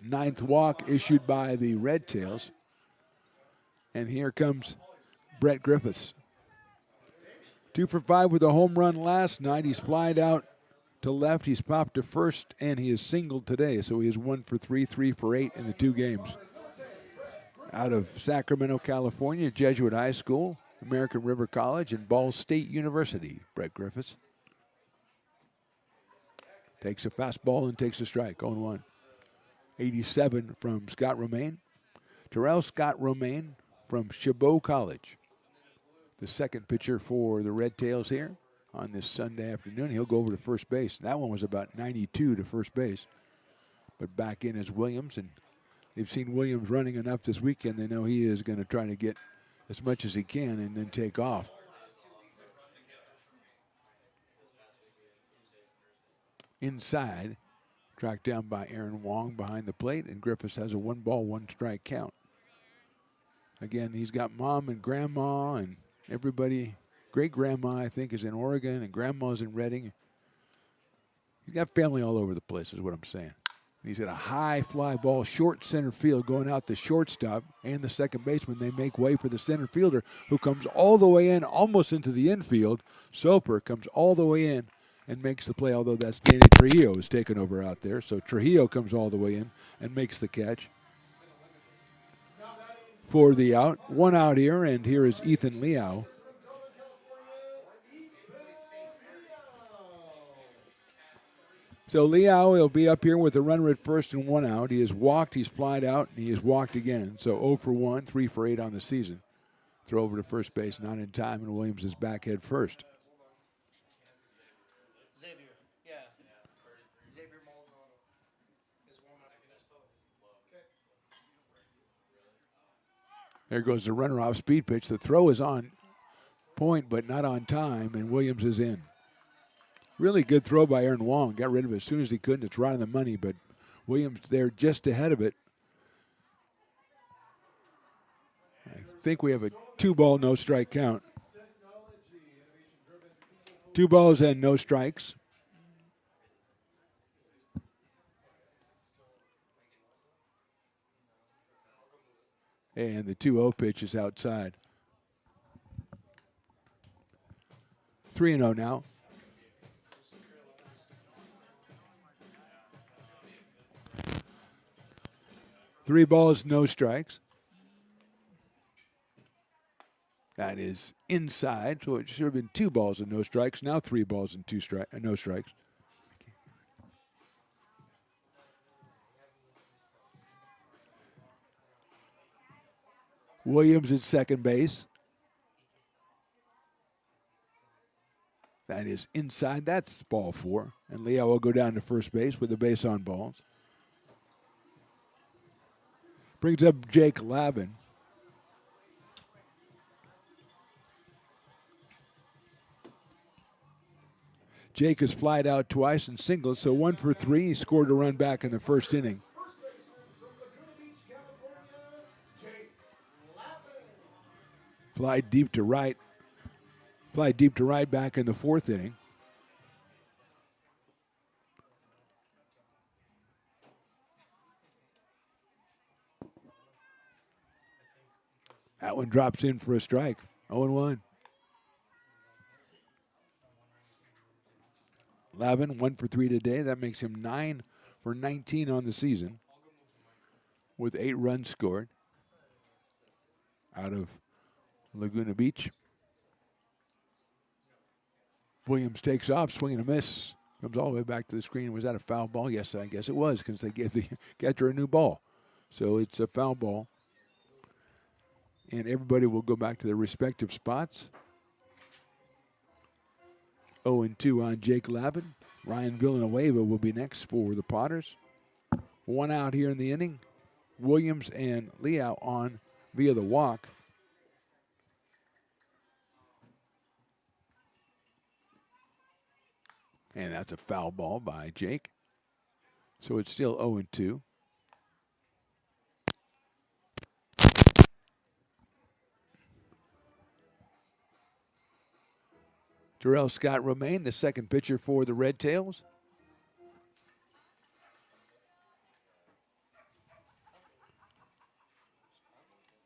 Ninth walk issued by the Red Tails. And here comes Brett Griffiths. 2 for 5 with a home run last night. He's flied out to left. He's popped to first, and he is singled today. So he is 1 for 3, 3 for 8 in the 2 games. Out of Sacramento, California, Jesuit High School, American River College, and Ball State University, Brett Griffiths. Takes a fastball and takes a strike, 0-1. 87 from Scott Romaine. Terrell Scott Romaine from Chabot College. The second pitcher for the Red Tails here on this Sunday afternoon. He'll go over to first base. That one was about 92 to first base. But back in is Williams, and they've seen Williams running enough this weekend. They know he is going to try to get as much as he can and then take off. Inside, tracked down by Aaron Wong behind the plate, and Griffiths has a 1-ball, 1-strike count. Again, he's got mom and grandma and everybody. Great-grandma, I think, is in Oregon, and grandma's in Redding. He's got family all over the place is what I'm saying. He's got a high fly ball, short center field, going out the shortstop and the second baseman. They make way for the center fielder, who comes all the way in, almost into the infield. Soper comes all the way in and makes the play, although that's Danny Trujillo who's taken over out there. So Trujillo comes all the way in and makes the catch for the out. 1 out here, and here is Ethan Liao. So Liao will be up here with a runner at first and 1 out. He has walked, he's flied out, and he has walked again. So 0 for 1, 3 for 8 on the season. Throw over to first base, not in time, and Williams is back head first. There goes the runner off speed pitch. The throw is on point, but not on time, and Williams is in. Really good throw by Aaron Wong. Got rid of it as soon as he could, and it's right on the money, but Williams there just ahead of it. I think we have a 2-ball, no-strike count. 2 balls and no strikes. And the 2-0 pitch is outside. 3-0 now. Three balls, no strikes. That is inside, so it should have been 2 balls and no strikes. Now 3 balls and no strikes. Williams at second base. That is inside. That's ball 4. And Leo will go down to first base with the base on balls. Brings up Jake Lavin. Jake has flied out twice and singled, so 1 for 3. He scored a run back in the first inning. Fly deep to right. Fly deep to right back in the 4th inning. That one drops in for a strike. 0-1. Lavin, 1 for 3 today. That makes him 9 for 19 on the season with 8 runs scored out of Laguna Beach. Williams takes off, swing and a miss. Comes all the way back to the screen. Was that a foul ball? Yes, I guess it was, because they gave the catcher a new ball. So it's a foul ball. And everybody will go back to their respective spots. 0-2 on Jake Lavin. Ryan Villanueva will be next for the Potters. 1 out here in the inning. Williams and Liao on via the walk. And that's a foul ball by Jake. So it's still 0-2. Terrell Scott Romaine, the second pitcher for the Red Tails.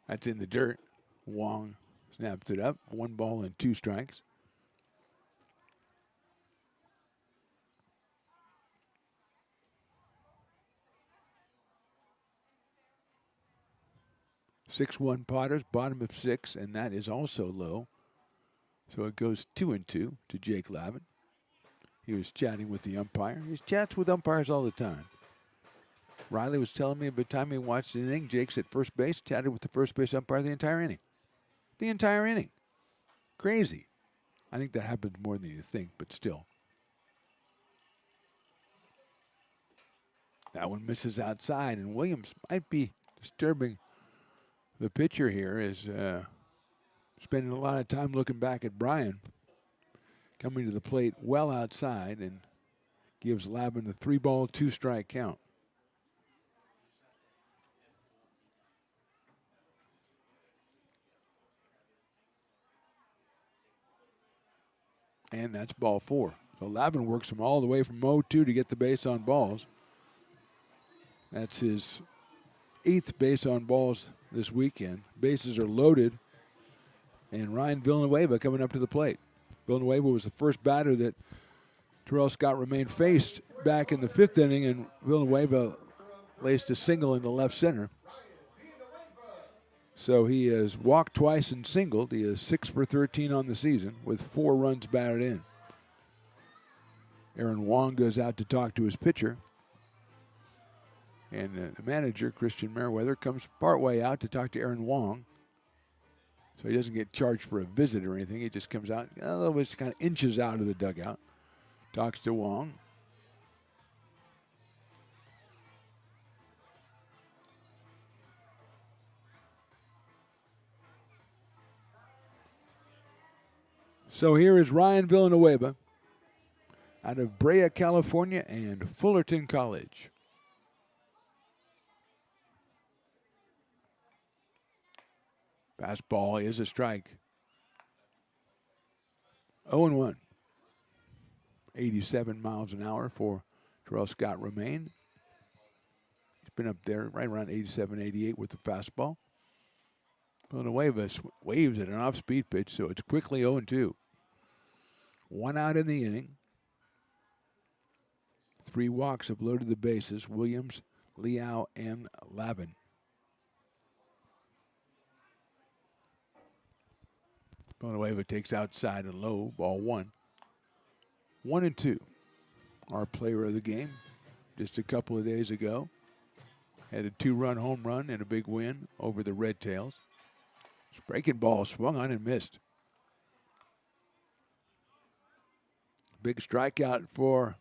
That's in the dirt. Wong snapped it up. 1 ball and 2 strikes. 6-1 Potters, bottom of 6, and that is also low. So it goes 2-2 to Jake Lavin. He was chatting with the umpire. He chats with umpires all the time. Riley was telling me every time he watched an inning, Jake's at first base, chatted with the first base umpire the entire inning. The entire inning. Crazy. I think that happens more than you think, but still. That one misses outside, and Williams might be disturbing the pitcher here, is spending a lot of time looking back at Brian, coming to the plate well outside, and gives Lavin the 3-ball, 2-strike count. And that's ball 4. So Lavin works him all the way from 0-2 to get the base on balls. That's his 8th base on balls this weekend. Bases are loaded. And Ryan Villanueva coming up to the plate. Villanueva was the first batter that Terrell Scott Remain faced back in the 5th inning, and Villanueva laced a single into left center. So he has walked twice and singled. He is 6 for 13 on the season with 4 runs batted in. Aaron Wong goes out to talk to his pitcher. And the manager, Christian Merriweather, comes partway out to talk to Aaron Wong. So he doesn't get charged for a visit or anything. He just comes out, just kind of inches out of the dugout, talks to Wong. So here is Ryan Villanueva out of Brea, California, and Fullerton College. Fastball is a strike. 0-1. 87 miles an hour for Terrell Scott Remain. He's been up there right around 87, 88 with the fastball. Villanueva waves at an off-speed pitch, so it's quickly 0-2. 1 out in the inning. 3 walks have loaded the bases. Williams, Liao, and Lavin. Villanueva takes outside and low, ball 1. 1-2. Our player of the game just a couple of days ago had a 2-run home run and a big win over the Red Tails. Breaking ball swung on and missed. Big strikeout for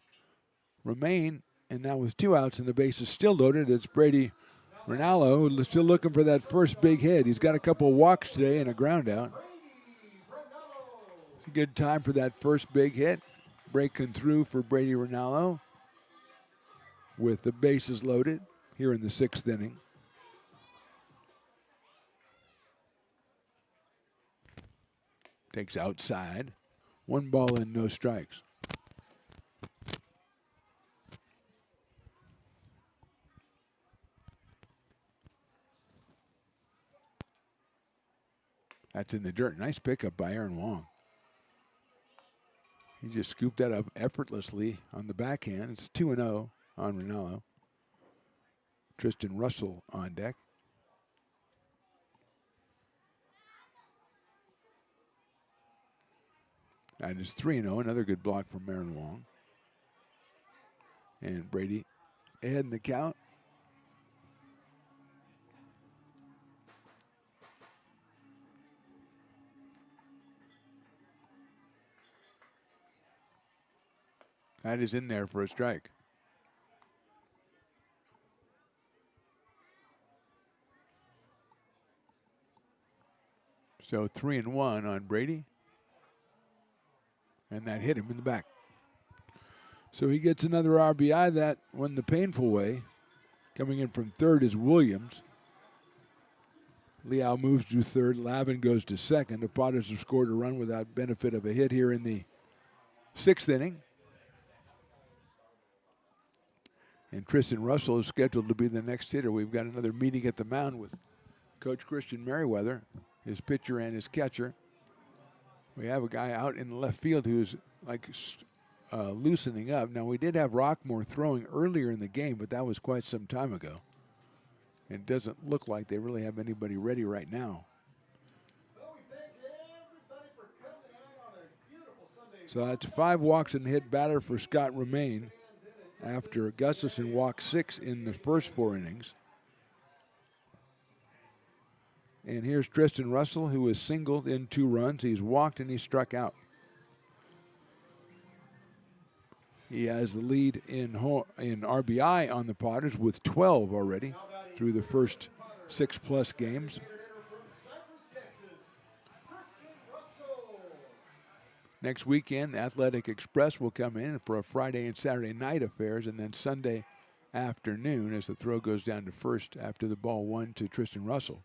Remain, and now with 2 outs and the base is still loaded, it's Brady Rinaldo still looking for that first big hit. He's got a couple of walks today and a ground out. It's a good time for that first big hit. Breaking through for Brady Rinaldo with the bases loaded here in the 6th inning. Takes outside. 1 ball and no strikes. That's in the dirt. Nice pickup by Aaron Wong. He just scooped that up effortlessly on the backhand. It's 2-0 on Rinaldo. Tristan Russell on deck. That is 3-0. Another good block from Aaron Wong. And Brady ahead in the count. That is in there for a strike. So 3-1 on Brady. And that hit him in the back. So he gets another RBI. That went the painful way. Coming in from 3rd is Williams. Liao moves to 3rd. Lavin goes to 2nd. The Potters have scored a run without benefit of a hit here in the 6th inning. And Tristan Russell is scheduled to be the next hitter. We've got another meeting at the mound with Coach Christian Merriweather, his pitcher and his catcher. We have a guy out in the left field who's like loosening up. Now, we did have Rockmore throwing earlier in the game, but that was quite some time ago. It doesn't look like they really have anybody ready right now. So that's 5 walks and hit batter for Scott Romaine after Gustafson walked 6 in the first 4 innings. And here's Tristan Russell, who has singled in 2 runs. He's walked and he struck out. He has the lead in RBI on the Potters with 12 already through the first 6+ games. Next weekend, the Athletic Express will come in for a Friday and Saturday night affairs, and then Sunday afternoon as the throw goes down to first after the ball 1 to Tristan Russell.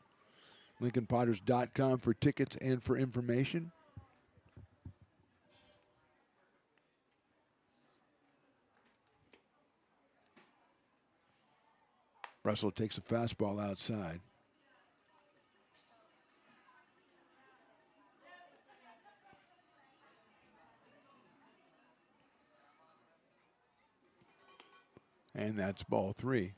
LincolnPotters.com for tickets and for information. Russell takes a fastball outside. And that's ball 3.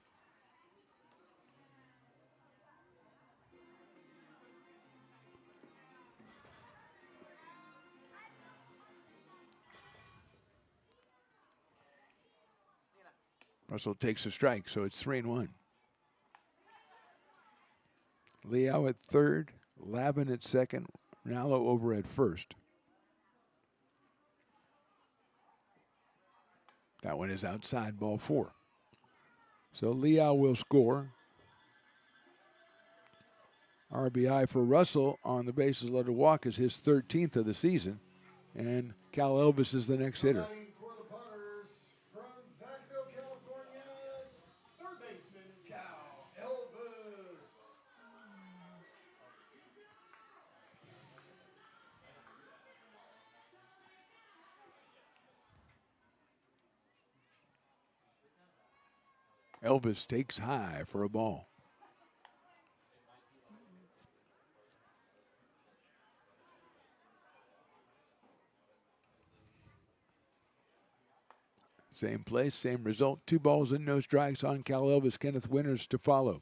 Russell takes a strike, so it's 3-1. Liao at third, Lavin at second, Nallo over at first. That one is outside, ball 4. So Liao will score. RBI for Russell on the bases loaded walk is his 13th of the season. And Cal Elvis is the next hitter. Elvis takes high for a ball. Same place, same result. 2 balls and no strikes on Cal Elvis. Kenneth Winters to follow.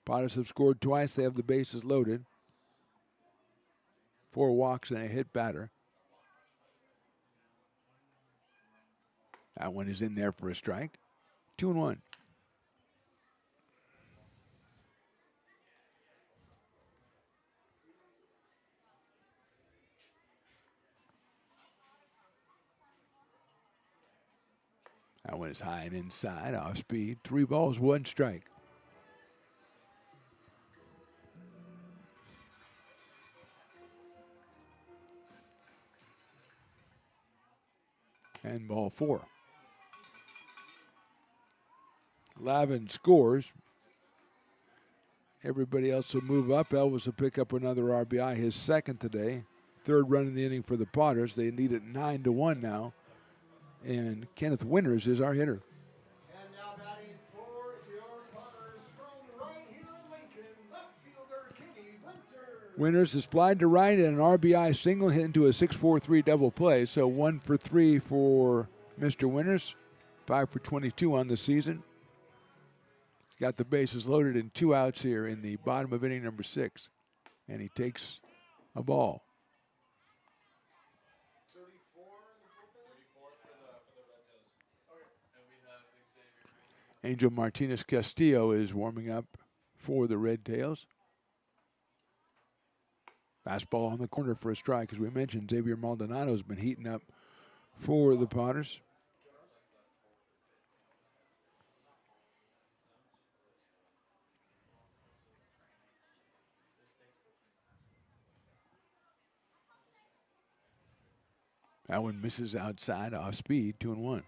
Potters have scored twice. They have the bases loaded. 4 walks and a hit batter. That one is in there for a strike. 2-1. That one is high and inside, off speed. 3 balls, 1 strike. And ball 4. Lavin scores. Everybody else will move up. Elvis will pick up another RBI, his second today. 3rd run in the inning for the Potters. They need it 9-1 now. And Kenneth Winters is our hitter. And now batting for your Potters from right here in Lincoln, left fielder Kenny Winters. Winters is flied to right and an RBI single hit into a 6-4-3 double play. So 1 for 3 for Mr. Winters. 5 for 22 on the season. He's got the bases loaded and 2 outs here in the bottom of inning number 6. And he takes a ball. Angel Martinez Castillo is warming up for the Red Tails. Fastball on the corner for a strike. As we mentioned, Xavier Maldonado has been heating up for the Potters. That one misses outside, off speed, 2-1.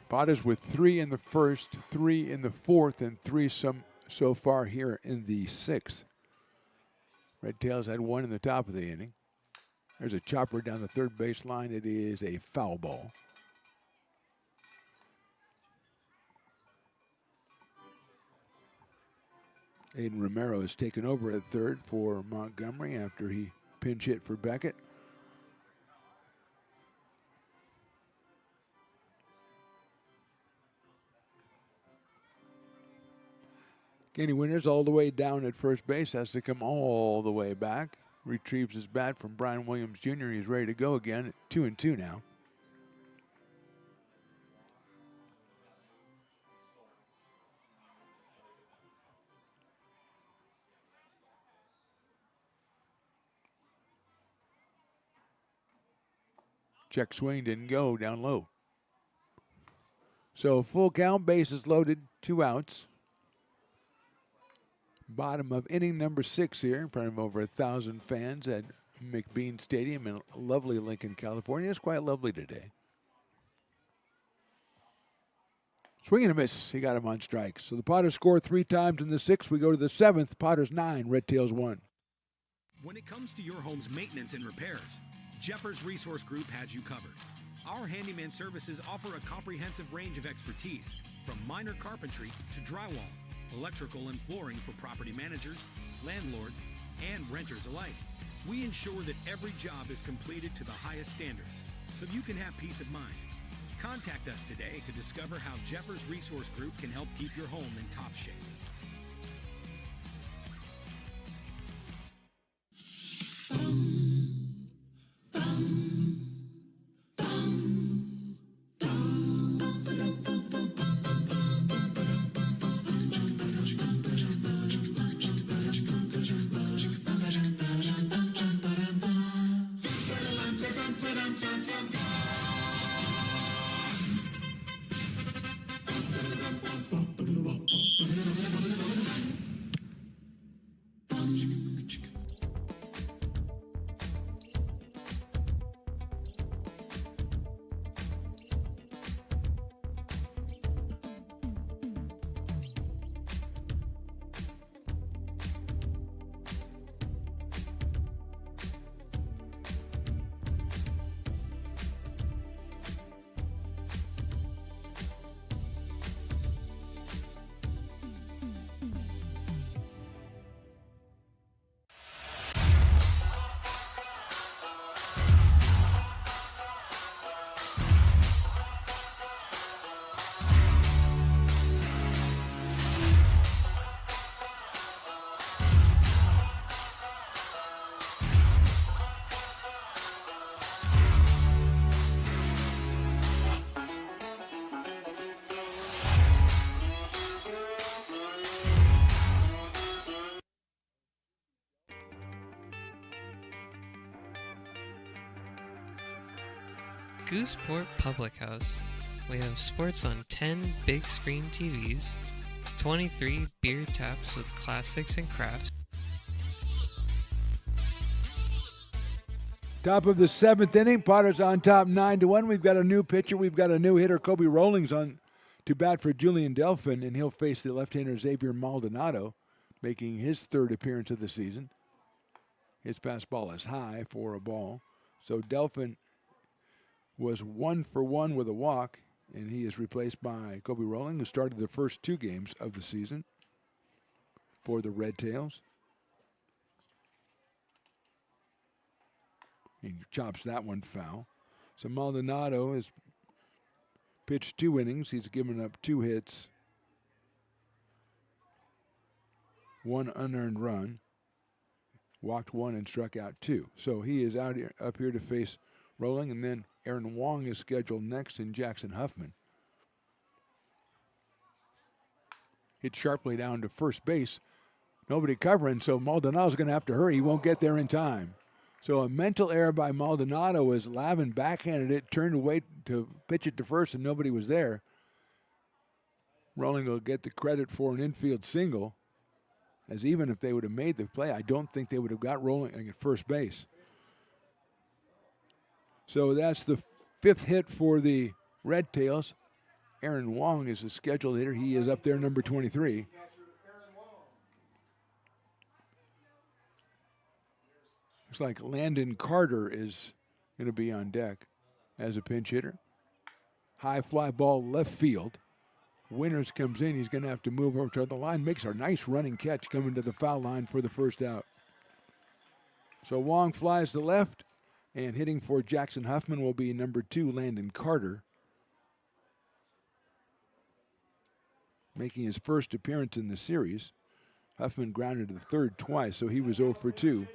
Potters with 3 in the first, 3 in the 4th, and 3 so far here in the 6th. Red Tails had 1 in the top of the inning. There's a chopper down the third base line. It is a foul ball. Aiden Romero has taken over at third for Montgomery after he pinch hit for Beckett. Kenny Winters all the way down at first base, has to come all the way back. Retrieves his bat from Brian Williams Jr. He's ready to go again at 2-2 now. Check swing didn't go, down low. So full count, bases loaded, 2 outs. Bottom of inning number 6 here in front of over 1,000 fans at McBean Stadium in lovely Lincoln, California. It's quite lovely today. Swing and a miss. He got him on strikes. So the Potters score 3 times in the 6th. We go to the 7th. Potters 9, Red Tails 1. When it comes to your home's maintenance and repairs, Jeffers Resource Group has you covered. Our handyman services offer a comprehensive range of expertise, from minor carpentry to drywall, electrical and flooring for property managers, landlords, and renters alike. We ensure that every job is completed to the highest standards, so you can have peace of mind. Contact us today to discover how Jeffers Resource Group can help keep your home in top shape. Gooseport Public House. We have sports on 10 big screen TVs, 23 beer taps with classics and crafts. Top of the 7th inning, Potters on top 9-1. We've got a new pitcher. We've got a new hitter, Kobe Rollings, on to bat for Julian Delphin, and he'll face the left-hander Xavier Maldonado, making his 3rd appearance of the season. His fastball is high for a ball. So Delphin was 1 for 1 with a walk, and he is replaced by Kobe Rowling, who started the first 2 games of the season for the Red Tails. He chops that one foul. So Maldonado has pitched 2 innings. He's given up 2 hits, 1 unearned run, walked 1 and struck out 2. So he is up here to face Rolling, and then Aaron Wong is scheduled next, and Jackson Huffman. Hit sharply down to first base. Nobody covering, so Maldonado's going to have to hurry. He won't get there in time. So a mental error by Maldonado as Lavin backhanded it, turned away to pitch it to first, and nobody was there. Rolling will get the credit for an infield single, as even if they would have made the play, I don't think they would have got Rolling at first base. So that's the 5th hit for the Red Tails. Aaron Wong is the scheduled hitter. He is up there, number 23. Looks like Landon Carter is going to be on deck as a pinch hitter. High fly ball left field. Winters comes in. He's going to have to move over to the line. Makes a nice running catch coming to the foul line for the first out. So Wong flies to left. And hitting for Jackson Huffman will be number 2, Landon Carter, making his first appearance in the series. Huffman grounded to the third twice, so he was 0 for 2.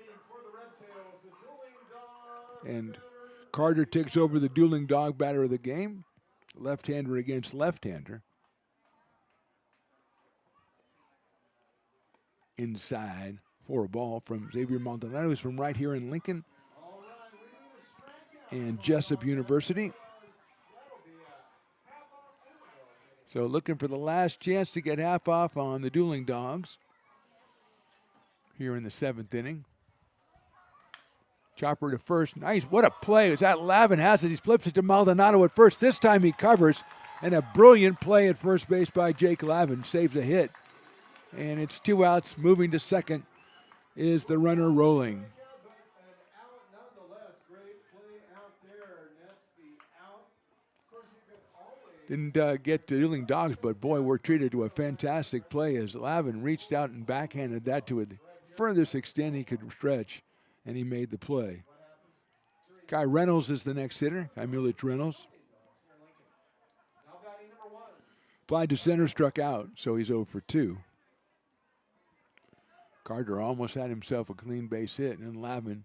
And Carter takes over the dueling dog batter of the game. Left-hander against left-hander. Inside for a ball from Xavier Maldonado, who's from right here in Lincoln and Jessup University. So looking for the last chance to get half off on the dueling dogs here in the 7th inning. Chopper to first. Nice. What a play. Is that Lavin has it. He flips it to Maldonado at first. This time he covers. And a brilliant play at first base by Jake Lavin. Saves a hit. And it's 2 outs. Moving to second is the runner rolling. Didn't get to dueling dogs, but boy, we're treated to a fantastic play as Lavin reached out and backhanded that to the furthest extent he could stretch, and he made the play. Kai Reynolds is the next hitter, Kai Mulich Reynolds. Fly to center, struck out, so he's 0 for 2. Carter almost had himself a clean base hit, and Lavin,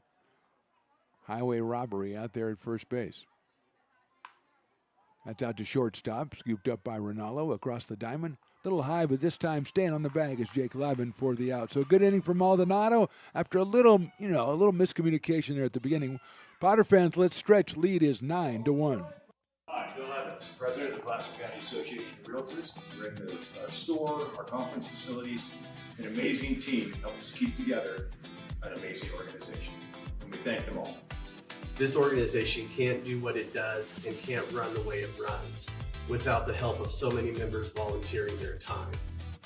highway robbery out there at first base. That's out to shortstop, scooped up by Rinaldo across the diamond. Little high, but this time staying on the bag is Jake Lavin for the out. So good inning for Maldonado after a little miscommunication there at the beginning. Potter fans, let's stretch. Lead is 9-1. Hi, Bill Evans, president of the Placer County Association of Realtors. We're in the store, our conference facilities, an amazing team helps us keep together an amazing organization. And we thank them all. This organization can't do what it does and can't run the way it runs without the help of so many members volunteering their time.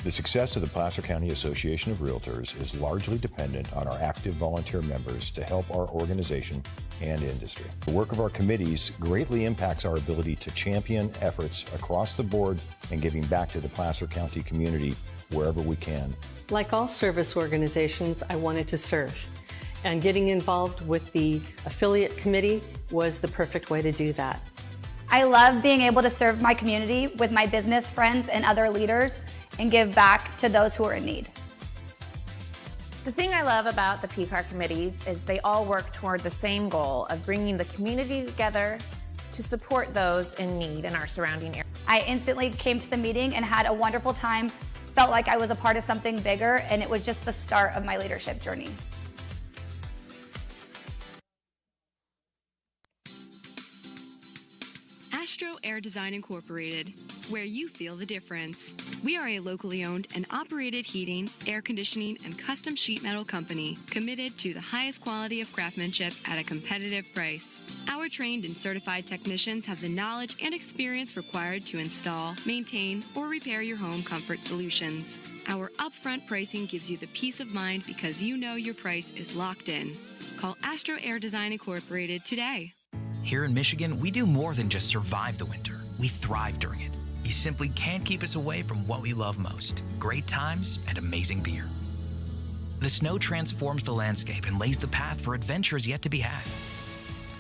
The success of the Placer County Association of Realtors is largely dependent on our active volunteer members to help our organization and industry. The work of our committees greatly impacts our ability to champion efforts across the board and giving back to the Placer County community wherever we can. Like all service organizations, I wanted to serve. And getting involved with the affiliate committee was the perfect way to do that. I love being able to serve my community with my business friends and other leaders and give back to those who are in need. The thing I love about the PCAR committees is they all work toward the same goal of bringing the community together to support those in need in our surrounding area. I instantly came to the meeting and had a wonderful time, felt like I was a part of something bigger, and it was just the start of my leadership journey. Astro Air Design Incorporated, where you feel the difference. We are a locally owned and operated heating, air conditioning, and custom sheet metal company committed to the highest quality of craftsmanship at a competitive price. Our trained and certified technicians have the knowledge and experience required to install, maintain, or repair your home comfort solutions. Our upfront pricing gives you the peace of mind because you know your price is locked in. Call Astro Air Design Incorporated today. Here in Michigan, we do more than just survive the winter. We thrive during it. You simply can't keep us away from what we love most: great times and amazing beer. The snow transforms the landscape and lays the path for adventures yet to be had.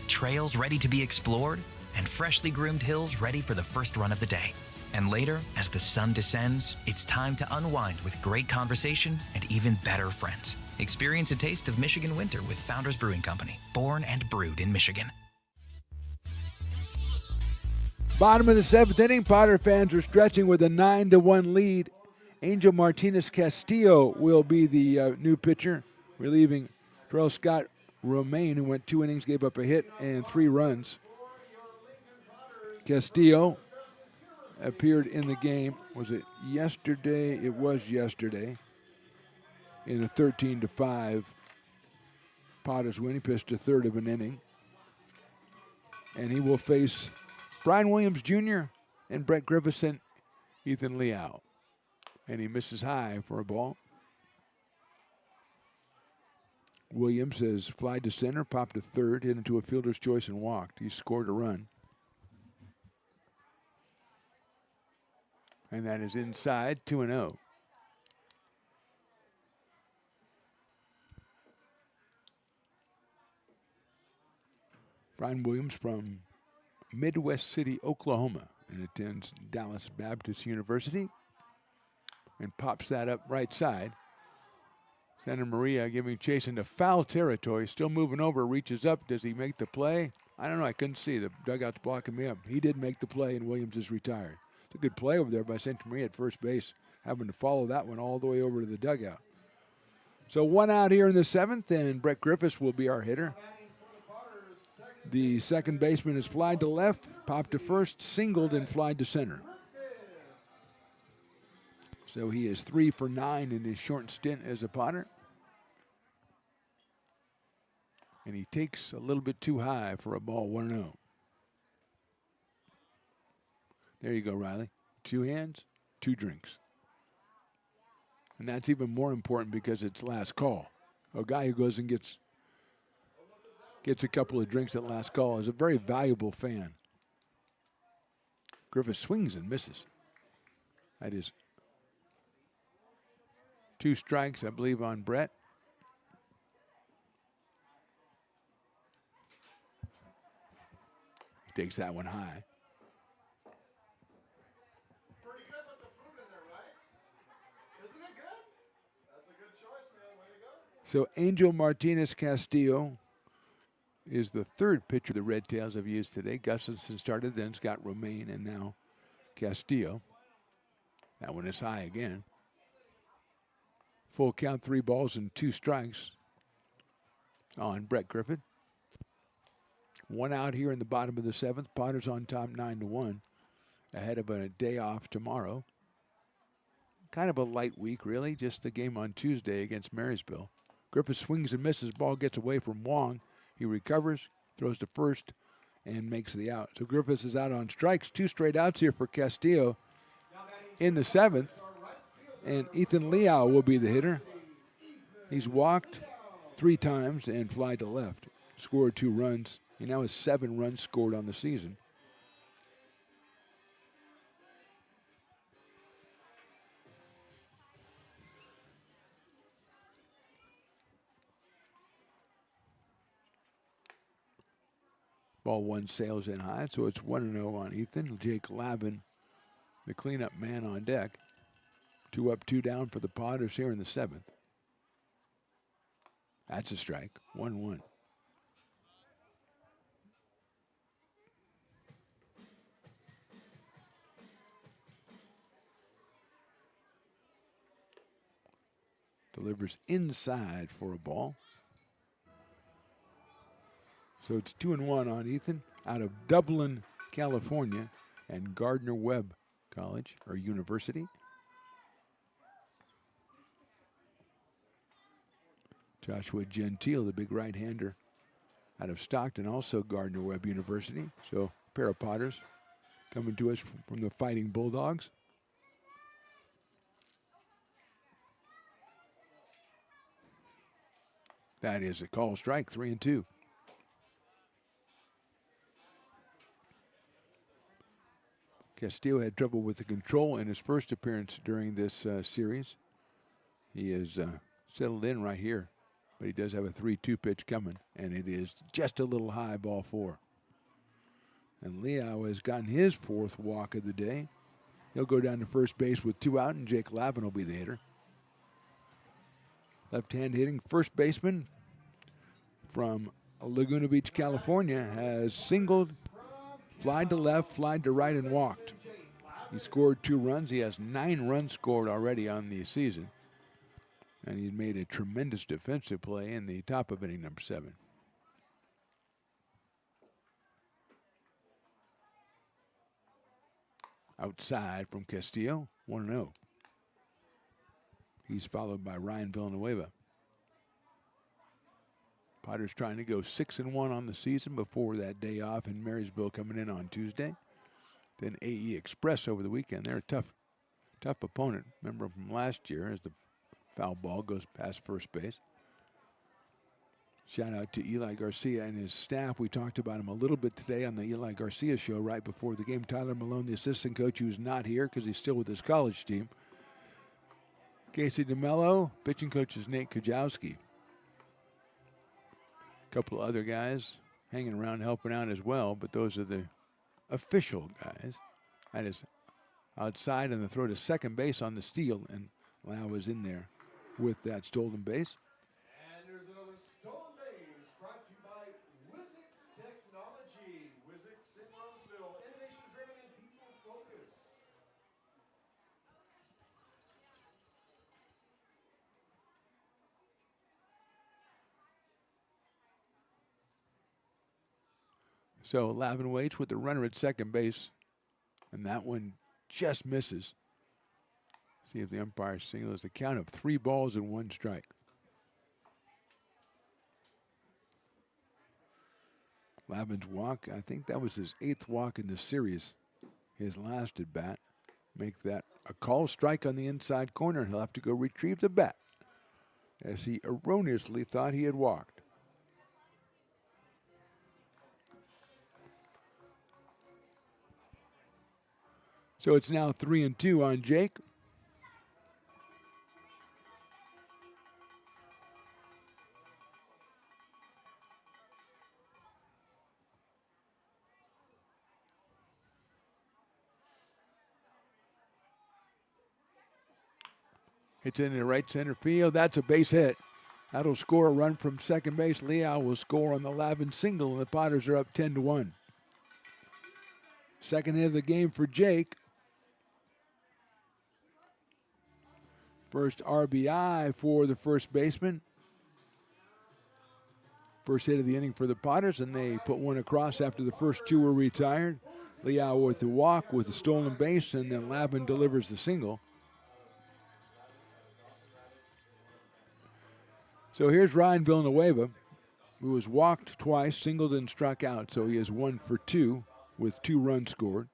Trails ready to be explored, and freshly groomed hills ready for the first run of the day. And later, as the sun descends, it's time to unwind with great conversation and even better friends. Experience a taste of Michigan winter with Founders Brewing Company, born and brewed in Michigan. Bottom of the 7th inning, Potter fans are stretching with a 9-1 lead. Angel Martinez Castillo will be the new pitcher, relieving Terrell Scott Romaine, who went 2 innings, gave up a hit and 3 runs. Castillo appeared in the game, was it yesterday? It was yesterday, in a 13-5 Potters win. He pitched a third of an inning. And he will face Brian Williams Jr. and Brett Griffithson, Ethan Liao. And he misses high for a ball. Williams has flied to center, popped to third, hit into a fielder's choice and walked. He scored a run. And that is inside, 2-0. Brian Williams from Midwest City, Oklahoma, and attends Dallas Baptist University, and pops that up right side. Santa Maria giving chase into foul territory. Still moving over, reaches up. Does he make the play? I don't know. I couldn't see. The dugout's blocking me up. He did make the play, and Williams is retired. It's a good play over there by Santa Maria at first base, having to follow that one all the way over to the dugout. So 1 out here in the 7th, and Brett Griffiths will be our hitter. The second baseman is flied to left, popped to first, singled, and flied to center. So he is 3 for 9 in his short stint as a Potter. And he takes a little bit too high for a ball, 1-0. There you go, Riley. 2 hands, 2 drinks. And that's even more important because it's last call. A guy who goes and gets a couple of drinks at last call is a very valuable fan. Griffith swings and misses. That is 2 strikes, I believe, on Brett. He takes that one high. Pretty good with the fruit in there, right? Isn't it good? That's a good choice, man. Way to go. So Angel Martinez Castillo is the 3rd pitcher the Red Tails have used today. Gustafson started, then Scott Romaine, and now Castillo. That one is high again. Full count, 3 balls and 2 strikes on Brett Griffith. 1 out here in the bottom of the 7th. Potters on top 9-1, ahead of a day off tomorrow. Kind of a light week, really. Just the game on Tuesday against Marysville. Griffith swings and misses. Ball gets away from Wong. He recovers, throws to first, and makes the out. So Griffiths is out on strikes. 2 straight outs here for Castillo in the 7th. And Ethan Liao will be the hitter. He's walked 3 times and fly to left. Scored 2 runs. He now has 7 runs scored on the season. Ball 1 sails in high, so it's 1-0 on Ethan. Jake Lavin, the cleanup man on deck. 2 up, 2 down for the Potters here in the 7th. That's a strike. 1-1. Delivers inside for a ball. So it's 2-1 on Ethan out of Dublin, California, and Gardner-Webb College or University. Joshua Gentile, the big right-hander out of Stockton, also Gardner-Webb University. So a pair of Potters coming to us from the Fighting Bulldogs. That is a call strike, 3-2. Castillo had trouble with the control in his first appearance during this series. He is settled in right here, but he does have a 3-2 pitch coming, and it is just a little high, ball 4. And Liao has gotten his 4th walk of the day. He'll go down to first base with 2 out, and Jake Lavin will be the hitter. Left-hand hitting first baseman from Laguna Beach, California, has singled, flied to left, flied to right, and walked. He scored 2 runs. He has 9 runs scored already on the season. And he made a tremendous defensive play in the top of inning number 7. Outside from Castillo, 1-0. He's followed by Ryan Villanueva. Potters trying to go 6-1 on the season before that day off in Marysville coming in on Tuesday. Then AE Express over the weekend. They're a tough opponent. Remember from last year as the foul ball goes past first base. Shout out to Eli Garcia and his staff. We talked about him a little bit today on the Eli Garcia show right before the game. Tyler Malone, the assistant coach, who's not here because he's still with his college team. Casey DeMello, pitching coach is Nate Kujawski. A couple of other guys hanging around helping out as well, but those are the official guys. That is outside and the throw to second base on the steal, and Lau was in there with that stolen base. And there's another stolen base brought to you by Wizix Technology. Wizix in Roseville, innovation driven and people focused. So Lavin waits with the runner at second base, and that one just misses. See if the umpire signals a count of 3 balls and 1 strike. Lavin's walk, I think that was his 8th walk in the series, his last at bat. Make that a call strike on the inside corner. He'll have to go retrieve the bat, as he erroneously thought he had walked. So it's now 3-2 on Jake. It's in the right center field. That's a base hit. That'll score a run from second base. Liao will score on the Lavin single, and the Potters are up 10-1. Second hit of the game for Jake. First RBI for the first baseman. First hit of the inning for the Potters, and they put one across after the first 2 were retired. Liao with the walk with the stolen base, and then Lavin delivers the single. So here's Ryan Villanueva, who was walked twice, singled and struck out, so he is 1 for 2 with 2 runs scored.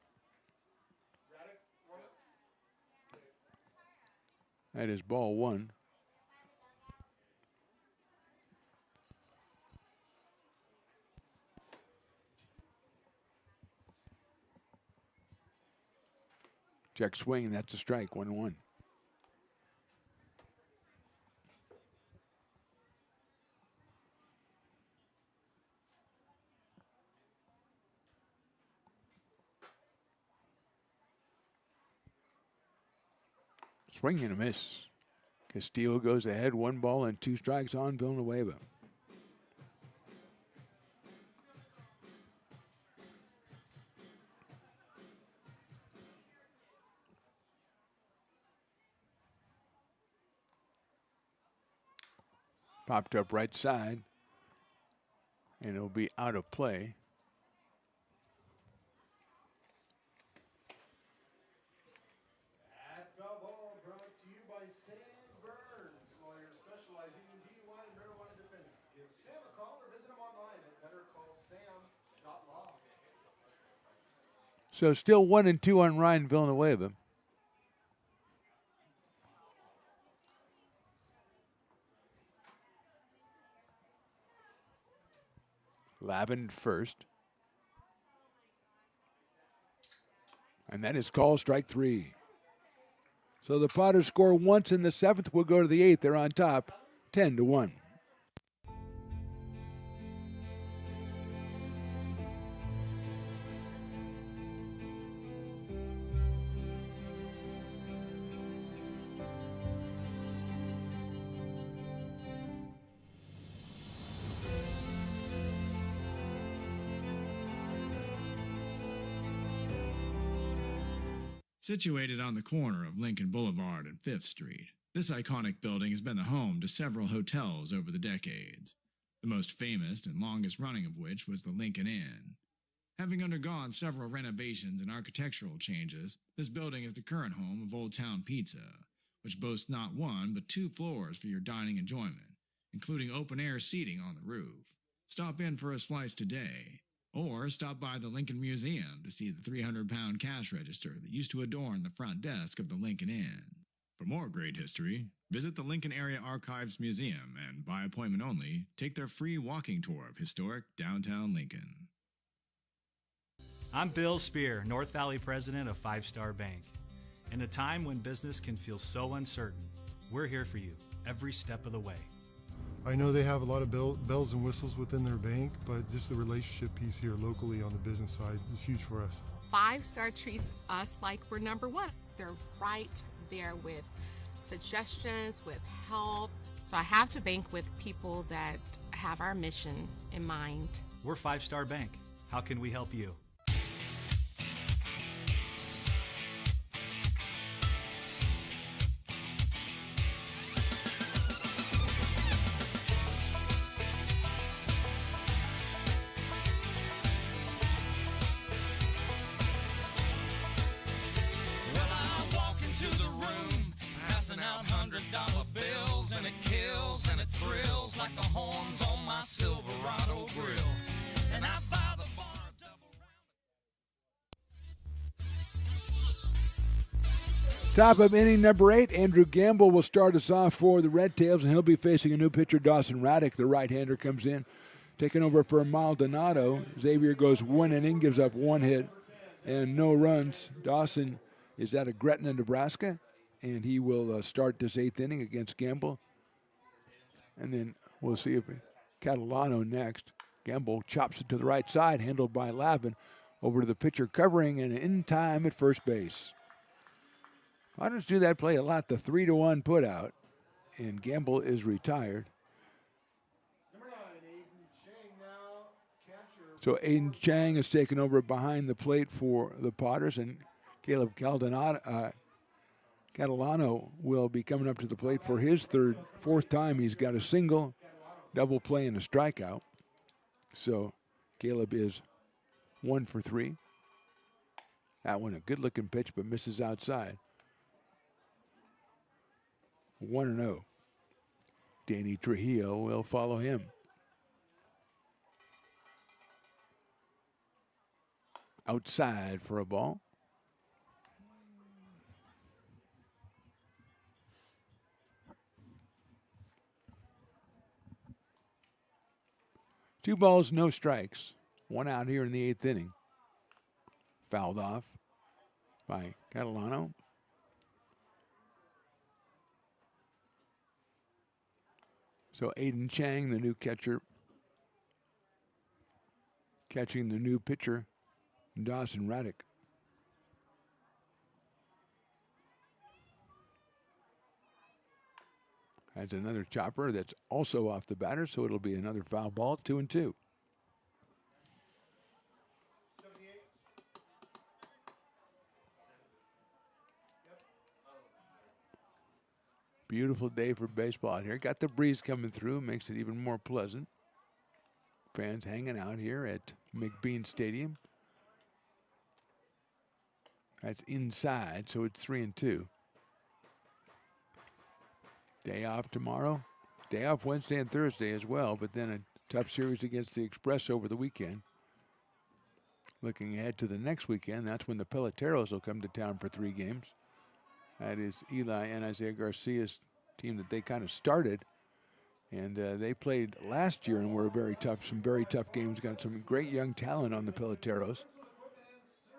That is ball 1. Check swing, that's a strike, 1-1. Swing and a miss. Castillo goes ahead, 1 ball and 2 strikes on Villanueva. Popped up right side, and it'll be out of play. At foul ball brought to you by Sam Burns, lawyer specializing in DUI and marijuana defense. Give Sam a call or visit him online at bettercallsam.law. So still 1-2 on Ryan Villanueva. Lavin first. And that is called strike 3. So the Potters score once in the 7th. We'll go to the 8th. They're on top, 10-1. Situated on the corner of Lincoln Boulevard and 5th Street, this iconic building has been the home to several hotels over the decades, the most famous and longest running of which was the Lincoln Inn. Having undergone several renovations and architectural changes, this building is the current home of Old Town Pizza, which boasts not 1 but 2 floors for your dining enjoyment, including open-air seating on the roof. Stop in for a slice today. Or stop by the Lincoln Museum to see the 300-pound cash register that used to adorn the front desk of the Lincoln Inn. For more great history, visit the Lincoln Area Archives Museum and, by appointment only, take their free walking tour of historic downtown Lincoln. I'm Bill Spear, North Valley president of 5 Star Bank. In a time when business can feel so uncertain, we're here for you every step of the way. I know they have a lot of bells and whistles within their bank, but just the relationship piece here locally on the business side is huge for us. 5 Star treats us like we're number 1. They're right there with suggestions, with help. So I have to bank with people that have our mission in mind. We're Five Star Bank. How can we help you? Well, I walk into the room, passing out $100 bills, and it kills and it thrills like the horns on my Silverado grill. And I buy the bar Top of inning number 8, Andrew Gamble will start us off for the Red Tails, and he'll be facing a new pitcher, Dawson Raddick. The right-hander comes in, taking over for Maldonado. Xavier goes 1 inning, gives up 1 hit and no runs. Dawson is out of Gretna, Nebraska, and he will start this 8th inning against Gamble. And then we'll see if Catalano next. Gamble chops it to the right side, handled by Lavin. Over to the pitcher covering and in time at first base. Padres do that play a lot, the 3-1 put out, and Gamble is retired. So Aiden Chang is taken over behind the plate for the Padres, and Caleb Catalano will be coming up to the plate for his fourth time. He's got a single, double play, and a strikeout. So Caleb is 1 for 3. That one a good-looking pitch, but misses outside. 1-0. Danny Trujillo will follow him. Outside for a ball. Two balls, no strikes. One out here in the 8th inning. Fouled off by Catalano. So Aiden Chang, the new catcher, catching the new pitcher, Dawson Raddick. Has another chopper that's also off the batter, so it'll be another foul ball, 2-2. Beautiful day for baseball out here. Got the breeze coming through, makes it even more pleasant. Fans hanging out here at McBean Stadium. That's inside, so it's 3-2. Day off tomorrow. Day off Wednesday and Thursday as well, but then a tough series against the Express over the weekend. Looking ahead to the next weekend, that's when the Peloteros will come to town for 3 games. That is Eli and Isaiah Garcia's team that they kind of started. And they played last year and were some very tough games. Got some great young talent on the Peloteros.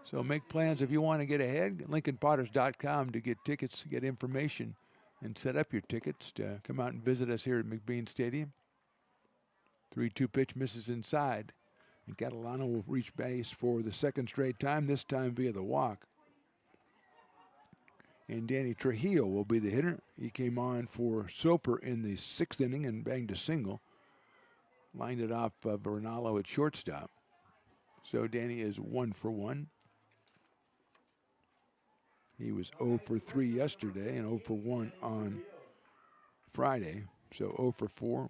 So make plans if you want to get ahead. LincolnPotters.com to get tickets, get information, and set up your tickets to come out and visit us here at McBean Stadium. 3-2 pitch misses inside. And Catalano will reach base for the second straight time, this time via the walk. And Danny Trujillo will be the hitter. He came on for Soper in the 6th inning and banged a single. Lined it off Bernalo at shortstop. So Danny is 1 for 1. He was 0 for 3 yesterday and 0 for 1 on Friday. So 0 for 4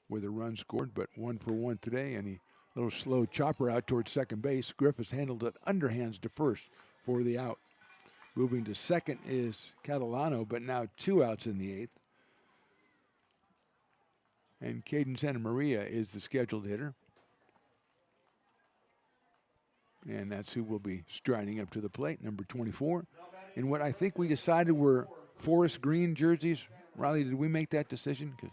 with a run scored, but 1 for 1 today. And he little slow chopper out towards second base. Griffiths handled it underhands to first for the out. Moving to second is Catalano, but now 2 outs in the 8th. And Caden Santa Maria is the scheduled hitter. And that's who will be striding up to the plate, number 24. And what I think we decided were forest green jerseys. Riley, did we make that decision? 'Cause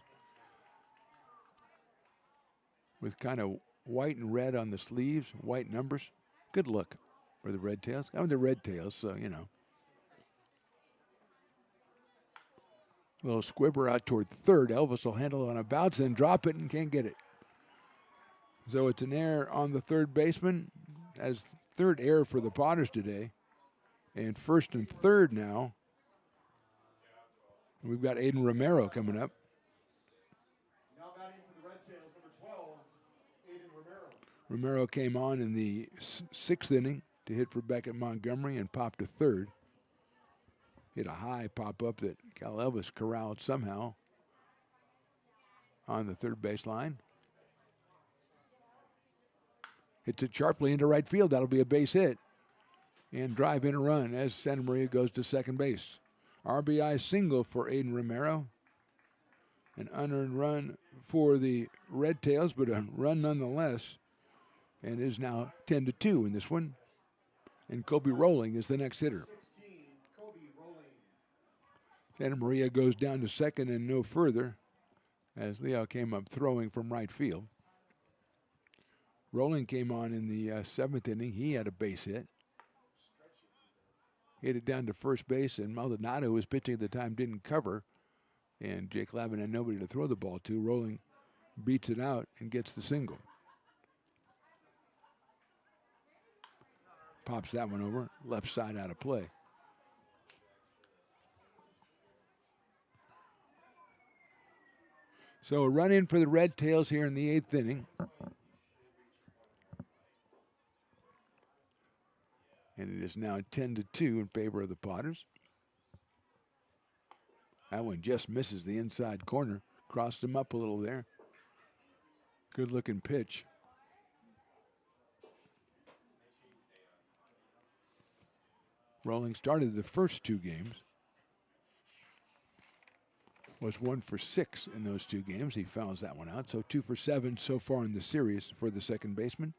with kind of white and red on the sleeves, white numbers. Good look for the Red Tails. I mean, the Red Tails, so, you know. A little squibber out toward third. Elvis will handle it on a bounce and drop it and can't get it. So it's an error on the third baseman. As third error for the Potters today. And first and third now We've got Aiden Romero coming up. Now batting for the Red Tails, number 12, Aiden Romero. Romero came on in the sixth inning to hit for Beckett Montgomery and popped to third. Hit a high pop-up that Cal Elvis corralled somehow on the third base line. Hits it sharply into right field. That'll be a base hit. And drive in a run as Santa Maria goes to second base. RBI single for Aiden Romero. An unearned run for the Red Tails, but a run nonetheless. And it is now 10-2 in this one. And Kobe Rolling is the next hitter. Santa Maria goes down to second and no further as Leo came up throwing from right field. Rolling came on in the seventh inning. He had a base hit. Hit it down to first base, and Maldonado, who was pitching at the time, didn't cover. And Jake Lavin had nobody to throw the ball to. Rolling beats it out and gets the single. Pops that one over, left side out of play. So a run in for the Red Tails here in the eighth inning. And it is now 10-2 in favor of the Potters. That one just misses the inside corner. Crossed him up a little there. Good looking pitch. Rolling started the first two games. Was 1 for 6 in those two games. He fouls that one out. So 2 for 7 so far in the series for the second baseman.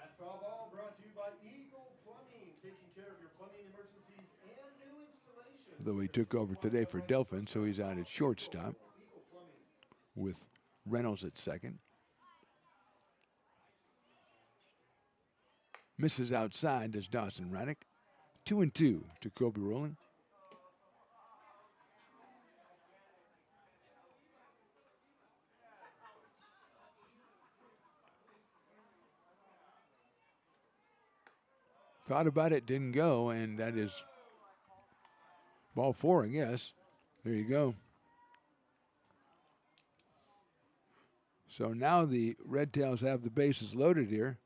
At foul ball brought to you by Eagle Plumbing, taking care of your plumbing emergencies and new installations. Though he took over today for Delphin, so he's out at shortstop with Reynolds at second. Misses outside as Dawson Raddick. 2-2 to Kobe Rolling. Thought about it, didn't go, and that is ball 4, I guess. There you go. So now the Red Tails have the bases loaded here.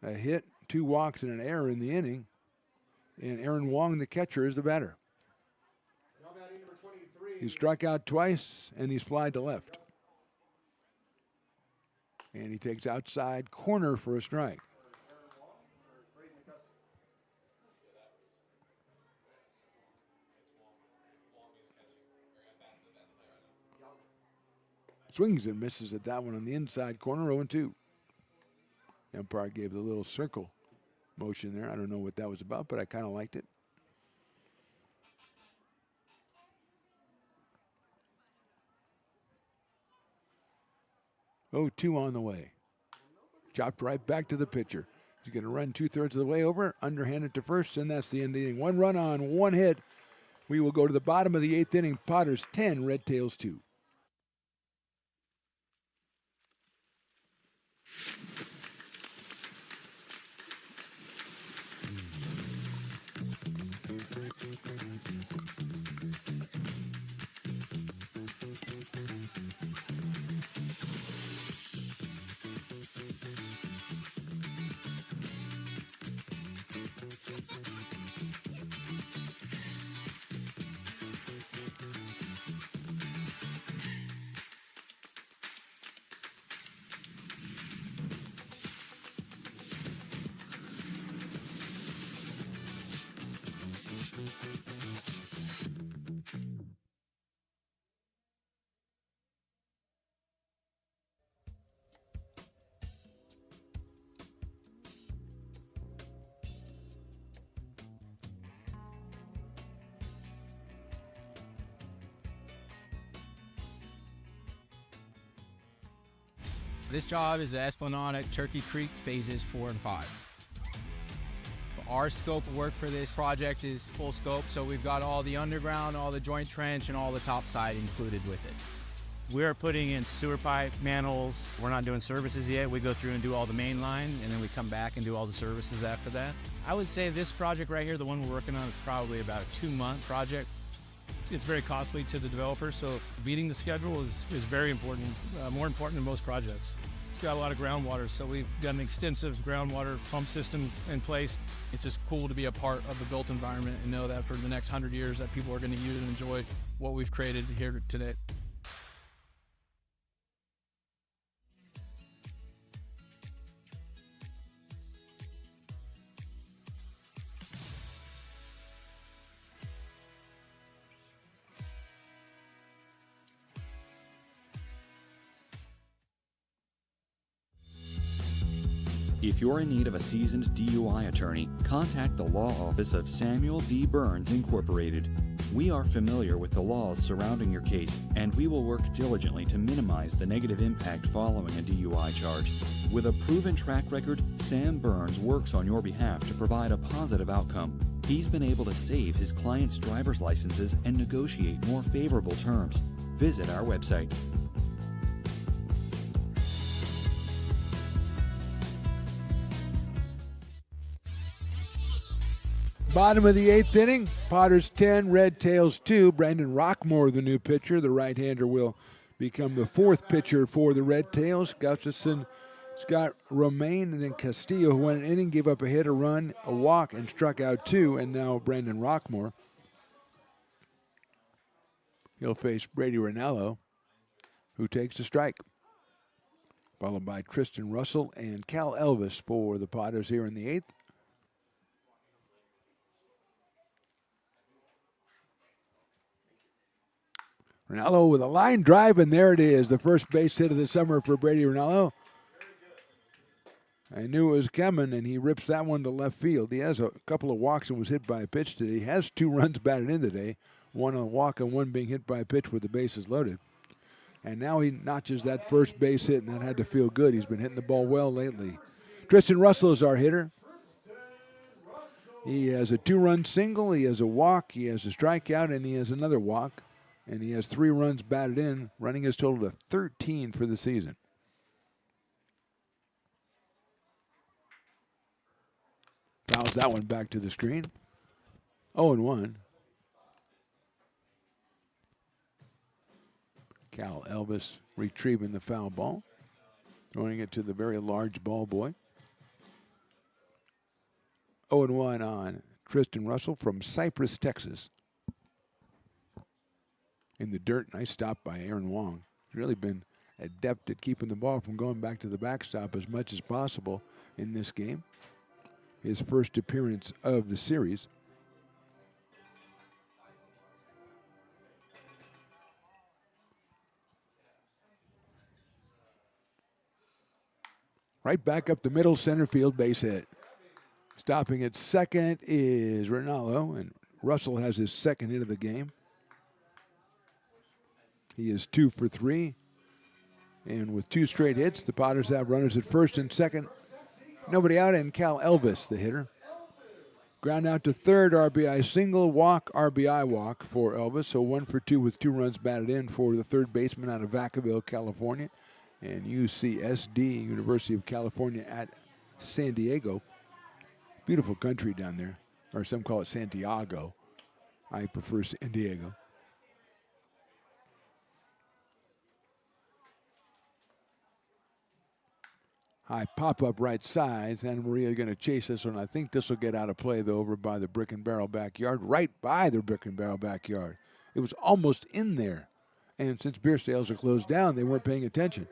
A hit, 2 walks, and an error in the inning. And Aaron Wong, the catcher, is the batter. Now batting number 23. He struck out twice, and he's flied to left. And he takes outside corner for a strike. Swings and misses at that one on the inside corner, 0-2. Umpire gave the little circle motion there. I don't know what that was about, but I kind of liked it. Oh, 2 on the way. Chopped right back to the pitcher. He's going to run 2/3 of the way over, underhanded to first, and that's the end of the inning. 1 run on, 1 hit. We will go to the bottom of the 8th inning. Potters 10, Red Tails 2. This job is the Esplanade at Turkey Creek phases 4 and 5. Our scope of work for this project is full scope, so we've got all the underground, all the joint trench, and all the top side included with it. We're putting in sewer pipe, manholes. We're not doing services yet. We go through and do all the main line, and then we come back and do all the services after that. I would say this project right here, the one we're working on, is probably about a 2-month project. It's very costly to the developer, so beating the schedule is very important, more important than most projects. It's got a lot of groundwater, so we've got an extensive groundwater pump system in place. It's just cool to be a part of the built environment and know that for the next 100 years that people are going to use and enjoy what we've created here today. If you're in need of a seasoned DUI attorney, contact the law office of Samuel D. Burns Incorporated. We are familiar with the laws surrounding your case, and we will work diligently to minimize the negative impact following a DUI charge. With a proven track record, Sam Burns works on your behalf to provide a positive outcome. He's been able to save his clients' driver's licenses and negotiate more favorable terms. Visit our website. Bottom of the 8th inning, Potters 10, Red Tails 2. Brandon Rockmore, the new pitcher. The right-hander will become the 4th pitcher for the Red Tails. Gustafson, Scott Romaine, and then Castillo, who went an inning, gave up a hit, a run, a walk, and struck out 2. And now Brandon Rockmore. He'll face Brady Ranallo, who takes a strike. Followed by Tristan Russell and Cal Elvis for the Potters here in the 8th. Ranallo with a line drive, and there it is, the first base hit of the summer for Brady Ranallo. I knew it was coming, and he rips that one to left field. He has a couple of walks and was hit by a pitch today. He has 2 runs batted in today, 1 on a walk and 1 being hit by a pitch with the bases loaded. And now he notches that first base hit, and that had to feel good. He's been hitting the ball well lately. Tristan Russell is our hitter. He has a 2-run single, he has a walk, he has a strikeout, and he has another walk. And he has 3 runs batted in, running his total to 13 for the season. Fouls that one back to the screen. 0-1. Cal Elvis retrieving the foul ball, throwing it to the very large ball boy. 0-1 on Tristan Russell from Cypress, Texas. In the dirt, nice stop by Aaron Wong. He's really been adept at keeping the ball from going back to the backstop as much as possible in this game. His first appearance of the series. Right back up the middle, center field, base hit. Stopping at second is Ranallo, and Russell has his second hit of the game. He is 2 for 3. And with 2 straight hits, the Potters have runners at first and second. Nobody out, and Cal Elvis, the hitter. Ground out to third, RBI single, walk, RBI walk for Elvis. So 1 for 2 with 2 runs batted in for the third baseman out of Vacaville, California. And UCSD, University of California at San Diego. Beautiful country down there. Or some call it Santiago. I prefer San Diego. High pop-up right side. Santa Maria going to chase this one. I think this will get out of play, though, over by the Brick and Barrel backyard. Right by the Brick and Barrel backyard. It was almost in there. And since beer sales are closed down, they weren't paying attention.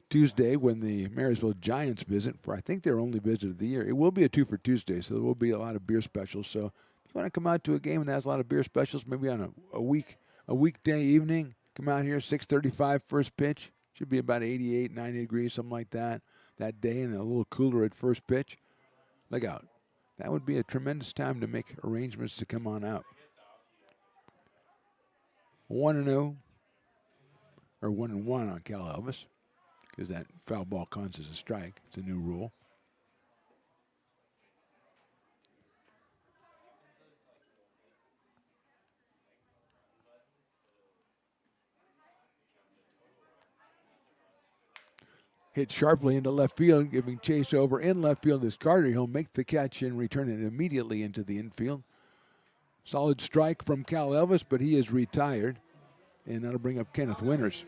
Tuesday, when the Marysville Giants visit, for I think their only visit of the year, it will be a 2 for Tuesday, so there will be a lot of beer specials. So if you want to come out to a game that has a lot of beer specials, maybe on a weekday evening, come out here, 6:35 first pitch. Should be about 88, 90 degrees, something like that day, and a little cooler at first pitch. Look out. That would be a tremendous time to make arrangements to come on out. 1-0, or 1-1 on Cal Elvis, because that foul ball counts as a strike. It's a new rule. hit sharply into left field, giving chase over in left field is Carter. He'll make the catch and return it immediately into the infield. Solid strike from Cal Elvis, but he is retired, and that'll bring up Kenneth Winters.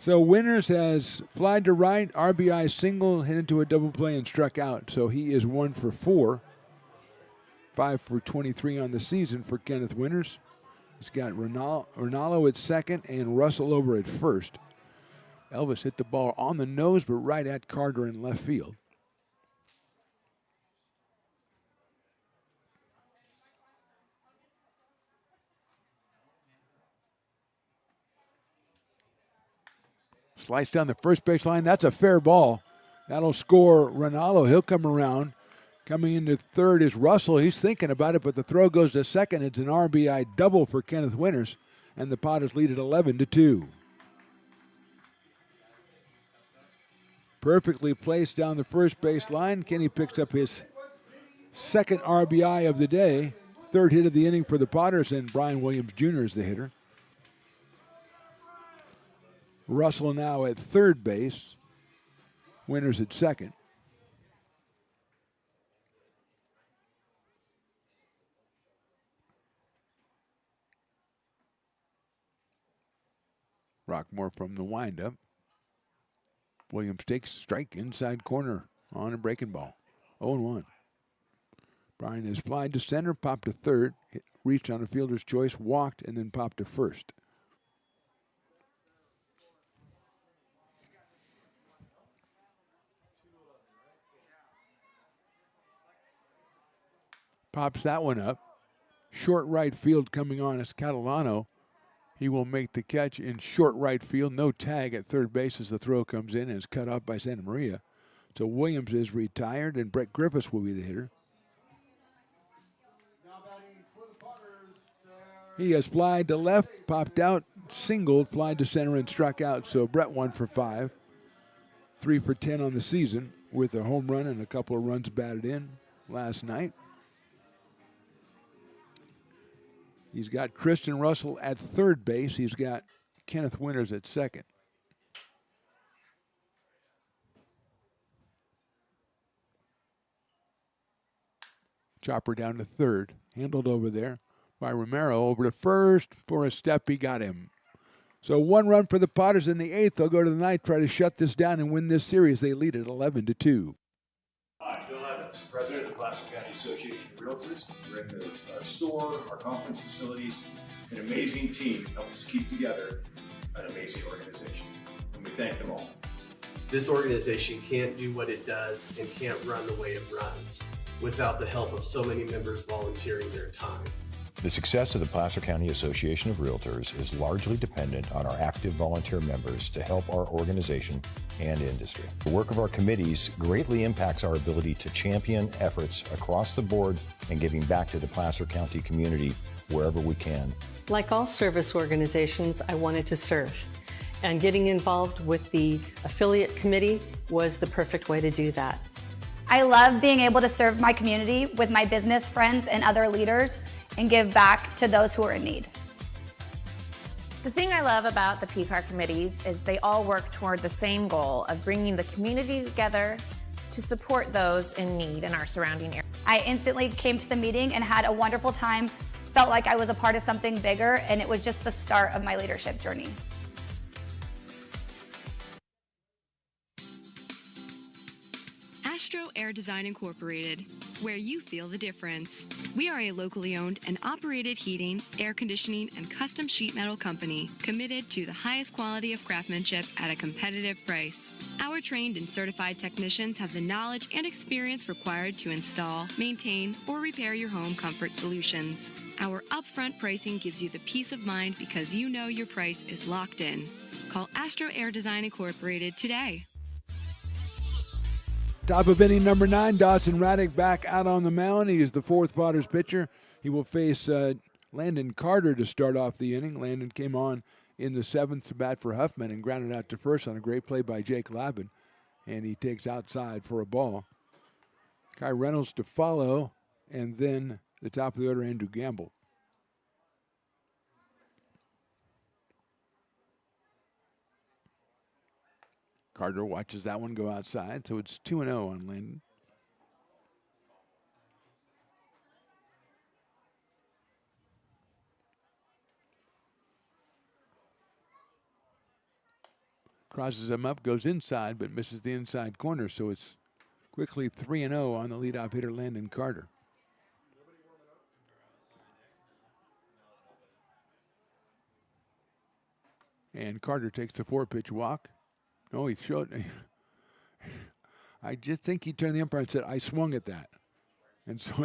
So Winters has flied to right, RBI single, hit into a double play and struck out. So he is 1 for 4. 5 for 23 on the season for Kenneth Winters. He's got Ronaldo at second and Russell over at first. Elvis hit the ball on the nose, but right at Carter in left field. Slice down the first baseline. That's a fair ball. That'll score Ronaldo. He'll come around. Coming into third is Russell. He's thinking about it, but the throw goes to second. It's an RBI double for Kenneth Winters, and the Potters lead at 11-2. Perfectly placed down the first base line. Kenny picks up his second RBI of the day. Third hit of the inning for the Potters, and Brian Williams Jr. is the hitter. Russell now at third base. Winters at second. Rockmore from the windup. Williams takes strike inside corner on a breaking ball. 0-1. Brian has flied to center, popped to third, reached on a fielder's choice, walked, and then popped to first. Pops that one up. Short right field coming on is Catalano. He will make the catch in short right field. No tag at third base as the throw comes in and is cut off by Santa Maria. So Williams is retired, and Brett Griffiths will be the hitter. He has flied to left, popped out, singled, flied to center, and struck out. So Brett 1 for 5. 3 for 10 on the season with a home run and a couple of runs batted in last night. He's got Kristen Russell at third base. He's got Kenneth Winters at second. Chopper down to third. Handled over there by Romero. Over to first for a step. He got him. So 1 run for the Potters in the 8th. They'll go to the 9th, try to shut this down and win this series. They lead at 11-2. Hi, Bill Evans, President of the Placer County Association of Realtors. We're in the store, our conference facilities, an amazing team helps keep together an amazing organization. And we thank them all. This organization can't do what it does and can't run the way it runs without the help of so many members volunteering their time. The success of the Placer County Association of Realtors is largely dependent on our active volunteer members to help our organization and industry. The work of our committees greatly impacts our ability to champion efforts across the board and giving back to the Placer County community wherever we can. Like all service organizations, I wanted to serve. And getting involved with the affiliate committee was the perfect way to do that. I love being able to serve my community with my business friends and other leaders and give back to those who are in need. The thing I love about the PCAR committees is they all work toward the same goal of bringing the community together to support those in need in our surrounding area. I instantly came to the meeting and had a wonderful time, felt like I was a part of something bigger, and it was just the start of my leadership journey. Astro Air Design Incorporated, where you feel the difference. We are a locally owned and operated heating, air conditioning, and custom sheet metal company committed to the highest quality of craftsmanship at a competitive price. Our trained and certified technicians have the knowledge and experience required to install, maintain, or repair your home comfort solutions. Our upfront pricing gives you the peace of mind because you know your price is locked in. Call Astro Air Design Incorporated today. Top of inning number 9, Dawson Raddick back out on the mound. He is the 4th Potters pitcher. He will face Landon Carter to start off the inning. Landon came on in the 7th to bat for Huffman and grounded out to first on a great play by Jake Lavin. And he takes outside for a ball. Kai Reynolds to follow, and then the top of the order, Andrew Gamble. Carter watches that one go outside, so it's 2-0 on Landon. Crosses him up, goes inside, but misses the inside corner, so it's quickly 3-0 on the leadoff hitter, Landon Carter. And Carter takes the 4-pitch walk. Oh, he showed. I just think he turned the umpire and said, I swung at that. And so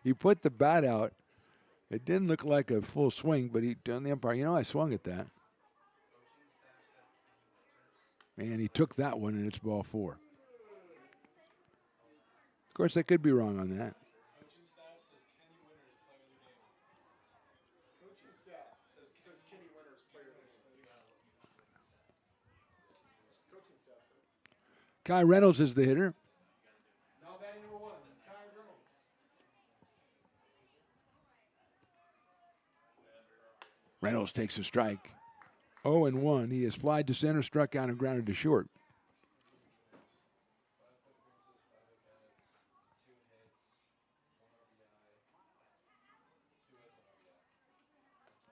he put the bat out. It didn't look like a full swing, but he turned the umpire, I swung at that. And he took that one, and it's ball 4. Of course, I could be wrong on that. Coaching staff says Kenny Winter is player of the game. Coaching staff says. Kai Reynolds is the hitter. Now batting number 1, Kai Reynolds. Reynolds takes a strike. 0-1. He has flied to center, struck out, and grounded to short.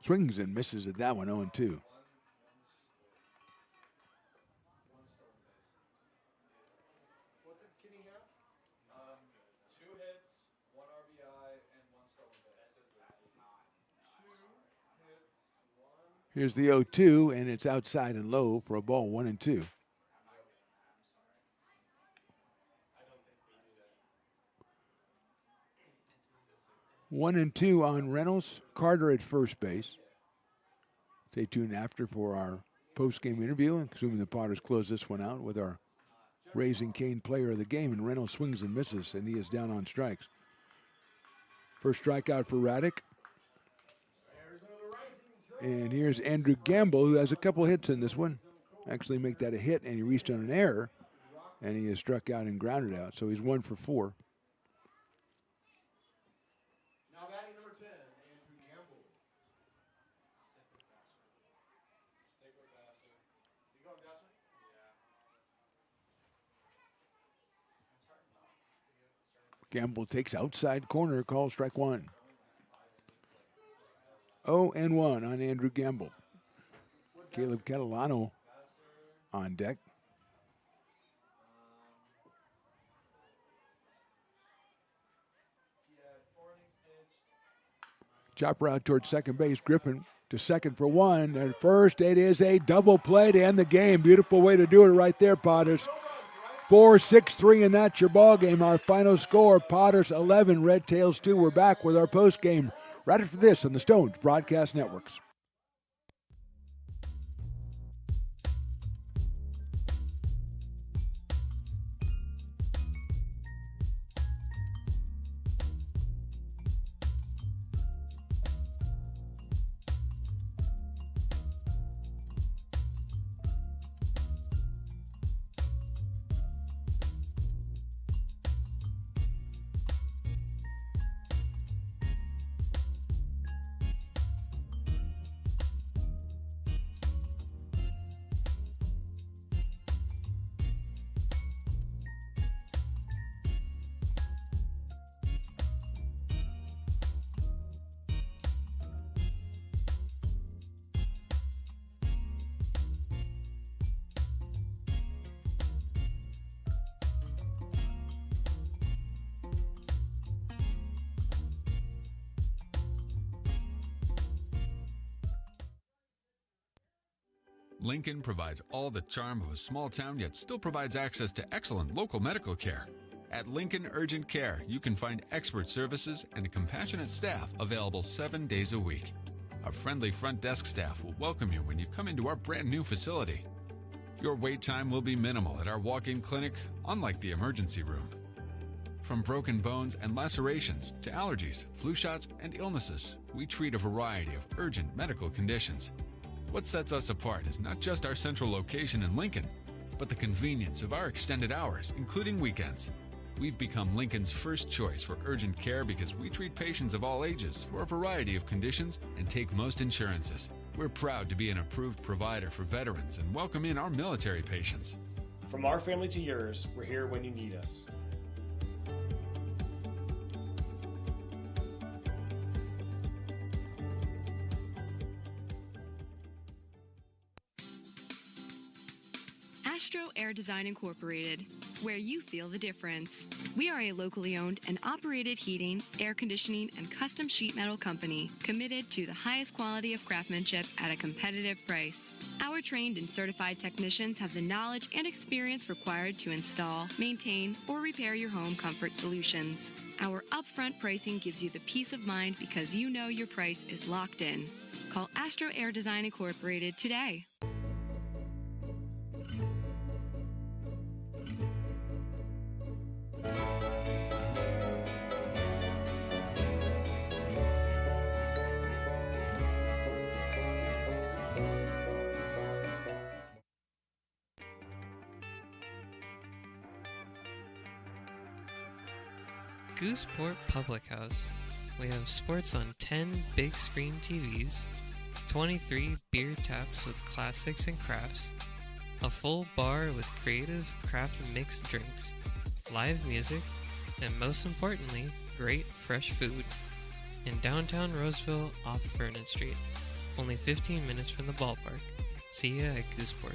Swings and misses at that one, 0-2. What did Kenny have? 2 hits, 1 RBI, and 1 stolen base. 2 hits, 1. Here's the 0-2, and it's outside and low for a ball, 1-2. One and two on Reynolds. Carter at first base. Stay tuned after for our post-game interview, assuming the Potters close this one out with our Raising Cane player of the game. And Reynolds swings and misses, and he is down on strikes. First strikeout for Raddick. And here's Andrew Gamble, who has a couple hits in this one. Actually make that a hit, and he reached on an error, and he is struck out and grounded out. So he's 1 for 4. Now batting number 10, Andrew Gamble. Stick with Bassett. You going Bassett? Gamble takes outside corner, call strike 1. 0-1 on Andrew Gamble. Caleb Catalano on deck. Chopper out towards second base. Griffin to second for 1. And first, it is a double play to end the game. Beautiful way to do it right there, Potters. 4-6-3, and that's your ball game. Our final score, Potters 11, Red Tails 2. We're back with our post game right after this on the Stones Broadcast Networks. Lincoln provides all the charm of a small town, yet still provides access to excellent local medical care. At Lincoln Urgent Care, you can find expert services and a compassionate staff available 7 days a week. A friendly front desk staff will welcome you when you come into our brand new facility. Your wait time will be minimal at our walk-in clinic, unlike the emergency room. From broken bones and lacerations to allergies, flu shots, and illnesses, we treat a variety of urgent medical conditions. What sets us apart is not just our central location in Lincoln, but the convenience of our extended hours, including weekends. We've become Lincoln's first choice for urgent care because we treat patients of all ages for a variety of conditions and take most insurances. We're proud to be an approved provider for veterans and welcome in our military patients. From our family to yours, we're here when you need us. Astro Air Design Incorporated, where you feel the difference. We are a locally owned and operated heating, air conditioning, and custom sheet metal company committed to the highest quality of craftsmanship at a competitive price. Our trained and certified technicians have the knowledge and experience required to install, maintain, or repair your home comfort solutions. Our upfront pricing gives you the peace of mind because you know your price is locked in. Call Astro Air Design Incorporated today. Gooseport Public House. We have sports on 10 big screen TVs, 23 beer taps with classics and crafts, a full bar with creative craft mixed drinks, live music, and most importantly, great fresh food. In downtown Roseville off Vernon Street, only 15 minutes from the ballpark. See ya at Gooseport.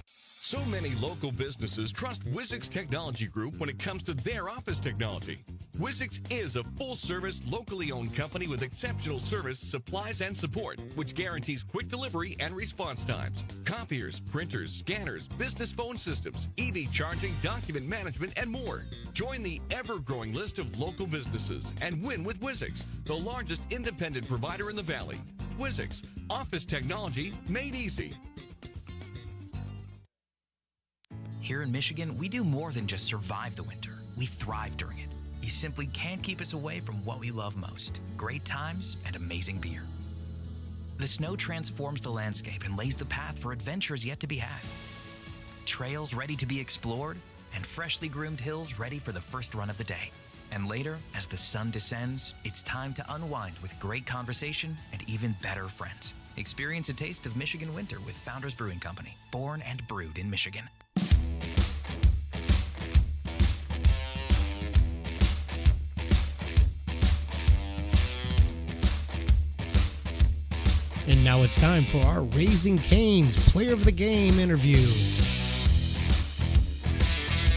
So many local businesses trust Wizix Technology Group when it comes to their office technology. Wizix is a full-service, locally owned company with exceptional service, supplies, and support, which guarantees quick delivery and response times. Copiers, printers, scanners, business phone systems, EV charging, document management, and more. Join the ever-growing list of local businesses and win with Wizix, the largest independent provider in the Valley. Wizix, office technology made easy. Here in Michigan, we do more than just survive the winter. We thrive during it. You simply can't keep us away from what we love most: great times and amazing beer. The snow transforms the landscape and lays the path for adventures yet to be had. Trails ready to be explored, and freshly groomed hills ready for the first run of the day. And later, as the sun descends, it's time to unwind with great conversation and even better friends. Experience a taste of Michigan winter with Founders Brewing Company, born and brewed in Michigan. And now it's time for our Raising Cane's Player of the Game interview.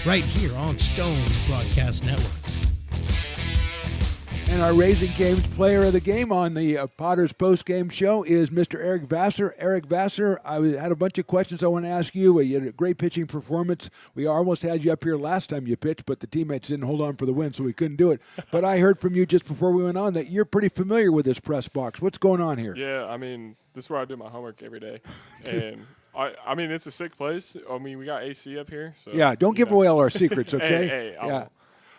Right here on Stone's Broadcast Networks. And our Raising Cane's Player of the Game on the Potters post-game show is Mr. Eric Vassar. Eric Vassar, I had a bunch of questions I want to ask you. You had a great pitching performance. We almost had you up here last time you pitched, but the teammates didn't hold on for the win, so we couldn't do it. But I heard from you just before we went on that you're pretty familiar with this press box. What's going on here? Yeah, I mean, this is where I do my homework every day. And I mean, it's a sick place. I mean, we got AC up here. So yeah, don't give away all our secrets, okay? Hey, yeah.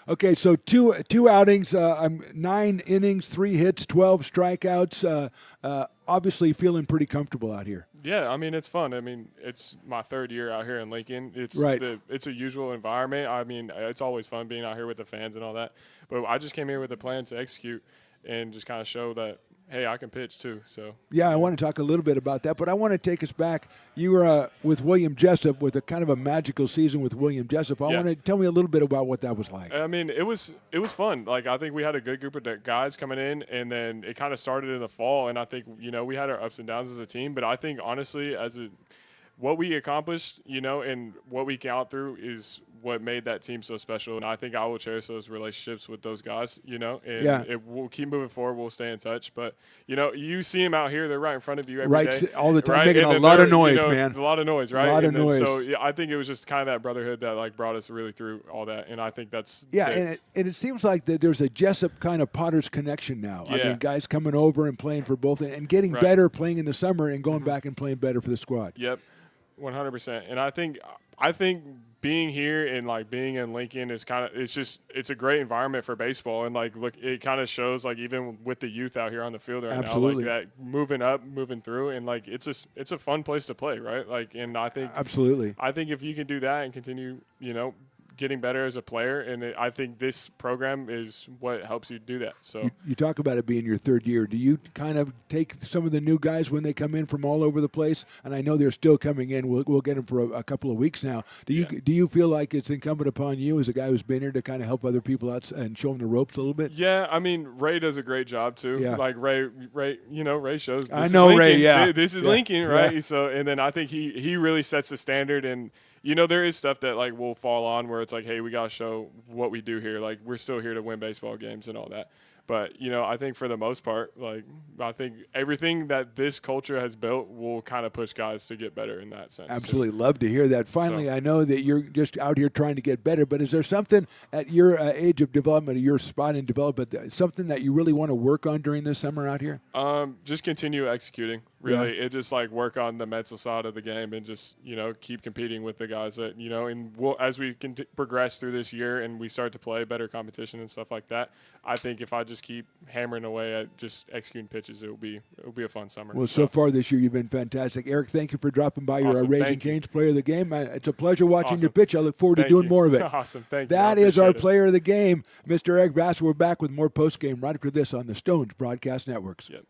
Okay, so two outings, 9 innings, 3 hits, 12 strikeouts. Obviously feeling pretty comfortable out here. Yeah, I mean, it's fun. I mean, it's my 3rd year out here in Lincoln. It's right. It's a usual environment. I mean, it's always fun being out here with the fans and all that. But I just came here with a plan to execute and just kind of show that, hey, I can pitch too. So yeah, I want to talk a little bit about that, but I want to take us back. You were with William Jessup with a kind of a magical season with William Jessup. I want to tell me a little bit about what that was like. I mean, it was fun. Like, I think we had a good group of guys coming in, and then it kind of started in the fall. And I think we had our ups and downs as a team, but I think honestly, what we accomplished, and what we got through is what made that team so special. And I think I will cherish those relationships with those guys, and we'll keep moving forward. We'll stay in touch. But, you see them out here, they're right in front of you every day. All the time, right? making a lot of noise, man. A lot of noise, right? A lot of noise. So I think it was just kind of that brotherhood that brought us really through all that. And I think that's and it seems like that there's a Jessup kind of Potters connection now. Yeah. I mean, guys coming over and playing for both and getting better playing in the summer and going back and playing better for the squad. Yep. 100%. And I think being here and being in Lincoln is it's a great environment for baseball. And look, it kind of shows even with the youth out here on the field right Absolutely. now, that moving up, moving through, and it's a fun place to play, right? And I think absolutely. I think if you can do that and continue, getting better as a player, and I think this program is what helps you do that. So you talk about it being your third year. Do you kind of take some of the new guys when they come in from all over the place? And I know they're still coming in. We'll get them for a couple of weeks now. Do you feel like it's incumbent upon you as a guy who's been here to kind of help other people out and show them the ropes a little bit? Yeah, I mean, Ray does a great job too. Yeah. Like Ray, Ray shows. I know Lincoln. Ray, yeah. This is Yeah. Lincoln, right? Yeah. So, and then I think he really sets the standard, and there is stuff that like will fall on where it's like, hey, we gotta show what we do here. Like we're still here to win baseball games and all that. But I think for the most part, I think everything that this culture has built will kind of push guys to get better in that sense. Absolutely. Love to hear that. Finally, I know that you're just out here trying to get better, but is there something at your age of development, or your spot in development, something that you really want to work on during this summer out here? Just continue executing. Really, it just like work on the mental side of the game and just keep competing with the guys that and as we can progress through this year and we start to play better competition and stuff like that. I think if I just keep hammering away at just executing pitches, it'll be a fun summer. Well, so far this year you've been fantastic, Eric. Thank you for dropping by. You're Awesome. a Raising Thank you. Cane's Player of the Game. It's a pleasure watching Awesome. your pitch. I look forward to Thank doing you. more of it. Awesome. Thank you. I That is our appreciate it. Player of the Game, Mr. Eric Vassar. We're back with more post game right after this on the Stones Broadcast Networks. Yep.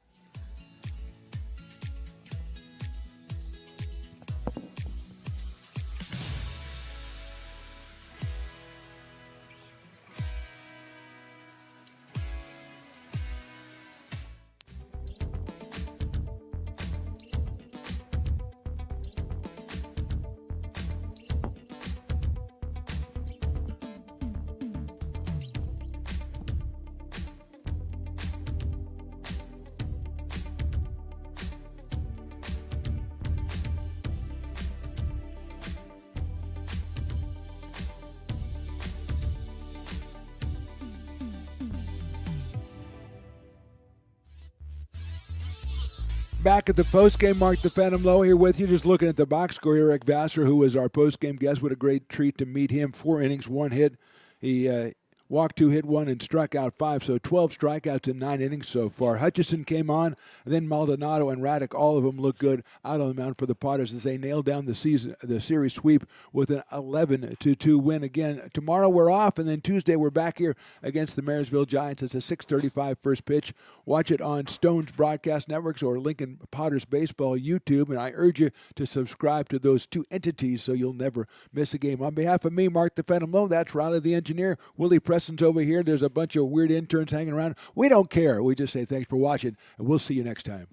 Back at the postgame, Mark the Phantom Low here with you. Just looking at the box score, Eric Vassar, who was our postgame guest. What a great treat to meet him. 4 innings, 1 hit. He walked 2, hit 1, and struck out 5. So 12 strikeouts in 9 innings so far. Hutchison came on, and then Maldonado and Raddick, all of them look good out on the mound for the Potters as they nailed down the series sweep with an 11-2 win. Again, tomorrow we're off, and then Tuesday we're back here against the Marysville Giants. It's a 6:35 first pitch. Watch it on Stones Broadcast Networks or Lincoln Potters Baseball YouTube, and I urge you to subscribe to those 2 entities so you'll never miss a game. On behalf of me, Mark the Phantom Low, that's Riley the engineer, Willie Preston's over here. There's a bunch of weird interns hanging around. We don't care. We just say thanks for watching, and we'll see you next time.